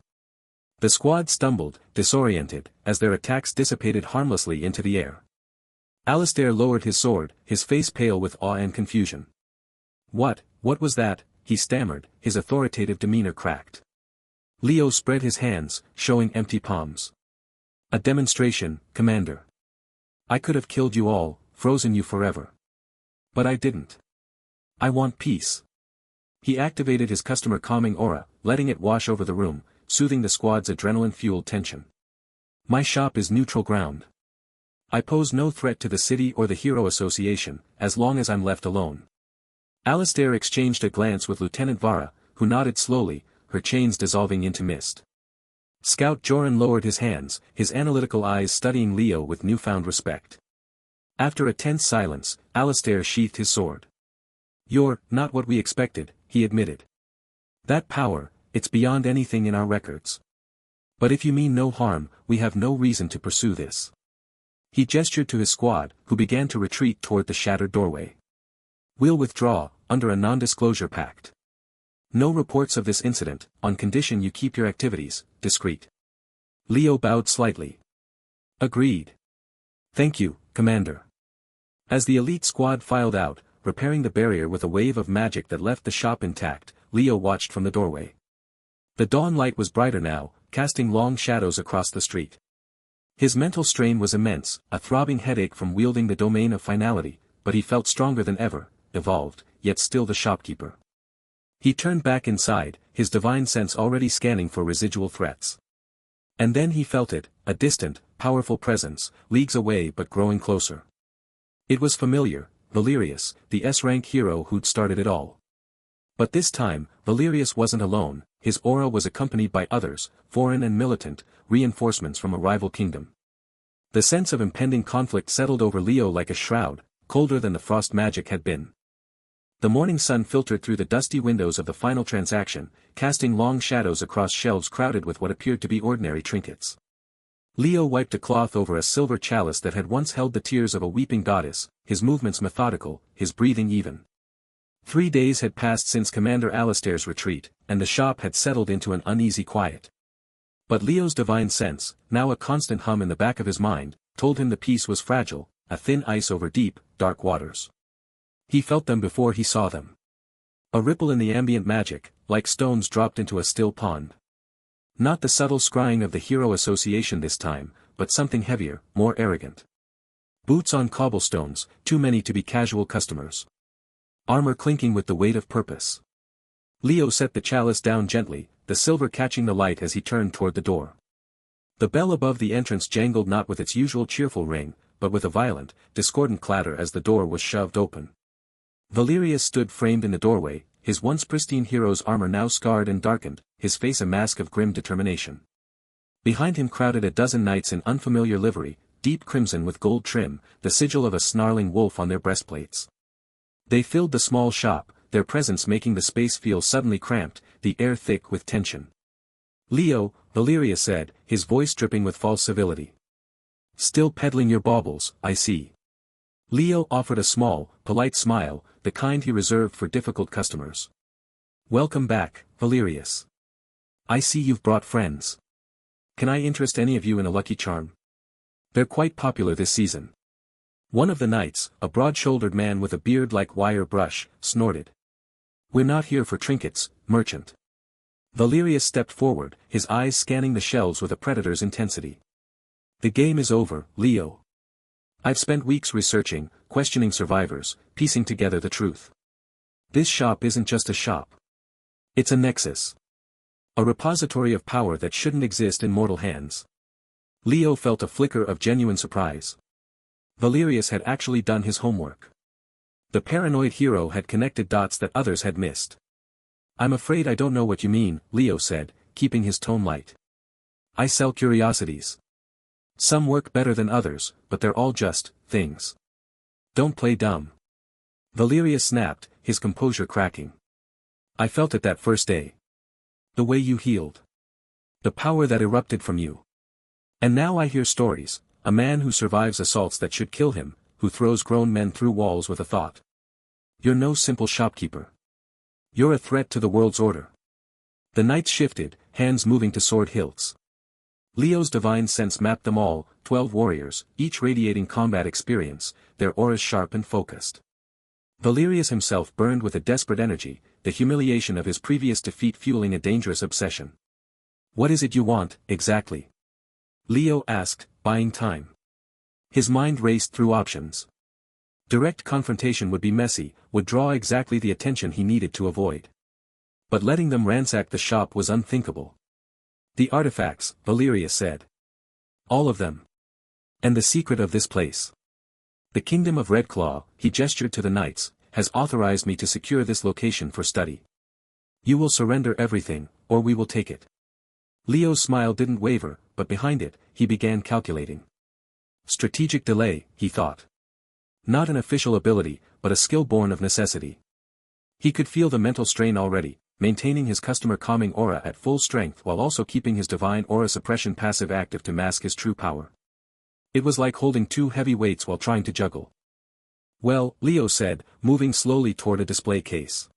The squad stumbled, disoriented, as their attacks dissipated harmlessly into the air. Alistair lowered his sword, his face pale with awe and confusion. What was that?" he stammered, his authoritative demeanor cracked. Leo spread his hands, showing empty palms. "A demonstration, Commander. I could have killed you all, frozen you forever. But I didn't. I want peace." He activated his customer calming aura, letting it wash over the room, soothing the squad's adrenaline-fueled tension. "My shop is neutral ground. I pose no threat to the city or the Hero Association, as long as I'm left alone. Alistair exchanged a glance with Lieutenant Vara, who nodded slowly, her chains dissolving into mist. Scout Joran lowered his hands, his analytical eyes studying Leo with newfound respect. After a tense silence, Alistair sheathed his sword. "You're not what we expected," he admitted. "That power, it's beyond anything in our records. But if you mean no harm, we have no reason to pursue this." He gestured to his squad, who began to retreat toward the shattered doorway. "We'll withdraw, under a non-disclosure pact. No reports of this incident, on condition you keep your activities discreet." Leo bowed slightly. "Agreed. Thank you, Commander." As the elite squad filed out, repairing the barrier with a wave of magic that left the shop intact, Leo watched from the doorway. The dawn light was brighter now, casting long shadows across the street. His mental strain was immense, a throbbing headache from wielding the domain of finality, but he felt stronger than ever, evolved, yet still the shopkeeper. He turned back inside, his divine sense already scanning for residual threats. And then he felt it, a distant, powerful presence, leagues away but growing closer. It was familiar, Valerius, the S-rank hero who'd started it all. But this time, Valerius wasn't alone, his aura was accompanied by others, foreign and militant, reinforcements from a rival kingdom. The sense of impending conflict settled over Leo like a shroud, colder than the frost magic had been. The morning sun filtered through the dusty windows of the final transaction, casting long shadows across shelves crowded with what appeared to be ordinary trinkets. Leo wiped a cloth over a silver chalice that had once held the tears of a weeping goddess, his movements methodical, his breathing even. 3 days had passed since Commander Alistair's retreat, and the shop had settled into an uneasy quiet. But Leo's divine sense, now a constant hum in the back of his mind, told him the peace was fragile, a thin ice over deep, dark waters. He felt them before he saw them. A ripple in the ambient magic, like stones dropped into a still pond. Not the subtle scrying of the hero association this time, but something heavier, more arrogant. Boots on cobblestones, too many to be casual customers. Armor clinking with the weight of purpose. Leo set the chalice down gently, the silver catching the light as he turned toward the door. The bell above the entrance jangled not with its usual cheerful ring, but with a violent, discordant clatter as the door was shoved open. Valerius stood framed in the doorway, his once pristine hero's armor now scarred and darkened, his face a mask of grim determination. Behind him crowded a dozen knights in unfamiliar livery, deep crimson with gold trim, the sigil of a snarling wolf on their breastplates. They filled the small shop, their presence making the space feel suddenly cramped, the air thick with tension. "Leo," Valerius said, his voice dripping with false civility. "Still peddling your baubles, I see." Leo offered a small, polite smile, the kind he reserved for difficult customers. "Welcome back, Valerius. I see you've brought friends. Can I interest any of you in a lucky charm? They're quite popular this season." One of the knights, a broad-shouldered man with a beard like wire brush, snorted. "We're not here for trinkets, merchant." Valerius stepped forward, his eyes scanning the shelves with a predator's intensity. "The game is over, Leo. I've spent weeks researching, questioning survivors, piecing together the truth. This shop isn't just a shop. It's a nexus. A repository of power that shouldn't exist in mortal hands." Leo felt a flicker of genuine surprise. Valerius had actually done his homework. The paranoid hero had connected dots that others had missed. "I'm afraid I don't know what you mean," Leo said, keeping his tone light. "I sell curiosities. Some work better than others, but they're all just things. Don't play dumb." Valerius snapped, his composure cracking. "I felt it that first day. The way you healed. The power that erupted from you. And now I hear stories, a man who survives assaults that should kill him, who throws grown men through walls with a thought. You're no simple shopkeeper. You're a threat to the world's order." The knights shifted, hands moving to sword hilts. Leo's divine sense mapped them all, 12 warriors, each radiating combat experience, their auras sharp and focused. Valerius himself burned with a desperate energy, the humiliation of his previous defeat fueling a dangerous obsession. "What is it you want, exactly?" Leo asked, buying time. His mind raced through options. Direct confrontation would be messy, would draw exactly the attention he needed to avoid. But letting them ransack the shop was unthinkable. "The artifacts," Valerius said. "All of them. And the secret of this place. The kingdom of Redclaw," he gestured to the knights, has authorized me to secure this location for study. You will surrender everything, or we will take it. Leo's smile didn't waver, but behind it, he began calculating. Strategic delay, he thought. Not an official ability, but a skill born of necessity. He could feel the mental strain already, maintaining his customer calming aura at full strength while also keeping his divine aura suppression passive active to mask his true power. It was like holding two heavy weights while trying to juggle. Well, Leo said, moving slowly toward a display case.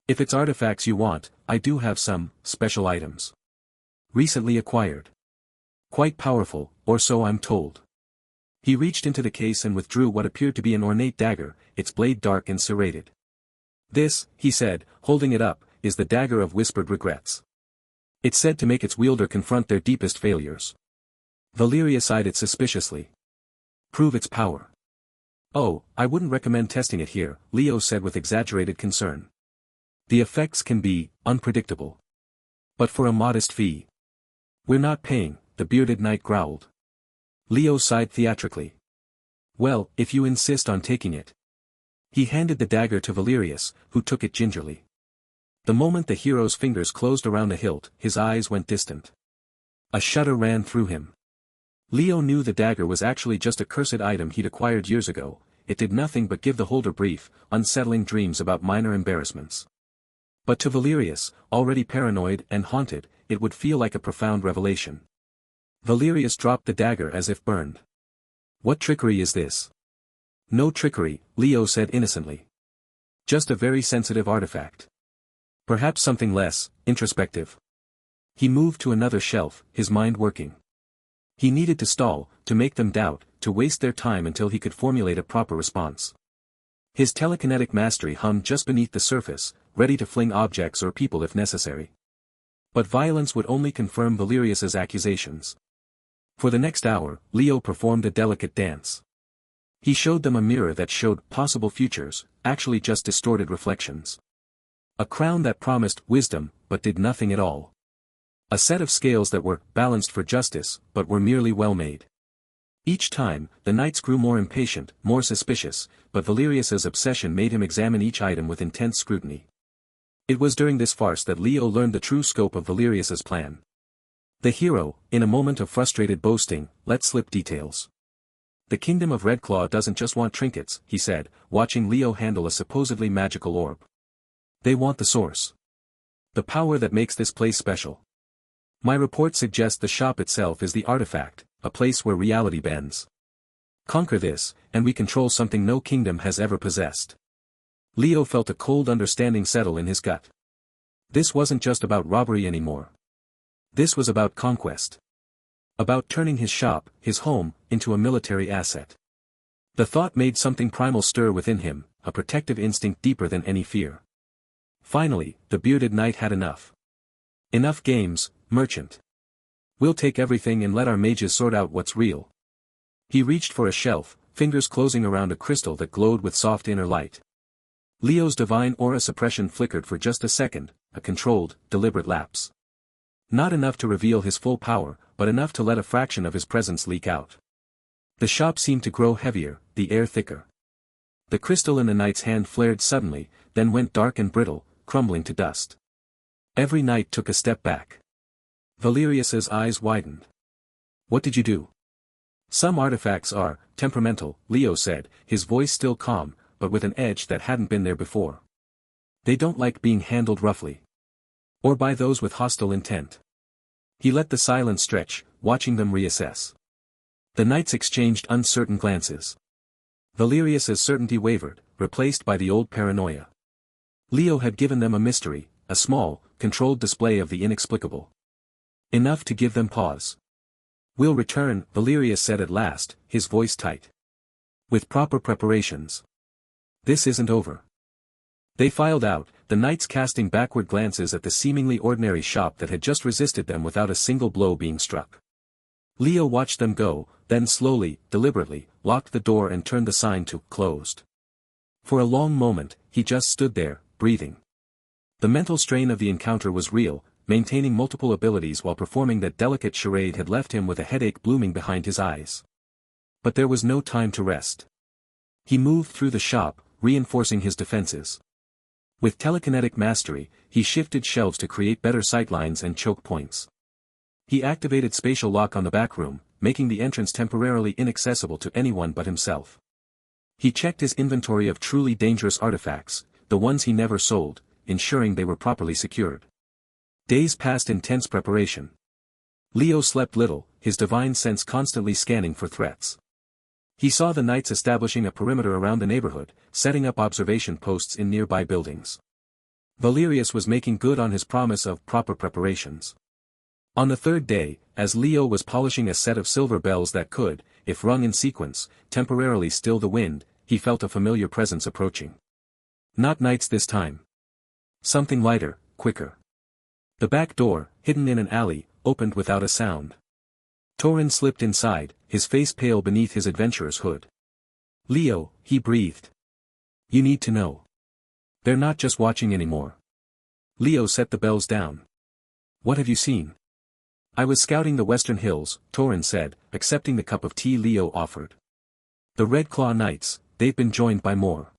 If it's artifacts you want, I do have some special items. Recently acquired. Quite powerful, or so I'm told. He reached into the case and withdrew what appeared to be an ornate dagger, its blade dark and serrated. This, he said, holding it up, is the dagger of whispered regrets. It's said to make its wielder confront their deepest failures. Valerius eyed it suspiciously. Prove its power. Oh, I wouldn't recommend testing it here, Leo said with exaggerated concern. The effects can be unpredictable. But for a modest fee. We're not paying, the bearded knight growled. Leo sighed theatrically. Well, if you insist on taking it. He handed the dagger to Valerius, who took it gingerly. The moment the hero's fingers closed around the hilt, his eyes went distant. A shudder ran through him. Leo knew the dagger was actually just a cursed item he'd acquired years ago. It did nothing but give the holder brief, unsettling dreams about minor embarrassments. But to Valerius, already paranoid and haunted, it would feel like a profound revelation. Valerius dropped the dagger as if burned. What trickery is this? No trickery, Leo said innocently. Just a very sensitive artifact. Perhaps something less introspective. He moved to another shelf, his mind working. He needed to stall, to make them doubt, to waste their time until he could formulate a proper response. His telekinetic mastery hummed just beneath the surface, ready to fling objects or people if necessary. But violence would only confirm Valerius's accusations. For the next hour, Leo performed a delicate dance. He showed them a mirror that showed possible futures, actually just distorted reflections. A crown that promised wisdom, but did nothing at all. A set of scales that were balanced for justice, but were merely well made. Each time, the knights grew more impatient, more suspicious, but Valerius's obsession made him examine each item with intense scrutiny. It was during this farce that Leo learned the true scope of Valerius's plan. The hero, in a moment of frustrated boasting, let slip details. The kingdom of Redclaw doesn't just want trinkets, he said, watching Leo handle a supposedly magical orb. They want the source. The power that makes this place special. My report suggests the shop itself is the artifact, a place where reality bends. Conquer this, and we control something no kingdom has ever possessed. Leo felt a cold understanding settle in his gut. This wasn't just about robbery anymore. This was about conquest. About turning his shop, his home, into a military asset. The thought made something primal stir within him, a protective instinct deeper than any fear. Finally, the bearded knight had enough. Enough games, merchant. We'll take everything and let our mages sort out what's real. He reached for a shelf, fingers closing around a crystal that glowed with soft inner light. Leo's divine aura suppression flickered for just a second, a controlled, deliberate lapse. Not enough to reveal his full power, but enough to let a fraction of his presence leak out. The shop seemed to grow heavier, the air thicker. The crystal in the knight's hand flared suddenly, then went dark and brittle, crumbling to dust. Every knight took a step back. Valerius's eyes widened. What did you do? Some artifacts are temperamental, Leo said, his voice still calm, but with an edge that hadn't been there before. They don't like being handled roughly. Or by those with hostile intent. He let the silence stretch, watching them reassess. The knights exchanged uncertain glances. Valerius's certainty wavered, replaced by the old paranoia. Leo had given them a mystery, a small, controlled display of the inexplicable. Enough to give them pause. We'll return, Valerius said at last, his voice tight. With proper preparations. This isn't over. They filed out, the knights casting backward glances at the seemingly ordinary shop that had just resisted them without a single blow being struck. Leo watched them go, then slowly, deliberately, locked the door and turned the sign to closed. For a long moment, he just stood there, breathing. The mental strain of the encounter was real, maintaining multiple abilities while performing that delicate charade had left him with a headache blooming behind his eyes. But there was no time to rest. He moved through the shop, reinforcing his defenses. With telekinetic mastery, he shifted shelves to create better sightlines and choke points. He activated spatial lock on the back room, making the entrance temporarily inaccessible to anyone but himself. He checked his inventory of truly dangerous artifacts, the ones he never sold, ensuring they were properly secured. Days passed in tense preparation. Leo slept little, his divine sense constantly scanning for threats. He saw the knights establishing a perimeter around the neighborhood, setting up observation posts in nearby buildings. Valerius was making good on his promise of proper preparations. On the third day, as Leo was polishing a set of silver bells that could, if rung in sequence, temporarily still the wind, he felt a familiar presence approaching. Not knights this time. Something lighter, quicker. The back door, hidden in an alley, opened without a sound. Torin slipped inside, his face pale beneath his adventurer's hood. "Leo," he breathed. "You need to know. They're not just watching anymore." Leo set the bells down. "What have you seen?" "I was scouting the western hills," Torin said, accepting the cup of tea Leo offered. "The Red Claw Knights, they've been joined by more.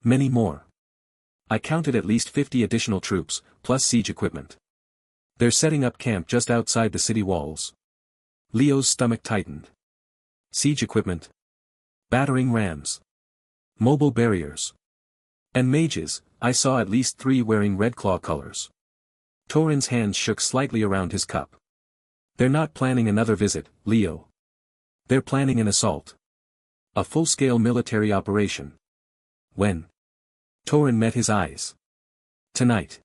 Many more. I counted at least 50 additional troops, plus siege equipment. They're setting up camp just outside the city walls." Leo's stomach tightened. Siege equipment. Battering rams. Mobile barriers. And mages, I saw at least 3 wearing Red Claw colors. Torin's hands shook slightly around his cup. "They're not planning another visit, Leo. They're planning an assault. A full-scale military operation." "When?" Torin met his eyes. "Tonight.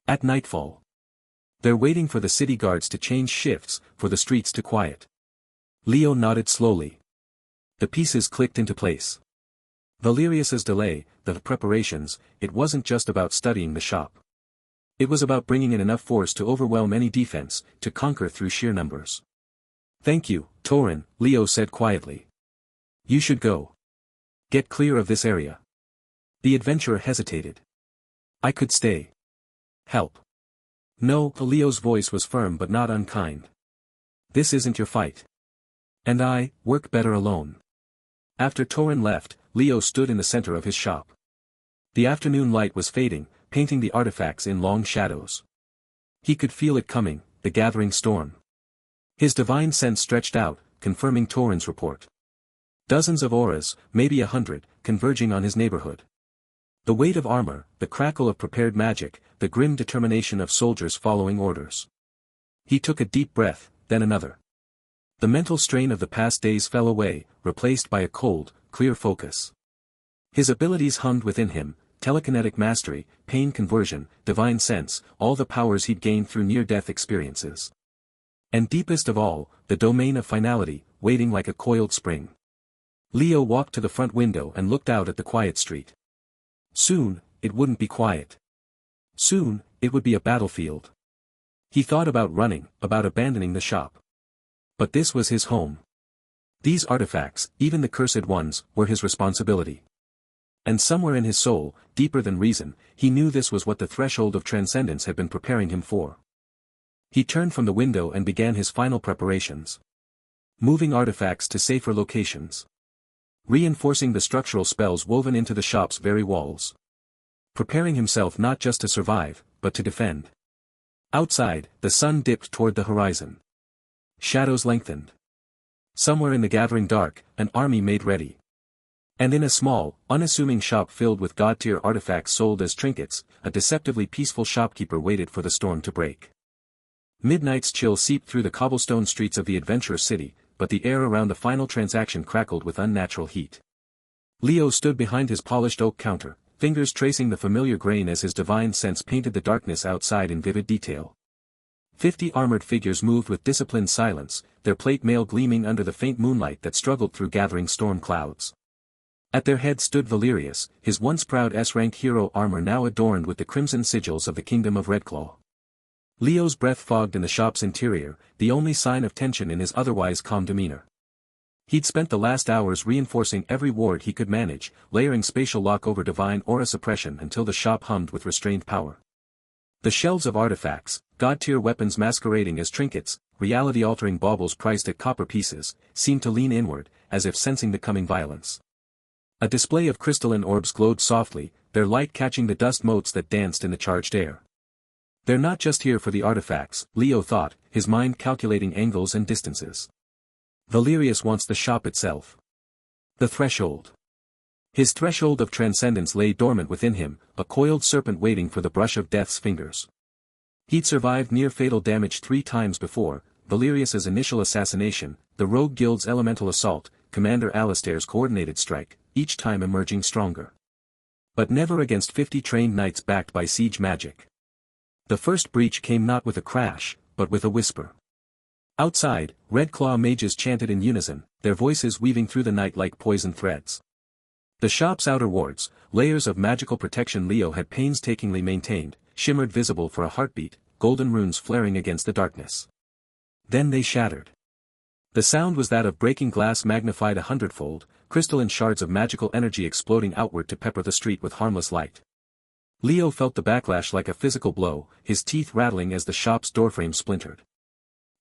At nightfall. They're waiting for the city guards to change shifts, for the streets to quiet." Leo nodded slowly. The pieces clicked into place. Valerius's delay, the preparations, it wasn't just about studying the shop. It was about bringing in enough force to overwhelm any defense, to conquer through sheer numbers. "Thank you, Torin," Leo said quietly. "You should go. Get clear of this area." The adventurer hesitated. "I could stay. Help." "No," Leo's voice was firm but not unkind. "This isn't your fight. And I work better alone." After Torin left, Leo stood in the center of his shop. The afternoon light was fading, painting the artifacts in long shadows. He could feel it coming, the gathering storm. His divine sense stretched out, confirming Torin's report. Dozens of auras, maybe 100, converging on his neighborhood. The weight of armor, the crackle of prepared magic, the grim determination of soldiers following orders. He took a deep breath, then another. The mental strain of the past days fell away, replaced by a cold, clear focus. His abilities hummed within him, telekinetic mastery, pain conversion, divine sense, all the powers he'd gained through near-death experiences. And deepest of all, the domain of finality, waiting like a coiled spring. Leo walked to the front window and looked out at the quiet street. Soon, it wouldn't be quiet. Soon, it would be a battlefield. He thought about running, about abandoning the shop. But this was his home. These artifacts, even the cursed ones, were his responsibility. And somewhere in his soul, deeper than reason, he knew this was what the threshold of transcendence had been preparing him for. He turned from the window and began his final preparations. Moving artifacts to safer locations. Reinforcing the structural spells woven into the shop's very walls. Preparing himself not just to survive, but to defend. Outside, the sun dipped toward the horizon. Shadows lengthened. Somewhere in the gathering dark, an army made ready. And in a small, unassuming shop filled with god-tier artifacts sold as trinkets, a deceptively peaceful shopkeeper waited for the storm to break. Midnight's chill seeped through the cobblestone streets of the adventure city, but the air around the final transaction crackled with unnatural heat. Leo stood behind his polished oak counter, fingers tracing the familiar grain as his divine sense painted the darkness outside in vivid detail. 50 armored figures moved with disciplined silence, their plate mail gleaming under the faint moonlight that struggled through gathering storm clouds. At their head stood Valerius, his once proud S-rank hero armor now adorned with the crimson sigils of the Kingdom of Redclaw. Leo's breath fogged in the shop's interior, the only sign of tension in his otherwise calm demeanor. He'd spent the last hours reinforcing every ward he could manage, layering spatial lock over divine aura suppression until the shop hummed with restrained power. The shelves of artifacts, god-tier weapons masquerading as trinkets, reality-altering baubles priced at copper pieces, seemed to lean inward, as if sensing the coming violence. A display of crystalline orbs glowed softly, their light catching the dust motes that danced in the charged air. They're not just here for the artifacts, Leo thought, his mind calculating angles and distances. Valerius wants the shop itself. The threshold. His threshold of transcendence lay dormant within him, a coiled serpent waiting for the brush of death's fingers. He'd survived near-fatal damage 3 times before, Valerius's initial assassination, the Rogue Guild's elemental assault, Commander Alistair's coordinated strike, each time emerging stronger. But never against 50 trained knights backed by siege magic. The first breach came not with a crash, but with a whisper. Outside, Red Claw mages chanted in unison, their voices weaving through the night like poison threads. The shop's outer wards, layers of magical protection Leo had painstakingly maintained, shimmered visible for a heartbeat, golden runes flaring against the darkness. Then they shattered. The sound was that of breaking glass magnified 100-fold, crystalline shards of magical energy exploding outward to pepper the street with harmless light. Leo felt the backlash like a physical blow, his teeth rattling as the shop's doorframe splintered.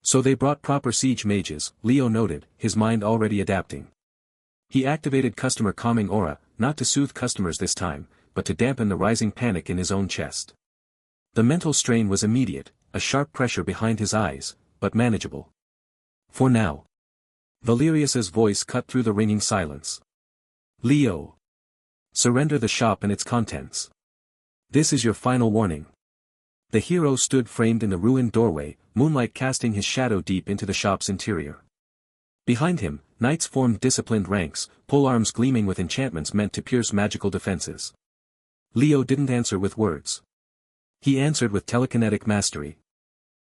So they brought proper siege mages, Leo noted, his mind already adapting. He activated customer calming aura, not to soothe customers this time, but to dampen the rising panic in his own chest. The mental strain was immediate, a sharp pressure behind his eyes, but manageable. For now. Valerius's voice cut through the ringing silence. Leo. Surrender the shop and its contents. This is your final warning. The hero stood framed in the ruined doorway, moonlight casting his shadow deep into the shop's interior. Behind him, knights formed disciplined ranks, polearms gleaming with enchantments meant to pierce magical defenses. Leo didn't answer with words. He answered with telekinetic mastery.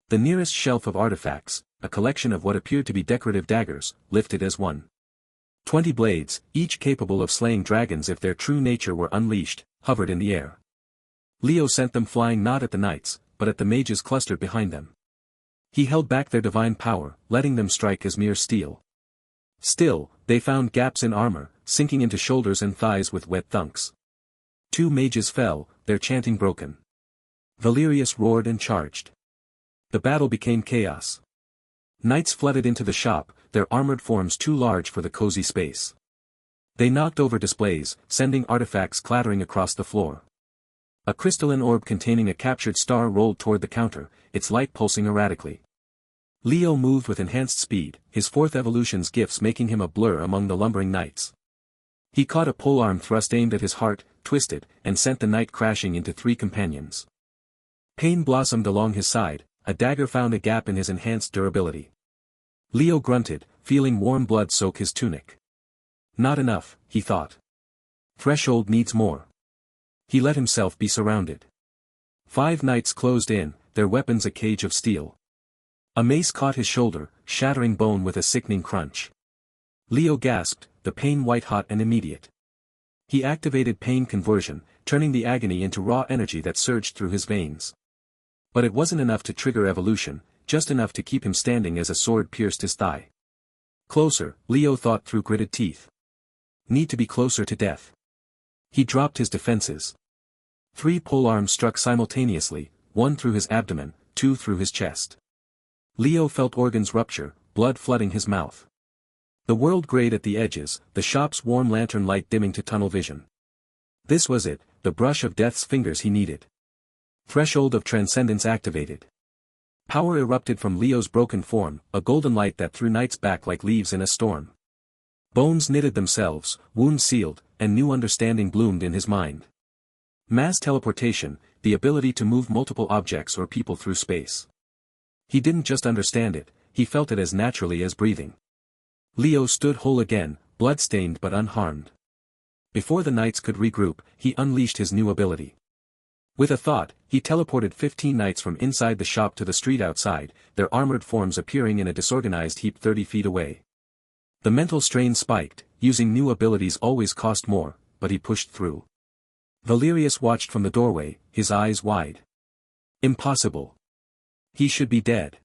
The nearest shelf of artifacts, a collection of what appeared to be decorative daggers, lifted as one. 20 blades, each capable of slaying dragons if their true nature were unleashed, hovered in the air. Leo sent them flying not at the knights, but at the mages clustered behind them. He held back their divine power, letting them strike as mere steel. Still, they found gaps in armor, sinking into shoulders and thighs with wet thunks. 2 mages fell, their chanting broken. Valerius roared and charged. The battle became chaos. Knights flooded into the shop, their armored forms too large for the cozy space. They knocked over displays, sending artifacts clattering across the floor. A crystalline orb containing a captured star rolled toward the counter, its light pulsing erratically. Leo moved with enhanced speed, his 4th evolution's gifts making him a blur among the lumbering knights. He caught a polearm thrust aimed at his heart, twisted, and sent the knight crashing into 3 companions. Pain blossomed along his side, a dagger found a gap in his enhanced durability. Leo grunted, feeling warm blood soak his tunic. Not enough, he thought. Threshold needs more. He let himself be surrounded. 5 knights closed in, their weapons a cage of steel. A mace caught his shoulder, shattering bone with a sickening crunch. Leo gasped, the pain white-hot and immediate. He activated pain conversion, turning the agony into raw energy that surged through his veins. But it wasn't enough to trigger evolution, just enough to keep him standing as a sword pierced his thigh. Closer, Leo thought through gritted teeth. Need to be closer to death. He dropped his defenses. 3 polearms struck simultaneously, 1 through his abdomen, 2 through his chest. Leo felt organs rupture, blood flooding his mouth. The world grayed at the edges, the shop's warm lantern light dimming to tunnel vision. This was it, the brush of death's fingers he needed. Threshold of Transcendence activated. Power erupted from Leo's broken form, a golden light that threw knights back like leaves in a storm. Bones knitted themselves, wounds sealed, and new understanding bloomed in his mind. Mass teleportation, the ability to move multiple objects or people through space. He didn't just understand it, he felt it as naturally as breathing. Leo stood whole again, blood-stained but unharmed. Before the knights could regroup, he unleashed his new ability. With a thought, he teleported 15 knights from inside the shop to the street outside, their armored forms appearing in a disorganized heap 30 feet away. The mental strain spiked, using new abilities always cost more, but he pushed through. Valerius watched from the doorway, his eyes wide. Impossible. He should be dead.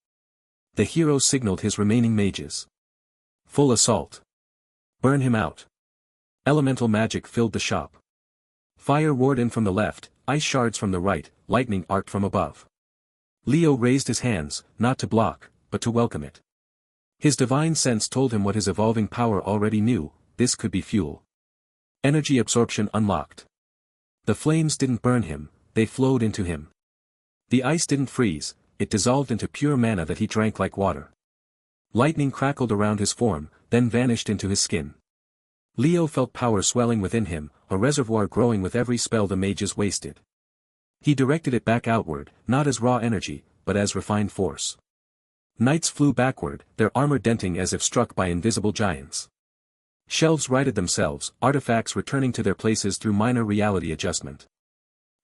The hero signaled his remaining mages. Full assault. Burn him out. Elemental magic filled the shop. Fire roared in from the left, ice shards from the right, lightning arced from above. Leo raised his hands, not to block, but to welcome it. His divine sense told him what his evolving power already knew, this could be fuel. Energy absorption unlocked. The flames didn't burn him, they flowed into him. The ice didn't freeze, it dissolved into pure mana that he drank like water. Lightning crackled around his form, then vanished into his skin. Leo felt power swelling within him, a reservoir growing with every spell the mages wasted. He directed it back outward, not as raw energy, but as refined force. Knights flew backward, their armor denting as if struck by invisible giants. Shelves righted themselves, artifacts returning to their places through minor reality adjustment.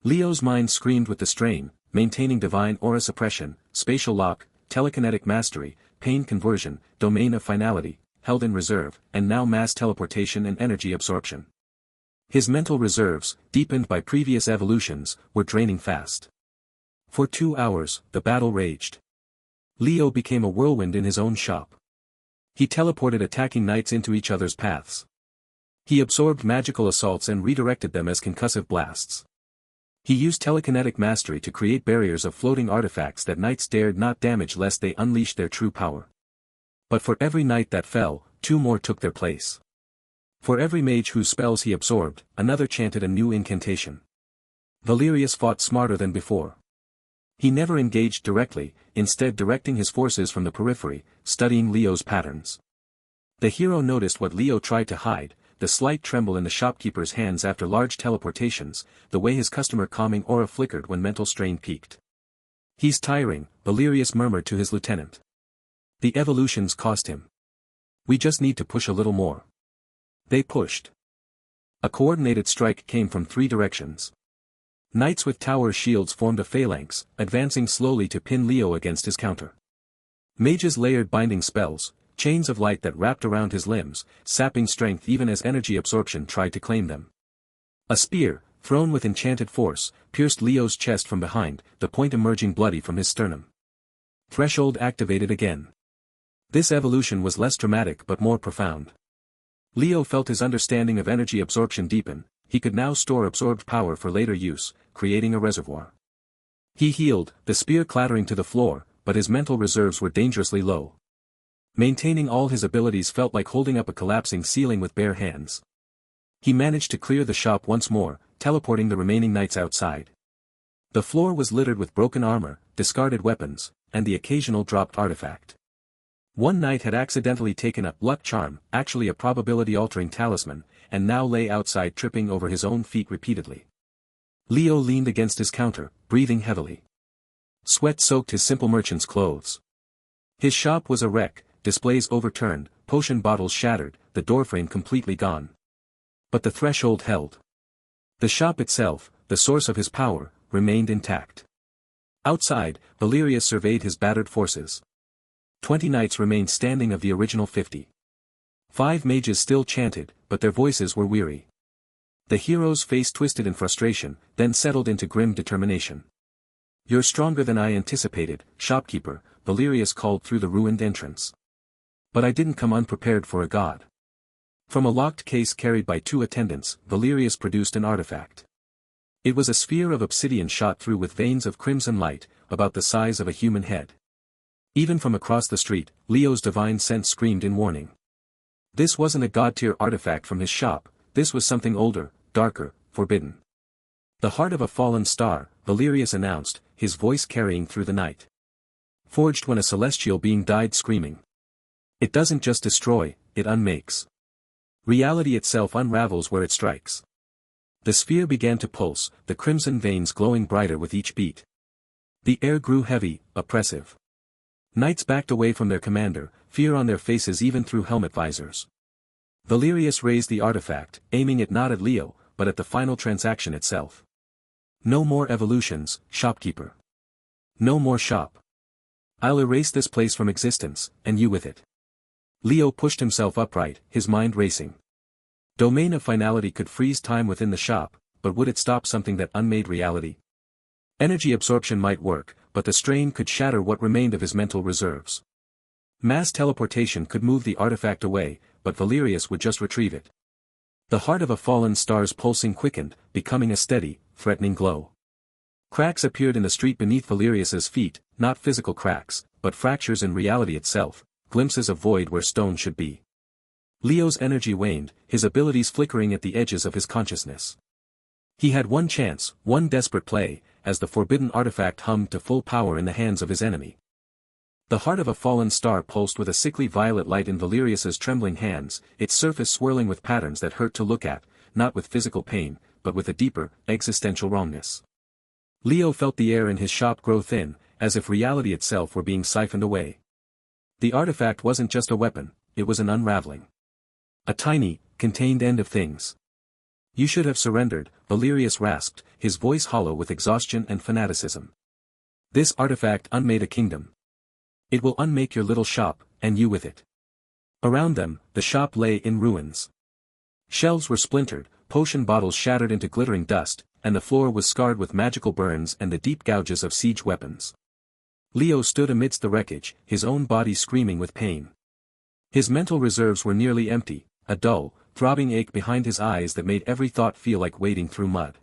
Leo's mind screamed with the strain, maintaining divine aura suppression, spatial lock, telekinetic mastery, pain conversion, domain of finality, held in reserve, and now mass teleportation and energy absorption. His mental reserves, deepened by previous evolutions, were draining fast. For 2 hours, the battle raged. Leo became a whirlwind in his own shop. He teleported attacking knights into each other's paths. He absorbed magical assaults and redirected them as concussive blasts. He used telekinetic mastery to create barriers of floating artifacts that knights dared not damage lest they unleash their true power. But for every knight that fell, 2 more took their place. For every mage whose spells he absorbed, another chanted a new incantation. Valerius fought smarter than before. He never engaged directly, instead directing his forces from the periphery, studying Leo's patterns. The hero noticed what Leo tried to hide, the slight tremble in the shopkeeper's hands after large teleportations, the way his customer calming aura flickered when mental strain peaked. "He's tiring," Valerius murmured to his lieutenant. "The evolutions cost him. We just need to push a little more." They pushed. A coordinated strike came from 3 directions. Knights with tower shields formed a phalanx, advancing slowly to pin Leo against his counter. Mages layered binding spells, chains of light that wrapped around his limbs, sapping strength even as energy absorption tried to claim them. A spear, thrown with enchanted force, pierced Leo's chest from behind, the point emerging bloody from his sternum. Threshold activated again. This evolution was less dramatic but more profound. Leo felt his understanding of energy absorption deepen. He could now store absorbed power for later use, creating a reservoir. He healed, the spear clattering to the floor, but his mental reserves were dangerously low. Maintaining all his abilities felt like holding up a collapsing ceiling with bare hands. He managed to clear the shop once more, teleporting the remaining knights outside. The floor was littered with broken armor, discarded weapons, and the occasional dropped artifact. One knight had accidentally taken a luck charm, actually a probability-altering talisman, and now lay outside tripping over his own feet repeatedly. Leo leaned against his counter, breathing heavily. Sweat soaked his simple merchant's clothes. His shop was a wreck, displays overturned, potion bottles shattered, the doorframe completely gone. But the threshold held. The shop itself, the source of his power, remained intact. Outside, Valerius surveyed his battered forces. 20 knights remained standing of the original 50. 5 mages still chanted, but their voices were weary. The hero's face twisted in frustration, then settled into grim determination. "You're stronger than I anticipated, shopkeeper," Valerius called through the ruined entrance. "But I didn't come unprepared for a god." From a locked case carried by 2 attendants, Valerius produced an artifact. It was a sphere of obsidian shot through with veins of crimson light, about the size of a human head. Even from across the street, Leo's divine sense screamed in warning. This wasn't a god-tier artifact from his shop, this was something older, darker, forbidden. "The heart of a fallen star," Valerius announced, his voice carrying through the night. "Forged when a celestial being died screaming. It doesn't just destroy, it unmakes. Reality itself unravels where it strikes." The sphere began to pulse, the crimson veins glowing brighter with each beat. The air grew heavy, oppressive. Knights backed away from their commander, fear on their faces even through helmet visors. Valerius raised the artifact, aiming it not at Leo, but at the final transaction itself. "No more evolutions, shopkeeper. No more shop. I'll erase this place from existence, and you with it." Leo pushed himself upright, his mind racing. Domain of finality could freeze time within the shop, but would it stop something that unmade reality? Energy absorption might work, but the strain could shatter what remained of his mental reserves. Mass teleportation could move the artifact away, but Valerius would just retrieve it. The heart of a fallen star's pulsing quickened, becoming a steady, threatening glow. Cracks appeared in the street beneath Valerius's feet, not physical cracks, but fractures in reality itself, glimpses of void where stone should be. Leo's energy waned, his abilities flickering at the edges of his consciousness. He had one chance, one desperate play, as the forbidden artifact hummed to full power in the hands of his enemy. The heart of a fallen star pulsed with a sickly violet light in Valerius's trembling hands, its surface swirling with patterns that hurt to look at, not with physical pain, but with a deeper, existential wrongness. Leo felt the air in his shop grow thin, as if reality itself were being siphoned away. The artifact wasn't just a weapon, it was an unraveling. A tiny, contained end of things. You should have surrendered, Valerius rasped, his voice hollow with exhaustion and fanaticism. This artifact unmade a kingdom. It will unmake your little shop, and you with it. Around them, the shop lay in ruins. Shelves were splintered, potion bottles shattered into glittering dust, and the floor was scarred with magical burns and the deep gouges of siege weapons. Leo stood amidst the wreckage, his own body screaming with pain. His mental reserves were nearly empty, a dull, throbbing ache behind his eyes that made every thought feel like wading through mud.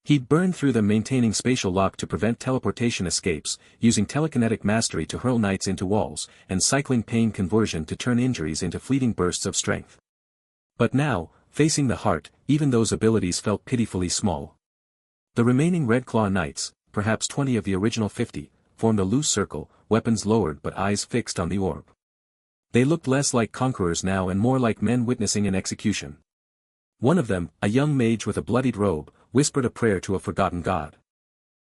He'd burned through them maintaining spatial lock to prevent teleportation escapes, using telekinetic mastery to hurl knights into walls, and cycling pain conversion to turn injuries into fleeting bursts of strength. But now, facing the heart, even those abilities felt pitifully small. The remaining Red Claw knights, perhaps 20 of the original 50, formed a loose circle, weapons lowered but eyes fixed on the orb. They looked less like conquerors now and more like men witnessing an execution. One of them, a young mage with a bloodied robe, whispered a prayer to a forgotten god.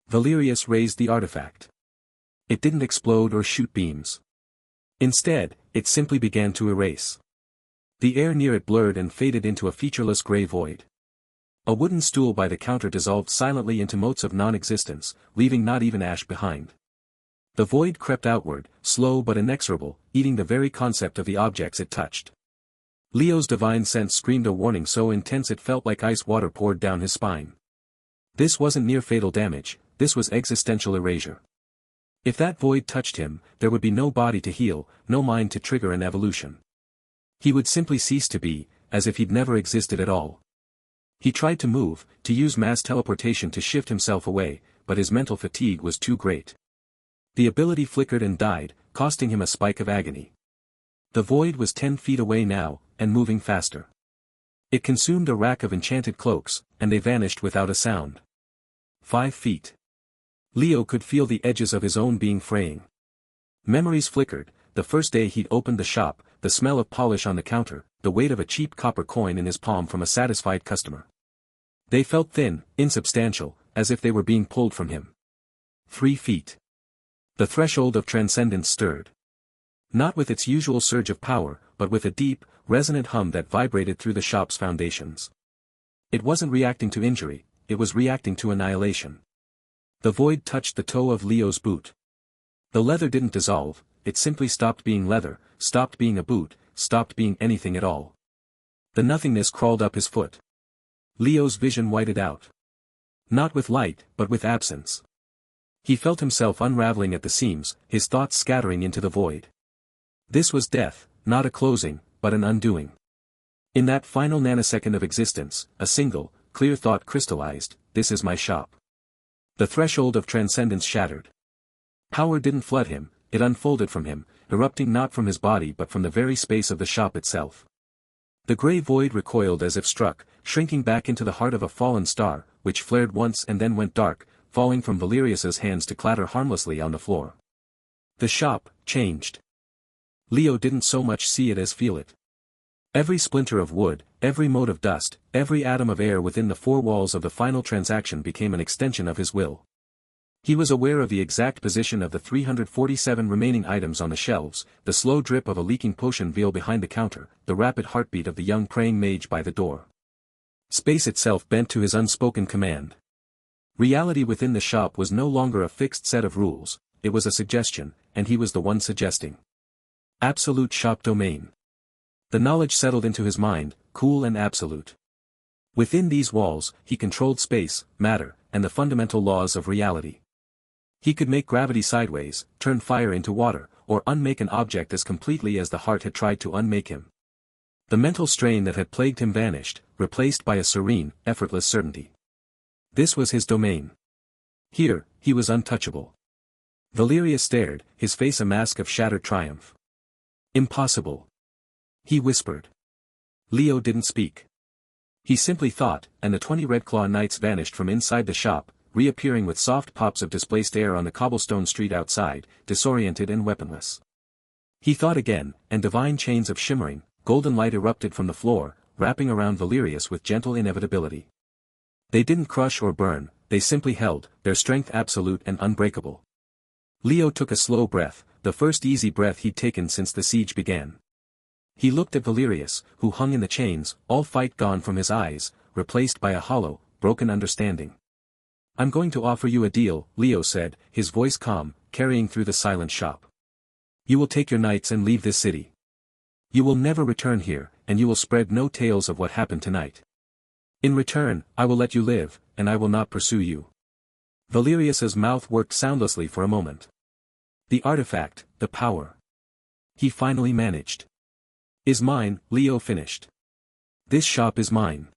Valerius raised the artifact. It didn't explode or shoot beams. Instead, it simply began to erase. The air near it blurred and faded into a featureless gray void. A wooden stool by the counter dissolved silently into motes of non-existence, leaving not even ash behind. The void crept outward, slow but inexorable, eating the very concept of the objects it touched. Leo's divine sense screamed a warning so intense it felt like ice water poured down his spine. This wasn't near-fatal damage, this was existential erasure. If that void touched him, there would be no body to heal, no mind to trigger an evolution. He would simply cease to be, as if he'd never existed at all. He tried to move, to use mass teleportation to shift himself away, but his mental fatigue was too great. The ability flickered and died, costing him a spike of agony. The void was 10 feet away now, and moving faster. It consumed a rack of enchanted cloaks, and they vanished without a sound. 5 feet. Leo could feel the edges of his own being fraying. Memories flickered, the first day he'd opened the shop, the smell of polish on the counter, the weight of a cheap copper coin in his palm from a satisfied customer. They felt thin, insubstantial, as if they were being pulled from him. 3 feet. The threshold of Transcendence stirred. Not with its usual surge of power, but with a deep, resonant hum that vibrated through the shop's foundations. It wasn't reacting to injury, it was reacting to annihilation. The void touched the toe of Leo's boot. The leather didn't dissolve, it simply stopped being leather, stopped being a boot, stopped being anything at all. The nothingness crawled up his foot. Leo's vision whited out. Not with light, but with absence. He felt himself unraveling at the seams, his thoughts scattering into the void. This was death, not a closing, but an undoing. In that final nanosecond of existence, a single, clear thought crystallized: this is my shop. The threshold of Transcendence shattered. Power didn't flood him, it unfolded from him, erupting not from his body but from the very space of the shop itself. The grey void recoiled as if struck, shrinking back into the heart of a fallen star, which flared once and then went dark, falling from Valerius's hands to clatter harmlessly on the floor. The shop changed. Leo didn't so much see it as feel it. Every splinter of wood, every mote of dust, every atom of air within the four walls of the final transaction became an extension of his will. He was aware of the exact position of the 347 remaining items on the shelves, the slow drip of a leaking potion vial behind the counter, the rapid heartbeat of the young praying mage by the door. Space itself bent to his unspoken command. Reality within the shop was no longer a fixed set of rules, it was a suggestion, and he was the one suggesting. Absolute shop domain. The knowledge settled into his mind, cool and absolute. Within these walls, he controlled space, matter, and the fundamental laws of reality. He could make gravity sideways, turn fire into water, or unmake an object as completely as the heart had tried to unmake him. The mental strain that had plagued him vanished, replaced by a serene, effortless certainty. This was his domain. Here, he was untouchable. Valerius stared, his face a mask of shattered triumph. Impossible. He whispered. Leo didn't speak. He simply thought, and the 20 Red Claw Knights vanished from inside the shop, reappearing with soft pops of displaced air on the cobblestone street outside, disoriented and weaponless. He thought again, and divine chains of shimmering, golden light erupted from the floor, wrapping around Valerius with gentle inevitability. They didn't crush or burn, they simply held, their strength absolute and unbreakable. Leo took a slow breath, the first easy breath he'd taken since the siege began. He looked at Valerius, who hung in the chains, all fight gone from his eyes, replaced by a hollow, broken understanding. "I'm going to offer you a deal," Leo said, his voice calm, carrying through the silent shop. "You will take your knights and leave this city. You will never return here, and you will spread no tales of what happened tonight. In return, I will let you live, and I will not pursue you." Valerius's mouth worked soundlessly for a moment. The artifact, the power. He finally managed. "Is mine," Leo finished. "This shop is mine.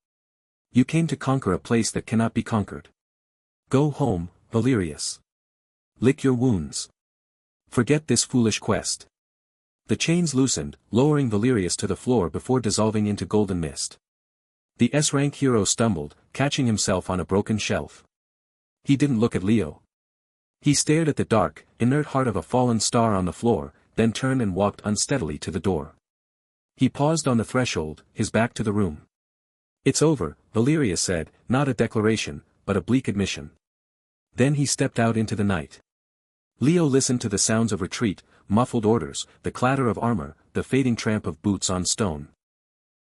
You came to conquer a place that cannot be conquered. Go home, Valerius. Lick your wounds. Forget this foolish quest." The chains loosened, lowering Valerius to the floor before dissolving into golden mist. The S-rank hero stumbled, catching himself on a broken shelf. He didn't look at Leo. He stared at the dark, inert heart of a fallen star on the floor, then turned and walked unsteadily to the door. He paused on the threshold, his back to the room. "It's over," Valerius said, not a declaration, but a bleak admission. Then he stepped out into the night. Leo listened to the sounds of retreat, muffled orders, the clatter of armor, the fading tramp of boots on stone.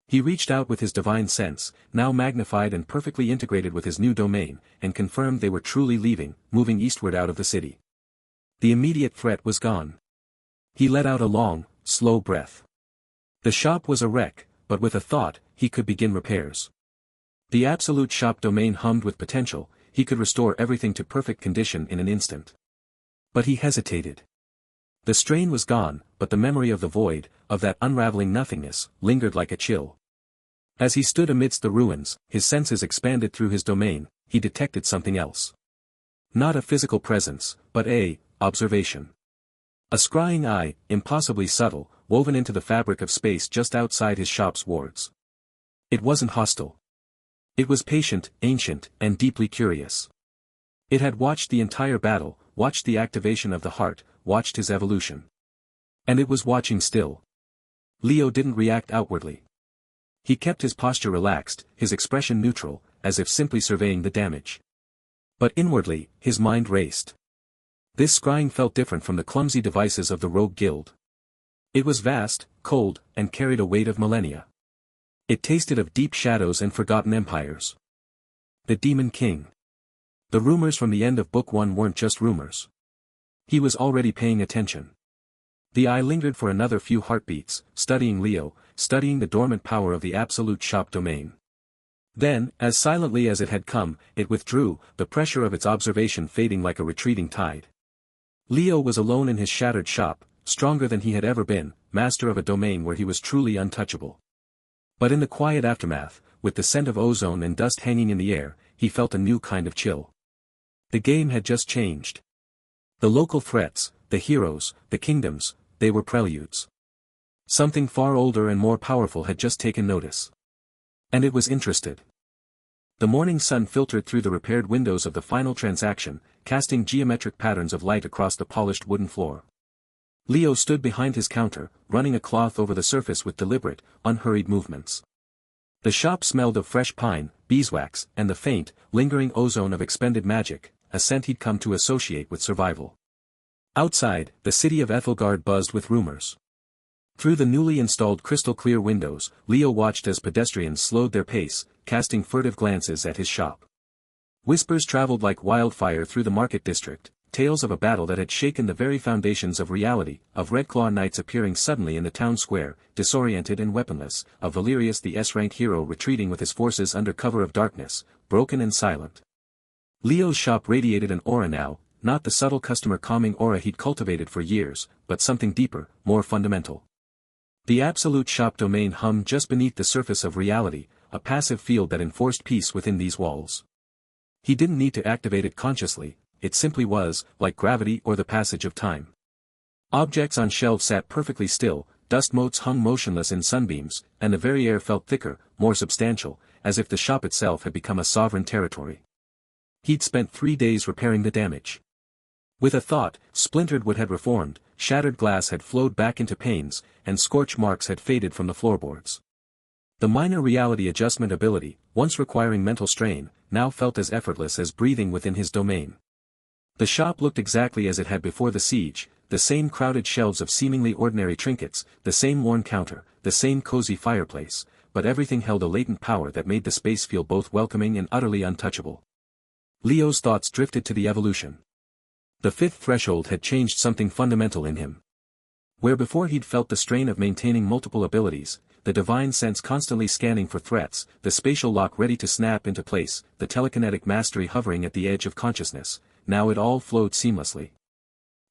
He reached out with his divine sense, now magnified and perfectly integrated with his new domain, and confirmed they were truly leaving, moving eastward out of the city. The immediate threat was gone. He let out a long, slow breath. The shop was a wreck, but with a thought, he could begin repairs. The absolute shop domain hummed with potential, he could restore everything to perfect condition in an instant. But he hesitated. The strain was gone, but the memory of the void, of that unraveling nothingness, lingered like a chill. As he stood amidst the ruins, his senses expanded through his domain, he detected something else. Not a physical presence, but observation. A scrying eye, impossibly subtle, woven into the fabric of space just outside his shop's wards. It wasn't hostile. It was patient, ancient, and deeply curious. It had watched the entire battle, watched the activation of the heart, watched his evolution. And it was watching still. Leo didn't react outwardly. He kept his posture relaxed, his expression neutral, as if simply surveying the damage. But inwardly, his mind raced. This scrying felt different from the clumsy devices of the rogue guild. It was vast, cold, and carried a weight of millennia. It tasted of deep shadows and forgotten empires. The Demon King. The rumors from the end of Book 1 weren't just rumors. He was already paying attention. The eye lingered for another few heartbeats, studying Leo, studying the dormant power of the absolute shop domain. Then, as silently as it had come, it withdrew, the pressure of its observation fading like a retreating tide. Leo was alone in his shattered shop, stronger than he had ever been, master of a domain where he was truly untouchable. But in the quiet aftermath, with the scent of ozone and dust hanging in the air, he felt a new kind of chill. The game had just changed. The local threats, the heroes, the kingdoms, they were preludes. Something far older and more powerful had just taken notice. And it was interested. The morning sun filtered through the repaired windows of the final transaction, casting geometric patterns of light across the polished wooden floor. Leo stood behind his counter, running a cloth over the surface with deliberate, unhurried movements. The shop smelled of fresh pine, beeswax, and the faint, lingering ozone of expended magic, a scent he'd come to associate with survival. Outside, the city of Ethelgard buzzed with rumors. Through the newly installed crystal-clear windows, Leo watched as pedestrians slowed their pace, casting furtive glances at his shop. Whispers traveled like wildfire through the market district, tales of a battle that had shaken the very foundations of reality, of Red Claw Knights appearing suddenly in the town square, disoriented and weaponless, of Valerius the S-rank hero retreating with his forces under cover of darkness, broken and silent. Leo's shop radiated an aura now, not the subtle customer calming aura he'd cultivated for years, but something deeper, more fundamental. The absolute shop domain hummed just beneath the surface of reality, a passive field that enforced peace within these walls. He didn't need to activate it consciously, it simply was, like gravity or the passage of time. Objects on shelves sat perfectly still, dust motes hung motionless in sunbeams, and the very air felt thicker, more substantial, as if the shop itself had become a sovereign territory. He'd spent 3 days repairing the damage. With a thought, splintered wood had reformed, shattered glass had flowed back into panes, and scorch marks had faded from the floorboards. The minor reality adjustment ability, once requiring mental strain, now felt as effortless as breathing within his domain. The shop looked exactly as it had before the siege, the same crowded shelves of seemingly ordinary trinkets, the same worn counter, the same cozy fireplace, but everything held a latent power that made the space feel both welcoming and utterly untouchable. Leo's thoughts drifted to the evolution. The fifth threshold had changed something fundamental in him. Where before he'd felt the strain of maintaining multiple abilities, the divine sense constantly scanning for threats, the spatial lock ready to snap into place, the telekinetic mastery hovering at the edge of consciousness, now it all flowed seamlessly.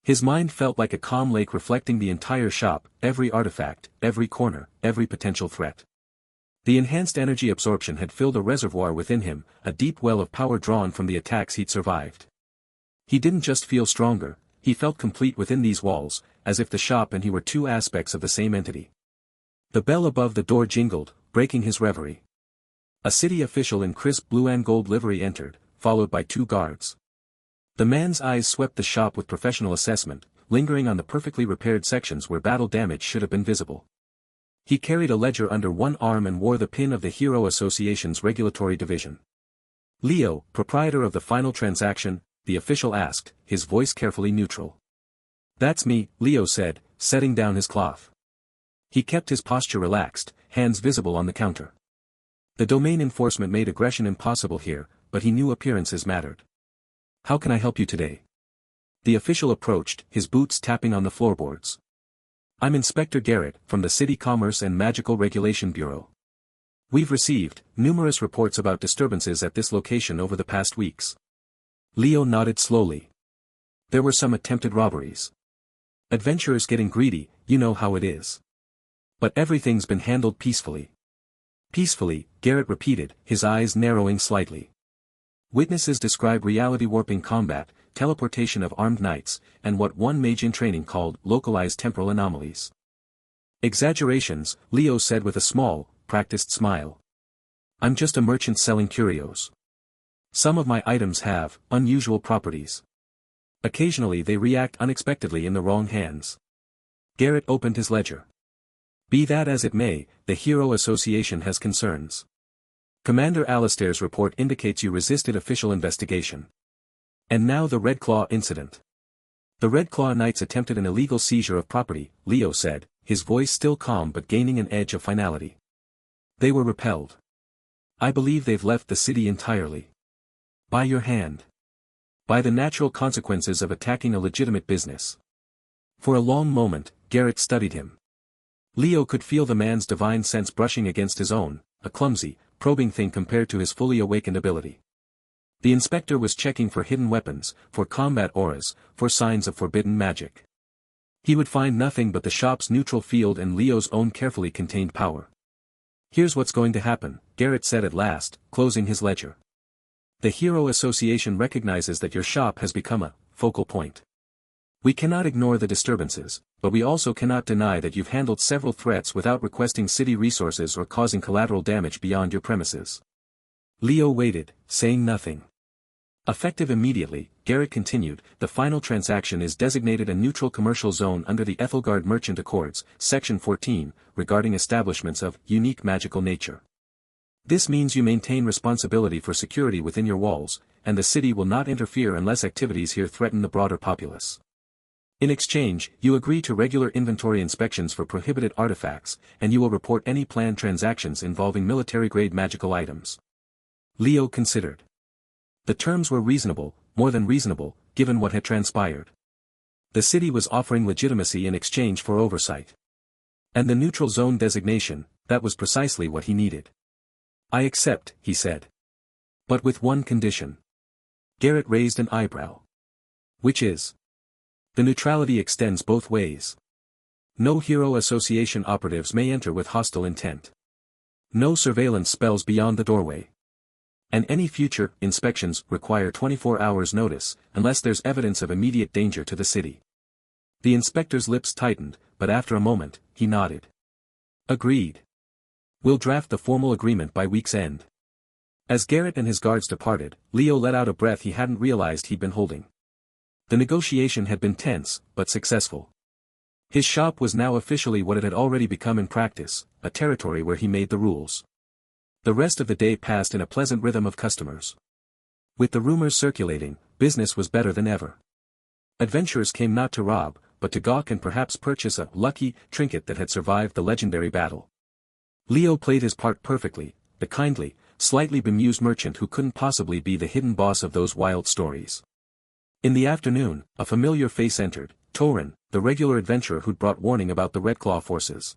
His mind felt like a calm lake reflecting the entire shop, every artifact, every corner, every potential threat. The enhanced energy absorption had filled a reservoir within him, a deep well of power drawn from the attacks he'd survived. He didn't just feel stronger, he felt complete within these walls, as if the shop and he were two aspects of the same entity. The bell above the door jingled, breaking his reverie. A city official in crisp blue and gold livery entered, followed by 2 guards. The man's eyes swept the shop with professional assessment, lingering on the perfectly repaired sections where battle damage should have been visible. He carried a ledger under one arm and wore the pin of the Hero Association's regulatory division. "Leo, proprietor of the final transaction," the official asked, his voice carefully neutral. "That's me," Leo said, setting down his cloth. He kept his posture relaxed, hands visible on the counter. The domain enforcement made aggression impossible here, but he knew appearances mattered. "How can I help you today?" The official approached, his boots tapping on the floorboards. "I'm Inspector Garrett, from the City Commerce and Magical Regulation Bureau. We've received numerous reports about disturbances at this location over the past weeks." Leo nodded slowly. "There were some attempted robberies. Adventurers getting greedy, you know how it is. But everything's been handled peacefully." "Peacefully," Garrett repeated, his eyes narrowing slightly. "Witnesses describe reality-warping combat, teleportation of armed knights, and what one mage in training called localized temporal anomalies." "Exaggerations," Leo said with a small, practiced smile. "I'm just a merchant selling curios. Some of my items have unusual properties. Occasionally they react unexpectedly in the wrong hands." Garrett opened his ledger. "Be that as it may, the Hero Association has concerns. Commander Alistair's report indicates you resisted official investigation. And now the Red Claw incident." "The Red Claw Knights attempted an illegal seizure of property," Leo said, his voice still calm but gaining an edge of finality. "They were repelled. I believe they've left the city entirely. By your hand. By the natural consequences of attacking a legitimate business." For a long moment, Garrett studied him. Leo could feel the man's divine sense brushing against his own, a clumsy, probing thing compared to his fully awakened ability. The inspector was checking for hidden weapons, for combat auras, for signs of forbidden magic. He would find nothing but the shop's neutral field and Leo's own carefully contained power. "Here's what's going to happen," Garrett said at last, closing his ledger. "The Hero Association recognizes that your shop has become a focal point. We cannot ignore the disturbances, but we also cannot deny that you've handled several threats without requesting city resources or causing collateral damage beyond your premises." Leo waited, saying nothing. Effective immediately, Garrett continued, "The final transaction is designated a neutral commercial zone under the Ethelgard Merchant Accords, Section 14, regarding establishments of unique magical nature. This means you maintain responsibility for security within your walls, and the city will not interfere unless activities here threaten the broader populace. In exchange, you agree to regular inventory inspections for prohibited artifacts, and you will report any planned transactions involving military-grade magical items." Leo considered. The terms were reasonable, more than reasonable, given what had transpired. The city was offering legitimacy in exchange for oversight. And the neutral zone designation, that was precisely what he needed. "I accept," he said. "But with one condition." Garrett raised an eyebrow. "Which is?" "The neutrality extends both ways. No Hero Association operatives may enter with hostile intent. No surveillance spells beyond the doorway. And any future inspections require 24 hours notice, unless there's evidence of immediate danger to the city." The inspector's lips tightened, but after a moment, he nodded. Agreed. We'll draft the formal agreement by week's end. As Garrett and his guards departed, Leo let out a breath he hadn't realized he'd been holding. The negotiation had been tense, but successful. His shop was now officially what it had already become in practice, a territory where he made the rules. The rest of the day passed in a pleasant rhythm of customers. With the rumors circulating, business was better than ever. Adventurers came not to rob, but to gawk and perhaps purchase a lucky trinket that had survived the legendary battle. Leo played his part perfectly, the kindly, slightly bemused merchant who couldn't possibly be the hidden boss of those wild stories. In the afternoon, a familiar face entered, Torin, the regular adventurer who'd brought warning about the Red Claw forces.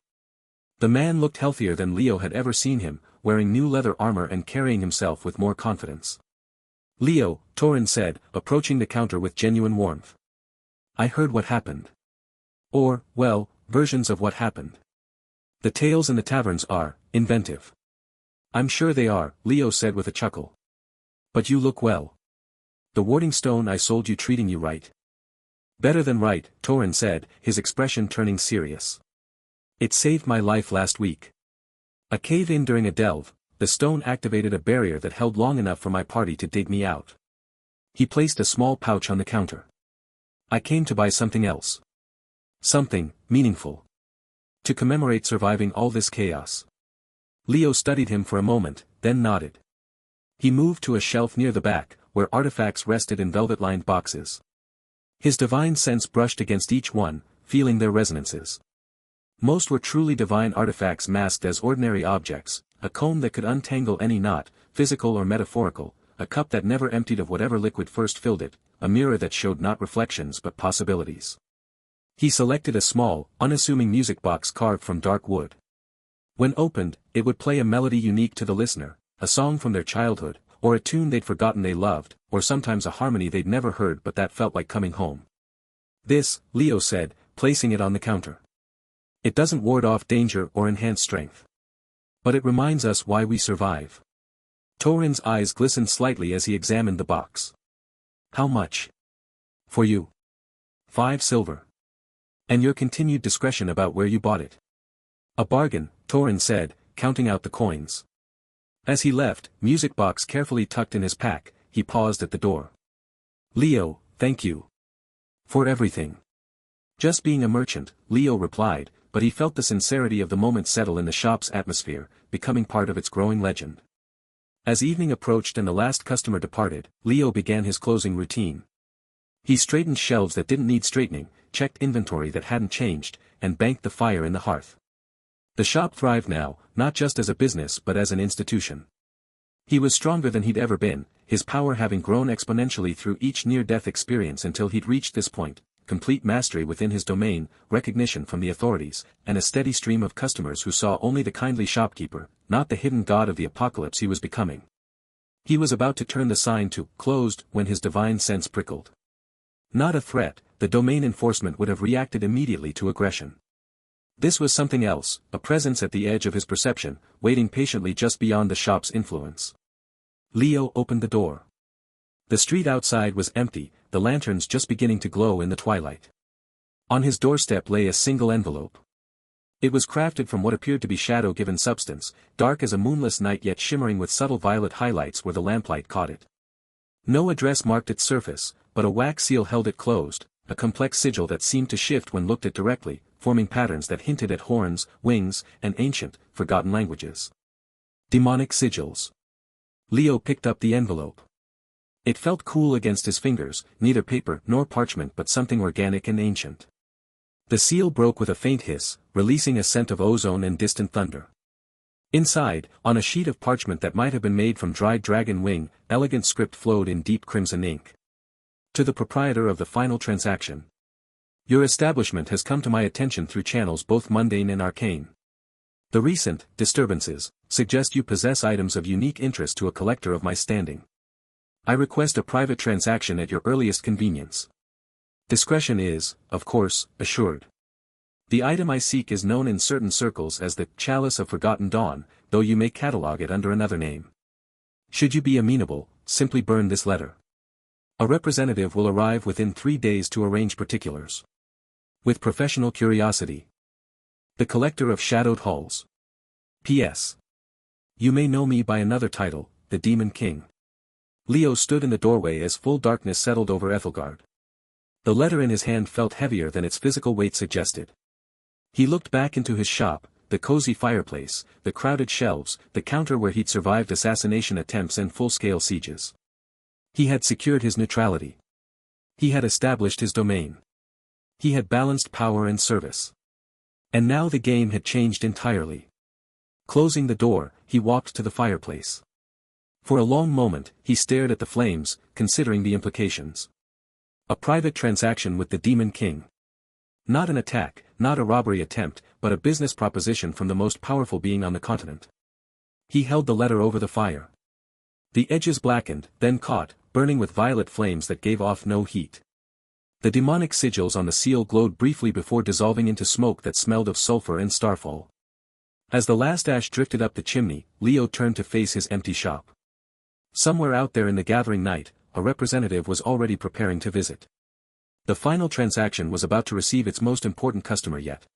The man looked healthier than Leo had ever seen him, wearing new leather armor and carrying himself with more confidence. Leo, Torin said, approaching the counter with genuine warmth. I heard what happened. Or, well, versions of what happened. The tales in the taverns are inventive. I'm sure they are, Leo said with a chuckle. But you look well. The warding stone I sold you treating you right. Better than right, Torin said, his expression turning serious. It saved my life last week. A cave-in during a delve, the stone activated a barrier that held long enough for my party to dig me out. He placed a small pouch on the counter. I came to buy something else. Something meaningful. To commemorate surviving all this chaos. Leo studied him for a moment, then nodded. He moved to a shelf near the back, where artifacts rested in velvet-lined boxes. His divine sense brushed against each one, feeling their resonances. Most were truly divine artifacts masked as ordinary objects, a comb that could untangle any knot, physical or metaphorical, a cup that never emptied of whatever liquid first filled it, a mirror that showed not reflections but possibilities. He selected a small, unassuming music box carved from dark wood. When opened, it would play a melody unique to the listener, a song from their childhood, or a tune they'd forgotten they loved, or sometimes a harmony they'd never heard but that felt like coming home. This, Leo said, placing it on the counter. It doesn't ward off danger or enhance strength. But it reminds us why we survive. Torin's eyes glistened slightly as he examined the box. How much? For you. 5 silver. And your continued discretion about where you bought it. A bargain, Torin said, counting out the coins. As he left, music box carefully tucked in his pack, he paused at the door. Leo, thank you. For everything. Just being a merchant, Leo replied, but he felt the sincerity of the moment settle in the shop's atmosphere, becoming part of its growing legend. As evening approached and the last customer departed, Leo began his closing routine. He straightened shelves that didn't need straightening, checked inventory that hadn't changed, and banked the fire in the hearth. The shop thrived now, not just as a business but as an institution. He was stronger than he'd ever been, his power having grown exponentially through each near-death experience until he'd reached this point, complete mastery within his domain, recognition from the authorities, and a steady stream of customers who saw only the kindly shopkeeper, not the hidden god of the apocalypse he was becoming. He was about to turn the sign to closed when his divine sense prickled. Not a threat, the domain enforcement would have reacted immediately to aggression. This was something else, a presence at the edge of his perception, waiting patiently just beyond the shop's influence. Leo opened the door. The street outside was empty, the lanterns just beginning to glow in the twilight. On his doorstep lay a single envelope. It was crafted from what appeared to be shadow-given substance, dark as a moonless night yet shimmering with subtle violet highlights where the lamplight caught it. No address marked its surface, but a wax seal held it closed, a complex sigil that seemed to shift when looked at directly, forming patterns that hinted at horns, wings, and ancient, forgotten languages. Demonic sigils. Leo picked up the envelope. It felt cool against his fingers, neither paper nor parchment but something organic and ancient. The seal broke with a faint hiss, releasing a scent of ozone and distant thunder. Inside, on a sheet of parchment that might have been made from dried dragon wing, elegant script flowed in deep crimson ink. To the proprietor of the final transaction. Your establishment has come to my attention through channels both mundane and arcane. The recent disturbances suggest you possess items of unique interest to a collector of my standing. I request a private transaction at your earliest convenience. Discretion is, of course, assured. The item I seek is known in certain circles as the Chalice of Forgotten Dawn, though you may catalog it under another name. Should you be amenable, simply burn this letter. A representative will arrive within 3 days to arrange particulars. With professional curiosity. The collector of shadowed halls. P.S. You may know me by another title, the Demon King. Leo stood in the doorway as full darkness settled over Ethelgard. The letter in his hand felt heavier than its physical weight suggested. He looked back into his shop, the cozy fireplace, the crowded shelves, the counter where he'd survived assassination attempts and full-scale sieges. He had secured his neutrality. He had established his domain. He had balanced power and service. And now the game had changed entirely. Closing the door, he walked to the fireplace. For a long moment, he stared at the flames, considering the implications. A private transaction with the Demon King. Not an attack, not a robbery attempt, but a business proposition from the most powerful being on the continent. He held the letter over the fire. The edges blackened, then caught, burning with violet flames that gave off no heat. The demonic sigils on the seal glowed briefly before dissolving into smoke that smelled of sulfur and starfall. As the last ash drifted up the chimney, Leo turned to face his empty shop. Somewhere out there in the gathering night, a representative was already preparing to visit. The final transaction was about to receive its most important customer yet.